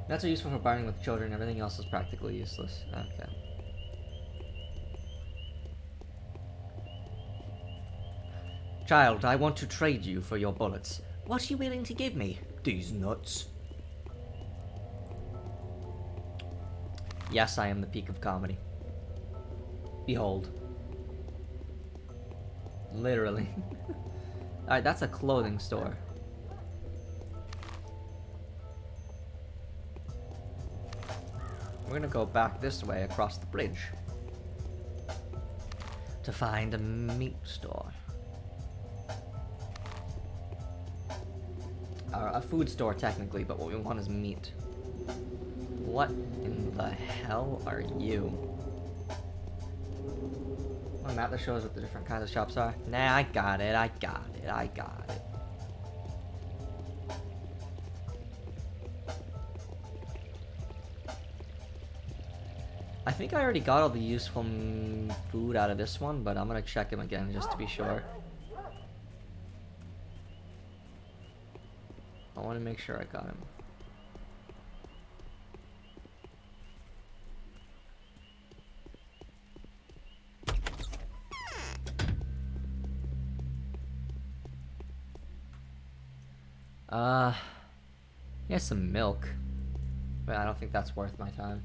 Nuts are useful for bartering with children. Everything else is practically useless. Okay. Child, I want to trade you for your bullets. What are you willing to give me? These nuts. Yes, I am the peak of comedy. Behold. Literally. Alright, that's a clothing store. We're gonna go back this way across the bridge to find a meat store. A food store technically, but what we want is meat. What in the hell are you? A map that shows what the different kinds of shops are? Nah, I got it, I got it. I think I already got all the useful food out of this one, but I'm gonna check him again just to be sure. I want to make sure I got him. He has some milk, but I don't think that's worth my time.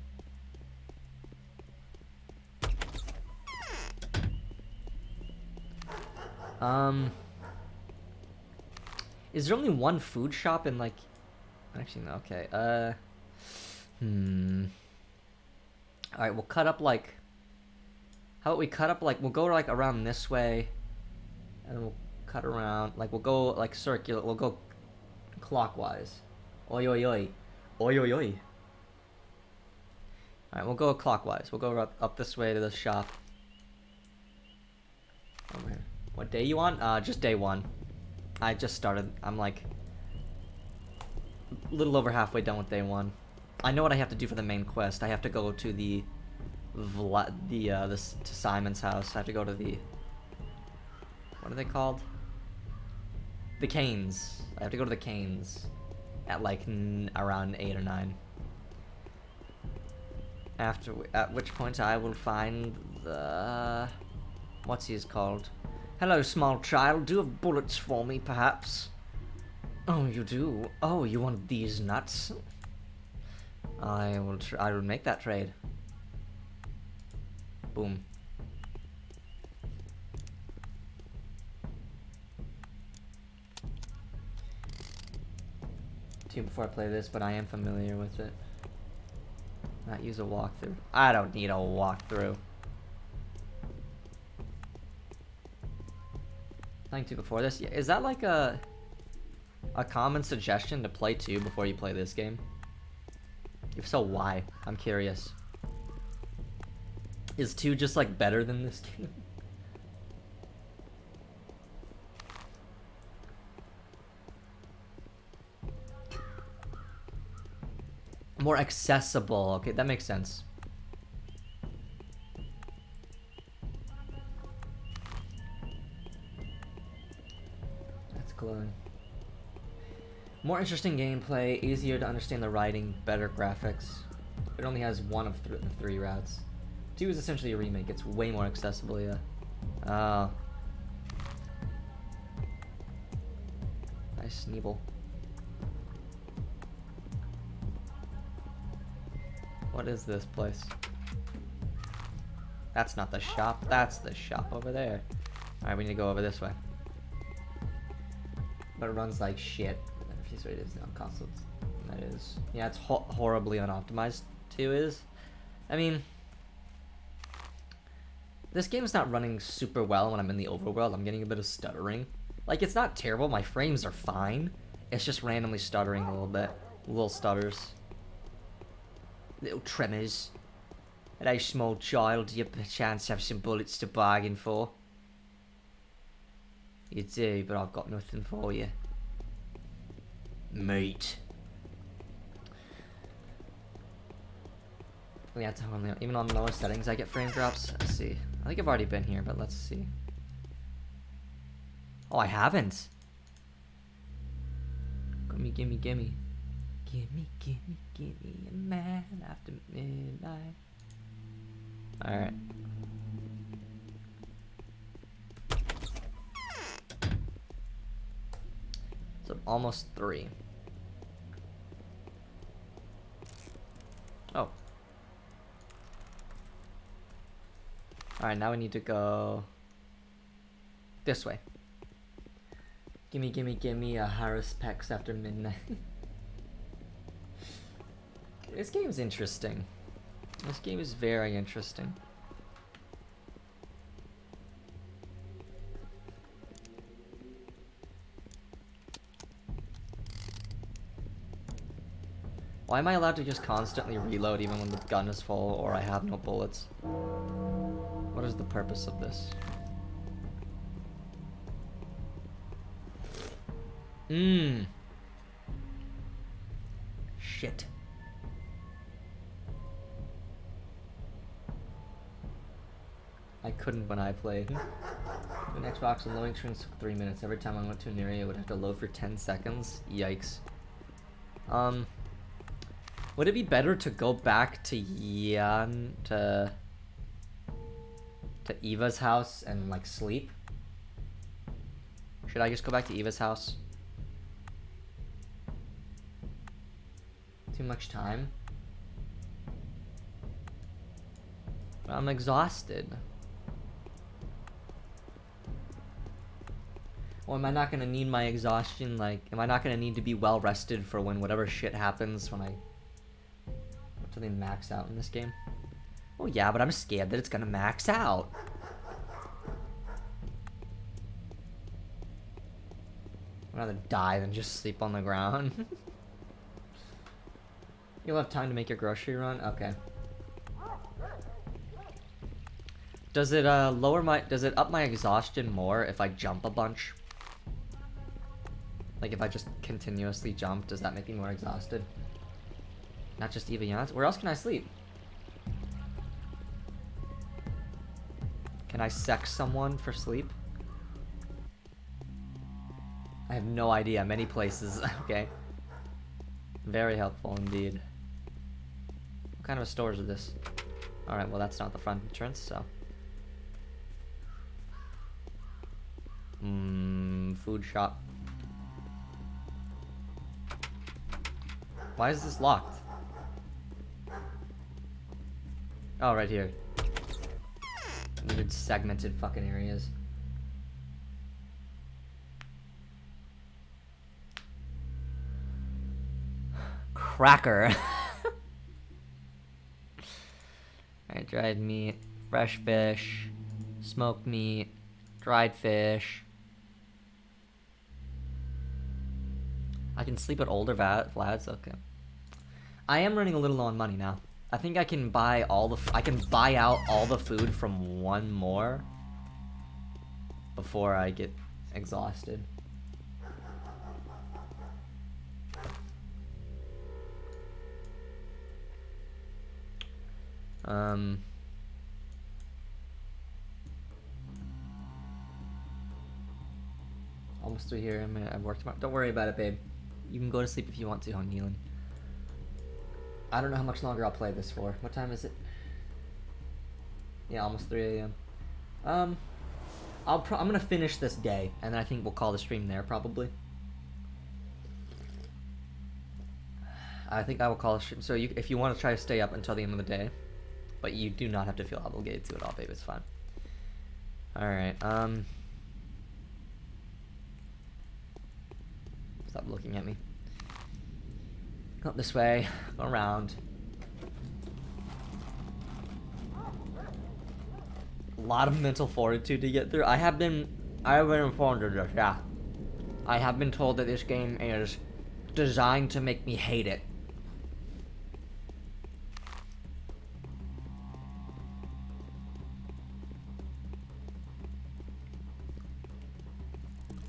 Is there only one food shop in, like... Actually, no, okay, Alright, we'll cut up, like... How about we cut up, like, we'll go, like, around this way, and then we'll cut around, like, we'll go, like, circular, we'll go clockwise. Oi, oi, oi. Oi, oi, oi. Alright, we'll go clockwise. We'll go up this way to the shop. Over here. What day you on? Just day 1. I just started. I'm like a little over halfway done with day 1. I know what I have to do for the main quest. I have to go to to Simon's house. I have to go to the, what are they called? The Canes. I have to go to the Canes at like around 8 or 9. At which point I will find the, what's his called? Hello, small child. Do you have bullets for me, perhaps? Oh, you do? Oh, you want these nuts? I will make that trade. Boom. Before I play this, but I am familiar with it. Not use a walkthrough. I don't need a walkthrough. Playing 2 before this? Yeah, is that like a common suggestion to play 2 before you play this game? If so, why? I'm curious. Is 2 just like better than this game? More accessible. Okay, that makes sense. That's glowing. More interesting gameplay, easier to understand the writing, better graphics. It only has one of the 3 routes. 2 is essentially a remake. It's way more accessible, yeah. Oh. Nice Sneeble. What is this place? That's not the shop. That's the shop over there. Alright, we need to go over this way. But it runs like shit. Interface rate is on consoles. That is. Yeah, it's horribly unoptimized, too, is. I mean, this game is not running super well when I'm in the overworld. I'm getting a bit of stuttering. Like, it's not terrible. My frames are fine. It's just randomly stuttering a little bit. Little stutters. Little tremors. Hello, small child. Do you perchance have some bullets to bargain for? You do, but I've got nothing for you. Meat. Yeah, even on lower settings, I get frame drops. Let's see. I think I've already been here, but let's see. Oh, I haven't. Gimme, gimme, gimme. Gimme, gimme, gimme a man after midnight. Alright. So almost 3. Oh. Alright, now we need to go this way. Gimme, gimme, gimme a Harris Pex after midnight. This game's interesting. This game is very interesting. Why am I allowed to just constantly reload even when the gun is full or I have no bullets? What is the purpose of this? Shit. I couldn't when I played. An Xbox and loading screens took 3 minutes. Every time I went to an area, I would have to load for 10 seconds. Yikes. Would it be better to go back to to Eva's house and like sleep? Should I just go back to Eva's house? Too much time? I'm exhausted. Or am I not gonna need my exhaustion, like, am I not gonna need to be well rested for when whatever shit happens when I... What do they max out in this game? Oh yeah, but I'm scared that it's gonna max out. I'd rather die than just sleep on the ground. You'll have time to make your grocery run? Okay. Does it does it up my exhaustion more if I jump a bunch? Like if I just continuously jump, does that make me more exhausted? Not just even out. Where else can I sleep? Can I sex someone for sleep? I have no idea. Many places. Okay. Very helpful indeed. What kind of a store is this? Alright, well that's not the front entrance, so. Food shop. Why is this locked? Oh, right here. Weird segmented fucking areas. Cracker. Alright, dried meat, fresh fish, smoked meat, dried fish. I can sleep at older Vlads, okay. I am running a little low on money now. I think I can buy I can buy out all the food from one more before I get exhausted. Almost through here. I've worked tomorrow. Don't worry about it, babe. You can go to sleep if you want to, Neelan. I don't know how much longer I'll play this for. What time is it? Yeah, almost 3 a.m. I'm gonna finish this day, and then I think we'll call the stream there, probably. I think I will call a stream. So if you want to try to stay up until the end of the day, but you do not have to feel obligated to it all, babe. It's fine. Alright, stop looking at me. Go up this way, go around. A lot of mental fortitude to get through. I have been informed of this, yeah. I have been told that this game is designed to make me hate it.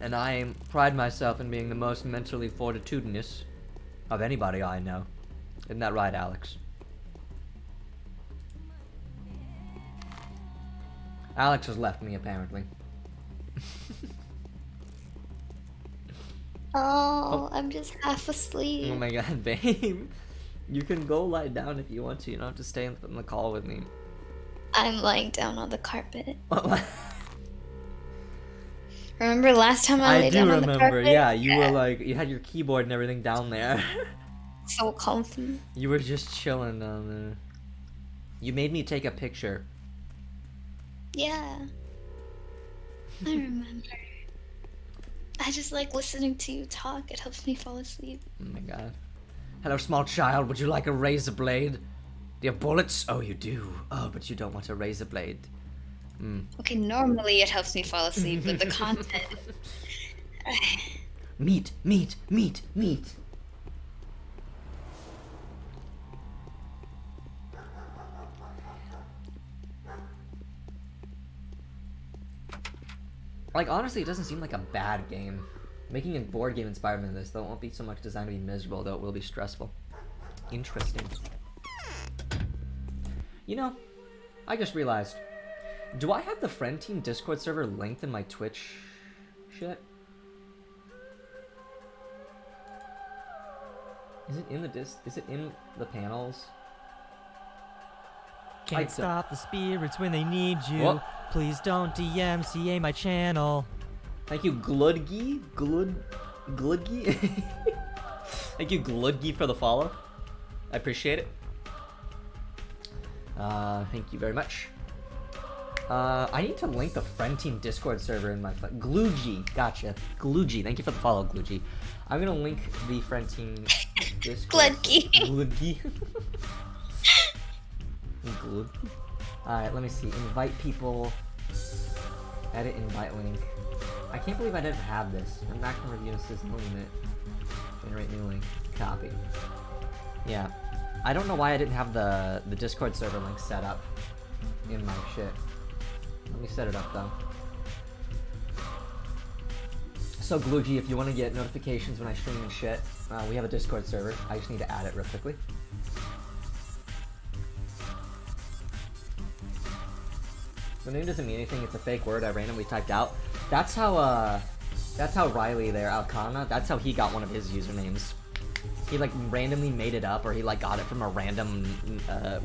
And I pride myself in being the most mentally fortitudinous of anybody I know. Isn't that right, Alex? Alex has left me, apparently. Oh, I'm just half asleep. Oh my god, babe. You can go lie down if you want to. You don't have to stay in the call with me. I'm lying down on the carpet. Remember last time I lay down on the carpet? I do remember, yeah. You were like, you had your keyboard and everything down there. So comfy. You were just chilling down there. You made me take a picture. Yeah. I remember. I just like listening to you talk. It helps me fall asleep. Oh my god. Hello, small child. Would you like a razor blade? Do you have bullets? Oh, you do. Oh, but you don't want a razor blade. Okay, normally it helps me fall asleep, but the content... Meat, meat, meat, meat. Like, honestly, it doesn't seem like a bad game. Making a board game inspired by this, though it won't be so much designed to be miserable, though it will be stressful. Interesting. You know, I just realized... Do I have the friend team Discord server linked in my Twitch shit? Is it in the is it in the panels? Can't stop the spirits when they need you. What? Please don't DMCA my channel. Thank you, Gludgy. Gludgy? Thank you, Gludgy, for the follow. I appreciate it. Thank you very much. I need to link the friend team Discord server in my Gloogy, gotcha. Gloogy, thank you for the follow, Gloogy. I'm gonna link the friend team Discord. Gloogy. Gloogy. Alright, let me see. Invite people. Edit invite link. I can't believe I didn't have this. I'm not gonna review assist limit. Generate new link. Copy. Yeah. I don't know why I didn't have the Discord server link set up in my shit. Let me set it up though. So Glugy, if you want to get notifications when I stream and shit, we have a Discord server. I just need to add it real quickly. The name doesn't mean anything. It's a fake word I randomly typed out. That's how Riley there, Alcana, that's how he got one of his usernames. He like randomly made it up, or he like got it from a random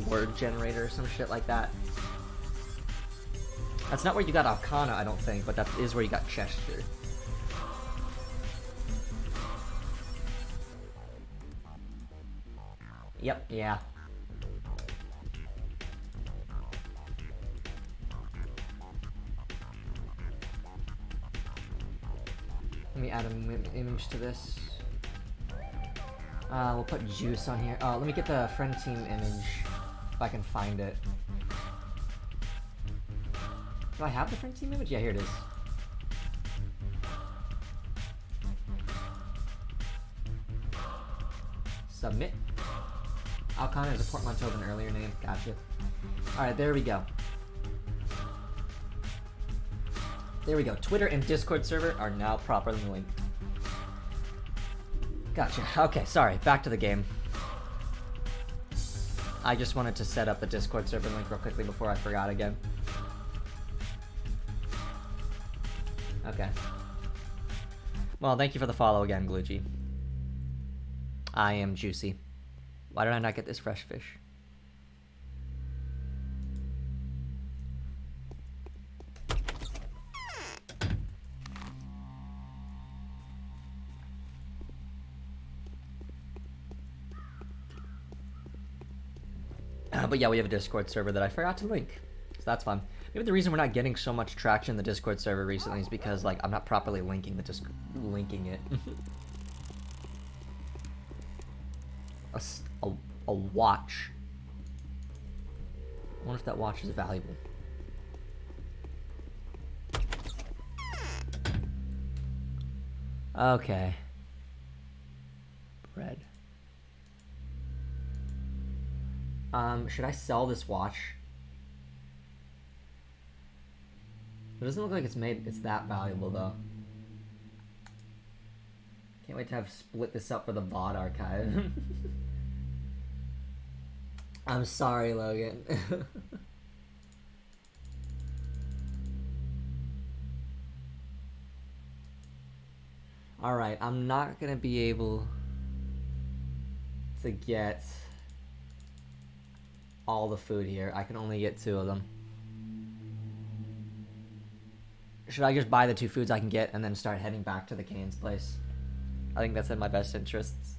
word generator or some shit like that. That's not where you got Alcana, I don't think, but that is where you got Chester. Yep, yeah. Let me add an image to this. We'll put juice on here. Let me get the friend team image if I can find it. Do I have the friend team image? Yeah, here it is. Submit. Alcana is a portmanteau of an earlier name. Gotcha. Alright, there we go. There we go. Twitter and Discord server are now properly linked. Gotcha. Okay, sorry. Back to the game. I just wanted to set up the Discord server link real quickly before I forgot again. Okay. Well, thank you for the follow again, Glugy. I am juicy. Why did I not get this fresh fish? But yeah, we have a Discord server that I forgot to link. So that's fun. Maybe the reason we're not getting so much traction in the Discord server recently is because, like, I'm not properly linking it. a watch. I wonder if that watch is valuable. Okay. Bread. Should I sell this watch? It doesn't look like it's that valuable though. Can't wait to have split this up for the VOD archive. I'm sorry, Logan. Alright, I'm not gonna be able to get all the food here. I can only get 2 of them. Should I just buy the 2 foods I can get and then start heading back to the Cane's place? I think that's in my best interests.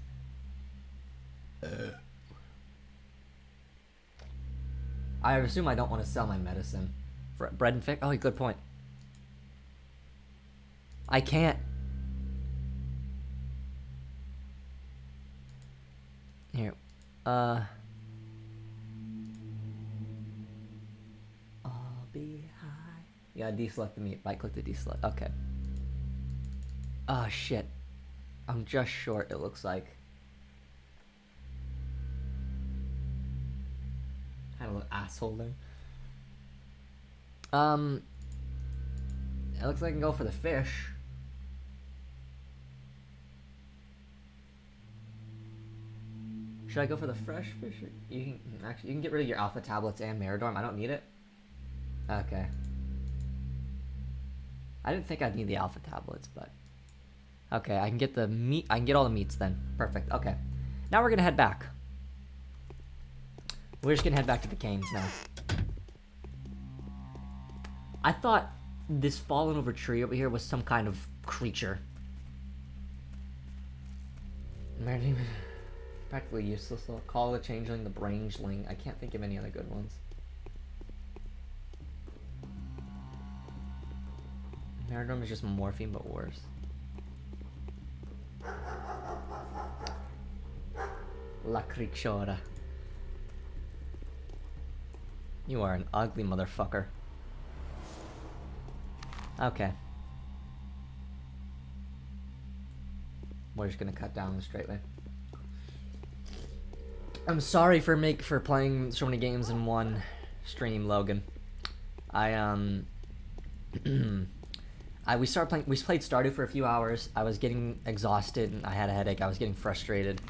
I assume I don't want to sell my medicine. For bread and fish? Oh, good point. I can't. Here. I'll be high. You gotta deselect the meat. Right click to deselect. Okay. Oh, shit. I'm just short, it looks like. Kind of an asshole there. It looks like I can go for the fish. Should I go for the fresh fish? You can actually, you can get rid of your alpha tablets and Meridorm. I don't need it. Okay. I didn't think I'd need the alpha tablets, but okay, I can get the meat. I can get all the meats then. Perfect. Okay. Now we're gonna head back. We're just gonna head back to the Canes now. I thought this fallen over tree over here was some kind of creature. Practically useless though. Call the changeling the brangeling. I can't think of any other good ones. Meridorm is just morphine but worse. La Creatura. You are an ugly motherfucker. Okay. We're just gonna cut down the straight way. I'm sorry for playing so many games in one stream, Logan. We played Stardew for a few hours. I was getting exhausted and I had a headache. I was getting frustrated.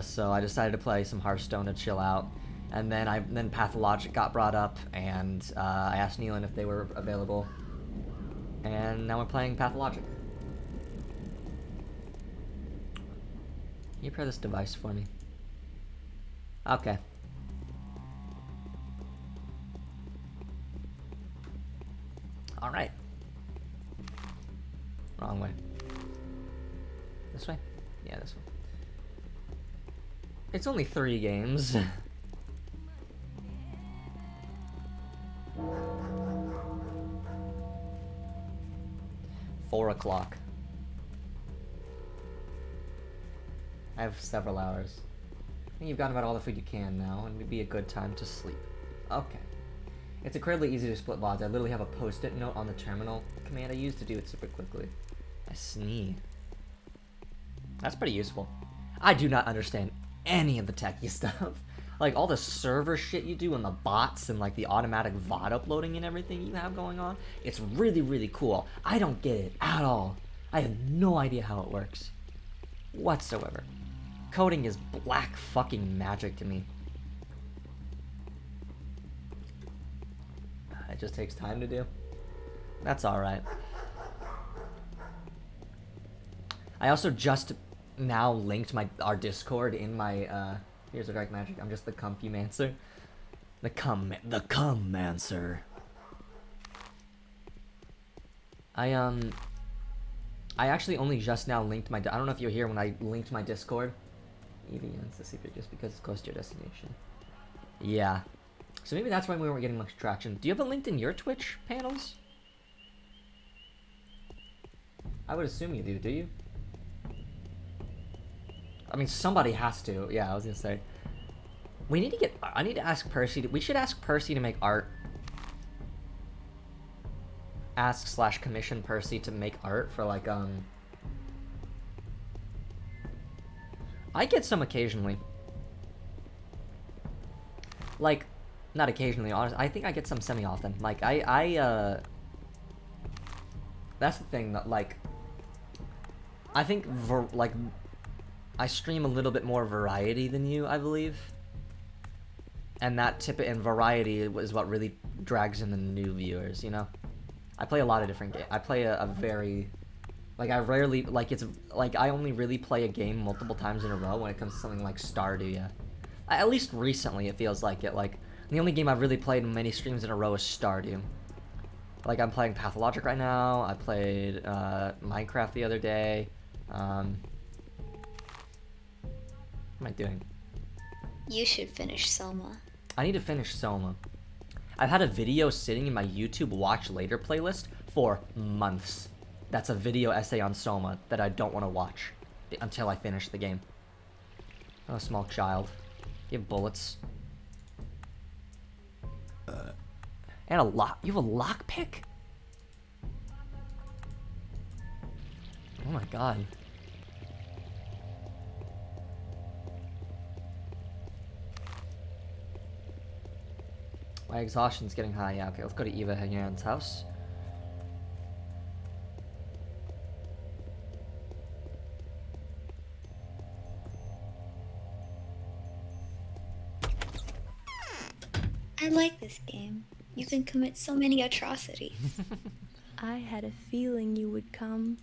So I decided to play some Hearthstone to chill out. And then Pathologic got brought up, and I asked Neelan if they were available. And now we're playing Pathologic. Can you pair this device for me? Okay. Alright. Wrong way. This way? Yeah, this way. It's only 3 games. 4 o'clock. I have several hours. I think you've gotten about all the food you can now, and it'd be a good time to sleep. Okay. It's incredibly easy to split VODs. I literally have a post-it note on the terminal command I use to do it super quickly. I sneeze. That's pretty useful. I do not understand any of the techie stuff. Like, all the server shit you do and the bots and, like, the automatic VOD uploading and everything you have going on. It's really, really cool. I don't get it at all. I have no idea how it works. Whatsoever. Coding is black fucking magic to me. It just takes time to do. That's alright. I also just now linked our Discord in my, here's a dark magic. I'm just the Compumancer. The Cummancer. I actually only just now linked my, I don't know if you're here when I linked my Discord. EVN's the secret just because it's close to your destination. Yeah. So maybe that's why we weren't getting much traction. Do you have it linked in your Twitch panels? I would assume you do you? I mean, somebody has to. Yeah, I was gonna say. We need to get, I need to ask Percy, we should ask Percy to make art. Ask/commission Percy to make art for, like, I get some occasionally. Like, not occasionally, honestly. I think I get some semi-often. Like, that's the thing that, like, I think, like, I stream a little bit more variety than you, I believe. And that and variety is what really drags in the new viewers, you know? I play a lot of different games. I play a very, like, I rarely, like, it's, like, I only really play a game multiple times in a row when it comes to something like Stardew, yeah. At least recently, it feels like it. Like, the only game I've really played many streams in a row is Stardew. Like, I'm playing Pathologic right now. I played Minecraft the other day. What am I doing? You should finish Selma. I need to finish Soma. I've had a video sitting in my YouTube Watch Later playlist for months. That's a video essay on Soma that I don't want to watch until I finish the game. Oh, small child. You have bullets. And a lock. You have a lockpick? Oh my god. My exhaustion's getting high. Yeah, okay, let's go to Eva Yan's house. I like this game. You can commit so many atrocities. I had a feeling you would come.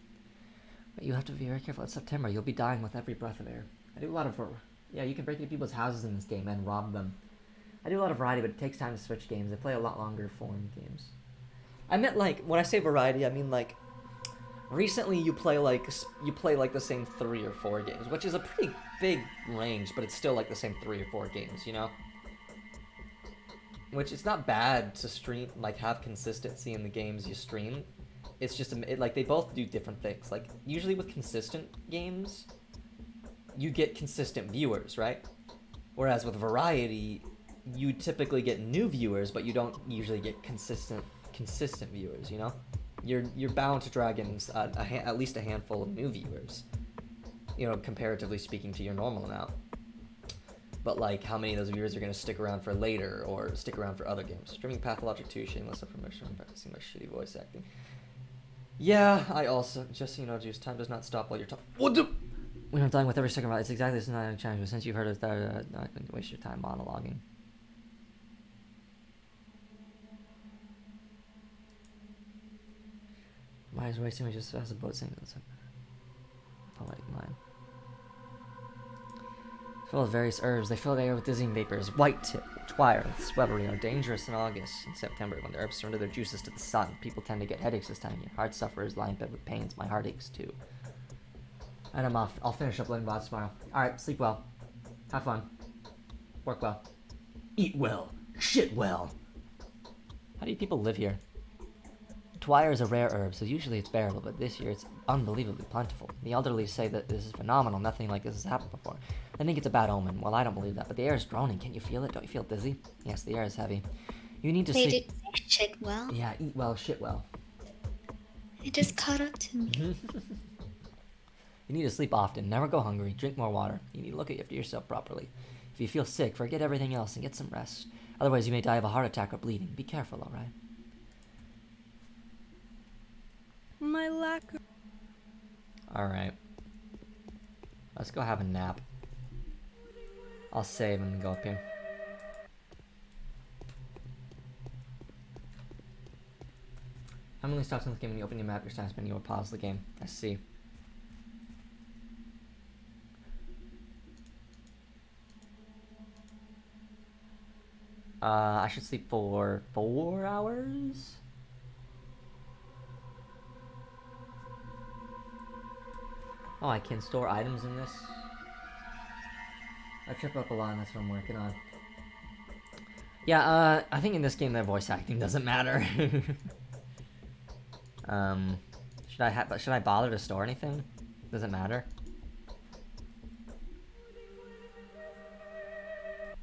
But you have to be very careful. It's September. You'll be dying with every breath of air. I do a lot of... Yeah, you can break into people's houses in this game and rob them. I do a lot of variety, but it takes time to switch games. I play a lot longer form games. I meant, like, when I say variety, I mean, like, recently you play like the same 3 or 4 games, which is a pretty big range, but it's still like the same 3 or 4 games, you know? Which, it's not bad to stream, like, have consistency in the games you stream. It's just, like, they both do different things. Like, usually with consistent games, you get consistent viewers, right? Whereas with variety, you typically get new viewers, but you don't usually get consistent viewers, you know? You're bound to drag in at least a handful of new viewers, you know, comparatively speaking to your normal amount. but like how many of those viewers are going to stick around for later or stick around for other games. Streaming Pathologic 2, shameless information, I'm practicing my shitty voice acting. Yeah, I also, just so you know, Juice, time does not stop while you're talking. What the? We are dying with every second, right? It's exactly this, not a challenge, but since you've heard of that, I couldn't waste your time monologuing. Mine is wasting me just as a boat sinking. Poetic mind. Full of various herbs, they fill the air with dizzying vapors. White tip, twire, and swebbery are dangerous in August and September when the herbs surrender their juices to the sun. People tend to get headaches this time of year. Heart sufferers lie in bed with pains. My heart aches too. And I'm off. I'll finish up letting bots tomorrow. Alright, sleep well. Have fun. Work well. Eat well. Shit well. How do you people live here? Twire is a rare herb, so usually it's bearable, but this year it's unbelievably plentiful. The elderly say that this is phenomenal, nothing like this has happened before. I think it's a bad omen. Well, I don't believe that, but the air is droning. Can't you feel it? Don't you feel dizzy? Yes, the air is heavy. You need to They sleep. did say shit well. Yeah, eat well, shit well. It just caught up to me. You need to sleep often, never go hungry, drink more water. You need to look after yourself properly. If you feel sick, forget everything else and get some rest. Otherwise, you may die of a heart attack or bleeding. Be careful, alright? My lack of... Alright. Let's go have a nap. I'll save and go up here. Emily stops in the game when you open your map, your status menu, or pause the game. I see. I should sleep for 4 hours? Oh, I can store items in this? I trip up a lot and that's what I'm working on. Yeah, I think in this game their voice acting doesn't matter. Should I bother to store anything? Does it matter?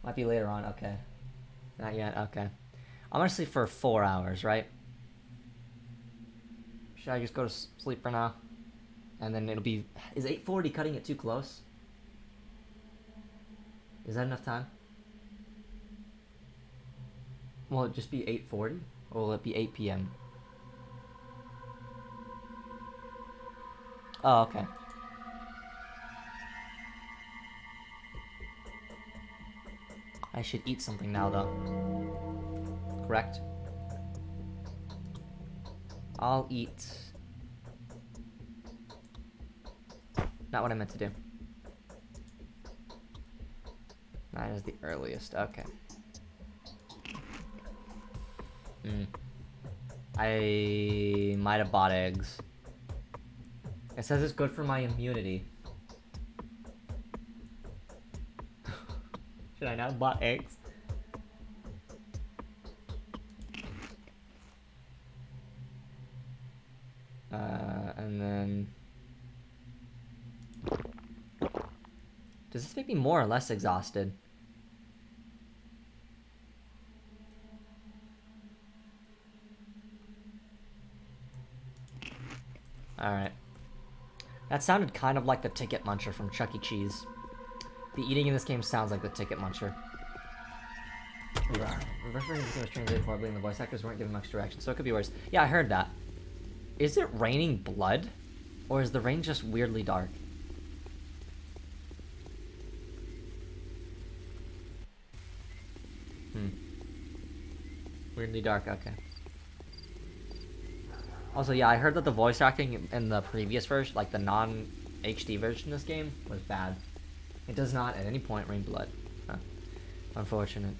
Might be later on, okay. Not yet, okay. I'm gonna sleep for 4 hours, right? Should I just go to sleep for now? And then it'll be... Is 8:40 cutting it too close? Is that enough time? Will it just be 8:40? Or will it be 8 p.m.? Oh, okay. I should eat something now, though. Correct? I'll eat... Not what I meant to do. 9 is the earliest. Okay. I might have bought eggs. It says it's good for my immunity. Should I not have bought eggs? And then... Does this make me more or less exhausted? Alright. That sounded kind of like the Ticket Muncher from Chuck E. Cheese. The eating in this game sounds like the Ticket Muncher. Reverse version of the game was translated horribly and the voice actors weren't given much direction, so it could be worse. Yeah, I heard that. Is it raining blood? Or is the rain just weirdly dark? Weirdly dark, okay. Also, yeah, I heard that the voice acting in the previous version, like the non-HD version of this game, was bad. It does not at any point rain blood. Huh. Unfortunate.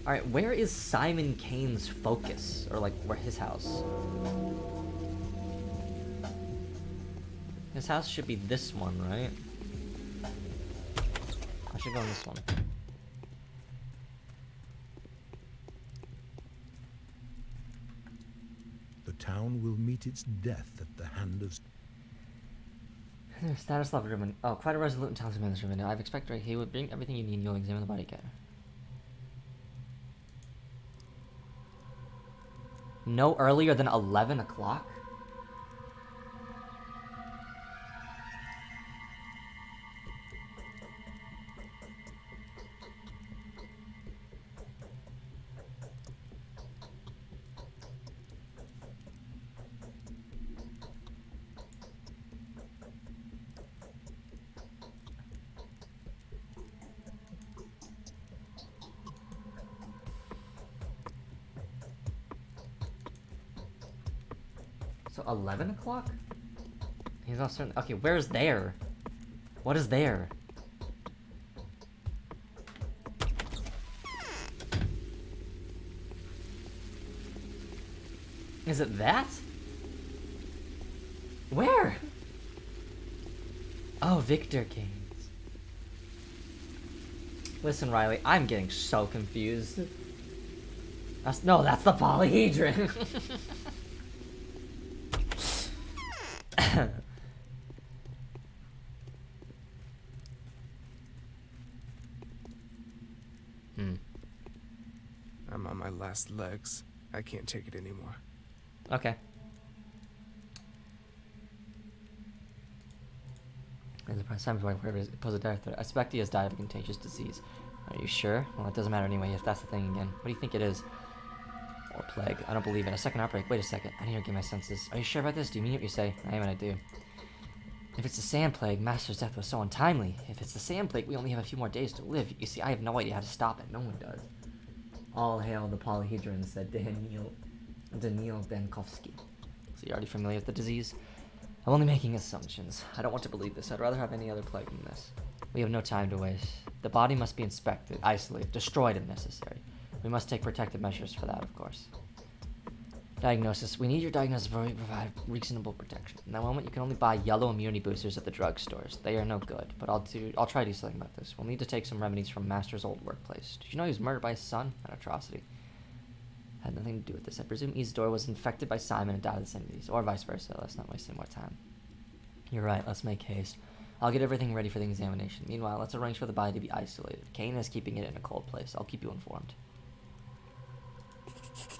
Alright, where is Simon Kane's focus? Or, like, where his house? His house should be this one, right? I should go in this one. The town will meet its death at the hand of... Status level driven. Oh, quite a resolute and talented man this driven. I've expected he would bring everything you need and you'll examine the body care. No earlier than 11 o'clock? So 11 o'clock? He's not certain. Okay, where's there? What is there? Is it that? Where? Oh, Victor Canes. Listen, Riley, I'm getting so confused. No, that's the polyhedron. I'm on my last legs. I can't take it anymore. Okay. There's a time for whatever it poses a direct threat. I suspect he has died of a contagious disease. Are you sure? Well, it doesn't matter anyway if that's the thing again. What do you think it is? Or plague. I don't believe in a second outbreak. Wait a second. I need to get my senses. Are you sure about this? Do you mean what you say? I am and I do. If it's the sand plague, Master's death was so untimely. If it's the sand plague, we only have a few more days to live. You see, I have no idea how to stop it. No one does. All hail the polyhedron, said Daniel Dankovsky. So you're already familiar with the disease? I'm only making assumptions. I don't want to believe this. I'd rather have any other plague than this. We have no time to waste. The body must be inspected, isolated, destroyed if necessary. We must take protective measures for that, of course. Diagnosis. We need your diagnosis before we provide reasonable protection. In that moment, you can only buy yellow immunity boosters at the drugstores. They are no good, but I'll try to do something about this. We'll need to take some remedies from Master's old workplace. Did you know he was murdered by his son? An atrocity. Had nothing to do with this. I presume Isidore was infected by Simon and died of the same disease, or vice versa. Let's not waste any more time. You're right. Let's make haste. I'll get everything ready for the examination. Meanwhile, let's arrange for the body to be isolated. Kane is keeping it in a cold place. I'll keep you informed.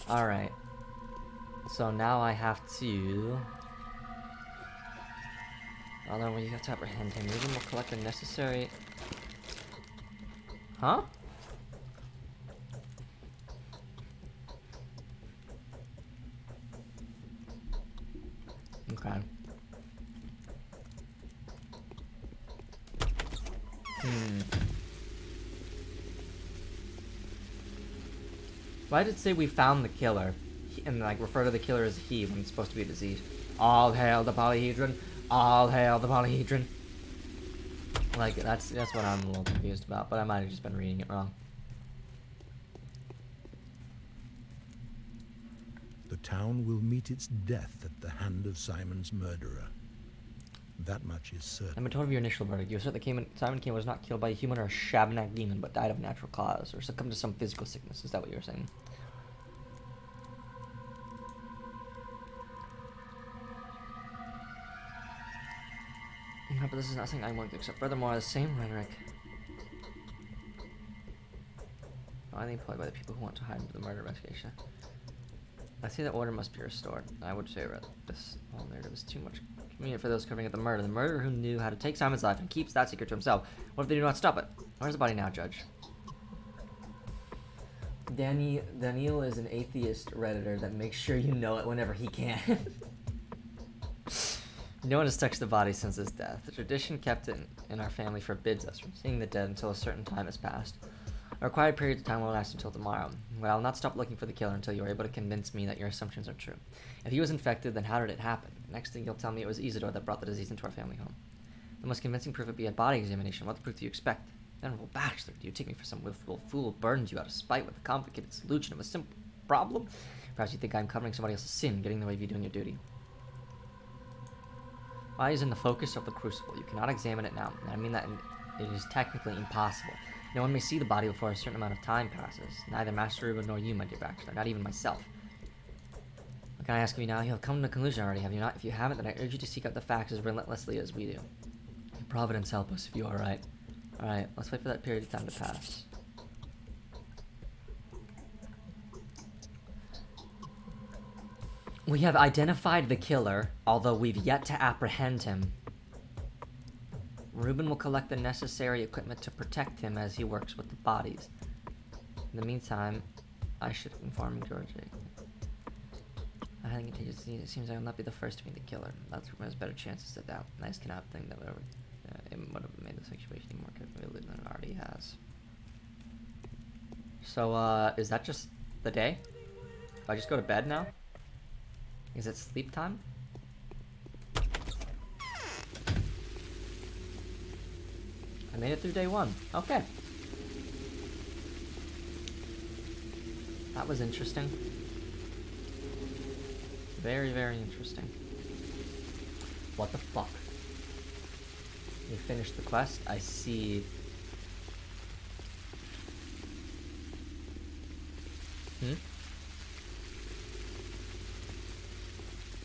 Alright. So now I have to... Although we have to apprehend him. Ruben will collect the necessary... Huh? Okay. Why did it say we found the killer? And like refer to the killer as he when it's supposed to be a disease. All hail the polyhedron. All hail the polyhedron. Like that's what I'm a little confused about, but I might have just been reading it wrong. The town will meet its death at the hand of Simon's murderer. That much is certain. I'm told of your initial verdict. You assert that Simon Kane was not killed by a human or a Shabnak demon, but died of natural cause, or succumbed to some physical sickness. Is that what you were saying? No, but this is not something I want to accept. Furthermore, the same rhetoric finally employed by the people who want to hide into the murder investigation. I see that order must be restored. I would say that this whole narrative is too much convenient for those covering up the murder. The murderer who knew how to take Simon's life and keeps that secret to himself. What if they do not stop it? Where's the body now, Judge? Daniel is an atheist redditor that makes sure you know it whenever he can. No one has touched the body since his death. The tradition kept in our family forbids us from seeing the dead until a certain time has passed. A required period of time will last until tomorrow, but I will not stop looking for the killer until you are able to convince me that your assumptions are true. If he was infected, then how did it happen? Next thing you'll tell me it was Isidore that brought the disease into our family home. The most convincing proof would be a body examination. What proof do you expect? Venerable bachelor, do you take me for some willful fool who burned you out of spite with a complicated solution of a simple problem? Perhaps you think I'm covering somebody else's sin, getting in the way of you doing your duty. Why is in the focus of the crucible? You cannot examine it now, and I mean that it is technically impossible. No one may see the body before a certain amount of time passes. Neither Master Ruben nor you, my dear bachelor, not even myself. What can I ask of you now? You have come to a conclusion already, have you not? If you haven't, then I urge you to seek out the facts as relentlessly as we do. Providence help us if you are right. Alright, let's wait for that period of time to pass. We have identified the killer, although we've yet to apprehend him. Ruben will collect the necessary equipment to protect him as he works with the bodies. In the meantime, I should inform George. I think it seems I will not be the first to meet the killer. That's Ruben has better chances to doubt. Nice cannot think that it would have made the situation even more complicated than it already has. So, is that just the day? Do I just go to bed now? Is it sleep time? I made it through day 1. Okay. That was interesting. Very, very interesting. What the fuck? You finished the quest? I see.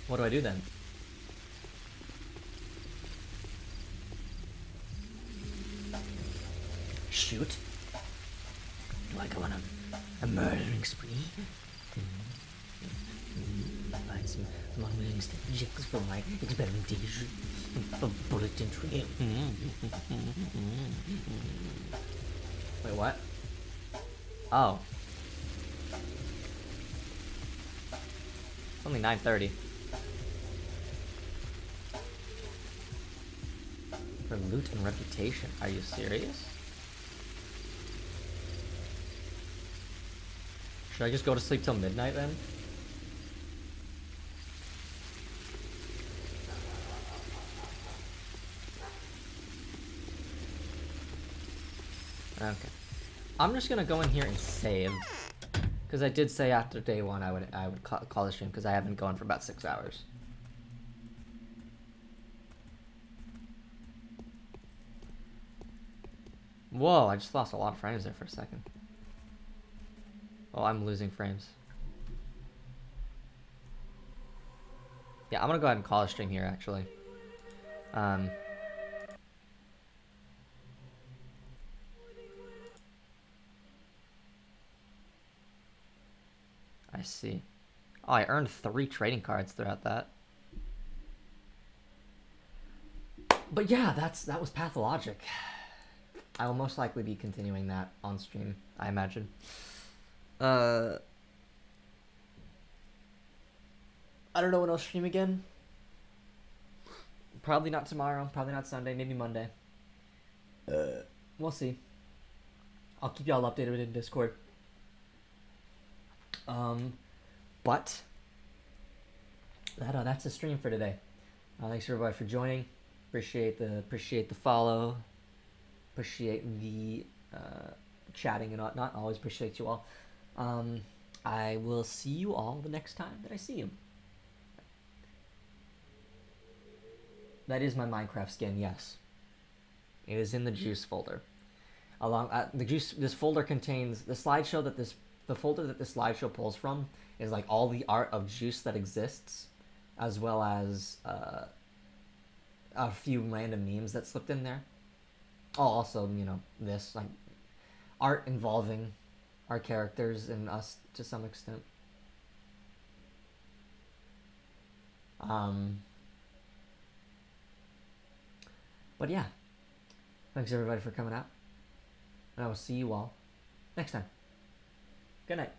What do I do then? Shoot? Do I go on a murdering spree? Find some unwilling subjects for my experimentation of bullet entry. Wait, what? Oh. It's only 9:30. For loot and reputation. Are you serious? Should I just go to sleep till midnight then? Okay. I'm just gonna go in here and save. Because I did say after day 1 I would call the stream because I have been going for about 6 hours. Whoa, I just lost a lot of frames there for a second. Oh, I'm losing frames. Yeah, I'm gonna go ahead and call a stream here, actually. I see. Oh, I earned 3 trading cards throughout that. But yeah, that was Pathologic. I will most likely be continuing that on stream, I imagine. I don't know when I'll stream again. Probably not tomorrow, probably not Sunday, maybe Monday. We'll see. I'll keep y'all updated in Discord. But that's the stream for today. Thanks everybody for joining. Appreciate the follow. Appreciate the chatting and whatnot. Always appreciate you all. I will see you all the next time that I see you. That is my Minecraft skin, yes. It is in the juice folder. This folder contains the slideshow that the folder that this slideshow pulls from is like all the art of juice that exists, as well as a few random memes that slipped in there. Oh, also, you know, this like art involving our characters and us to some extent. But yeah, thanks everybody for coming out, and I will see you all next time. Good night.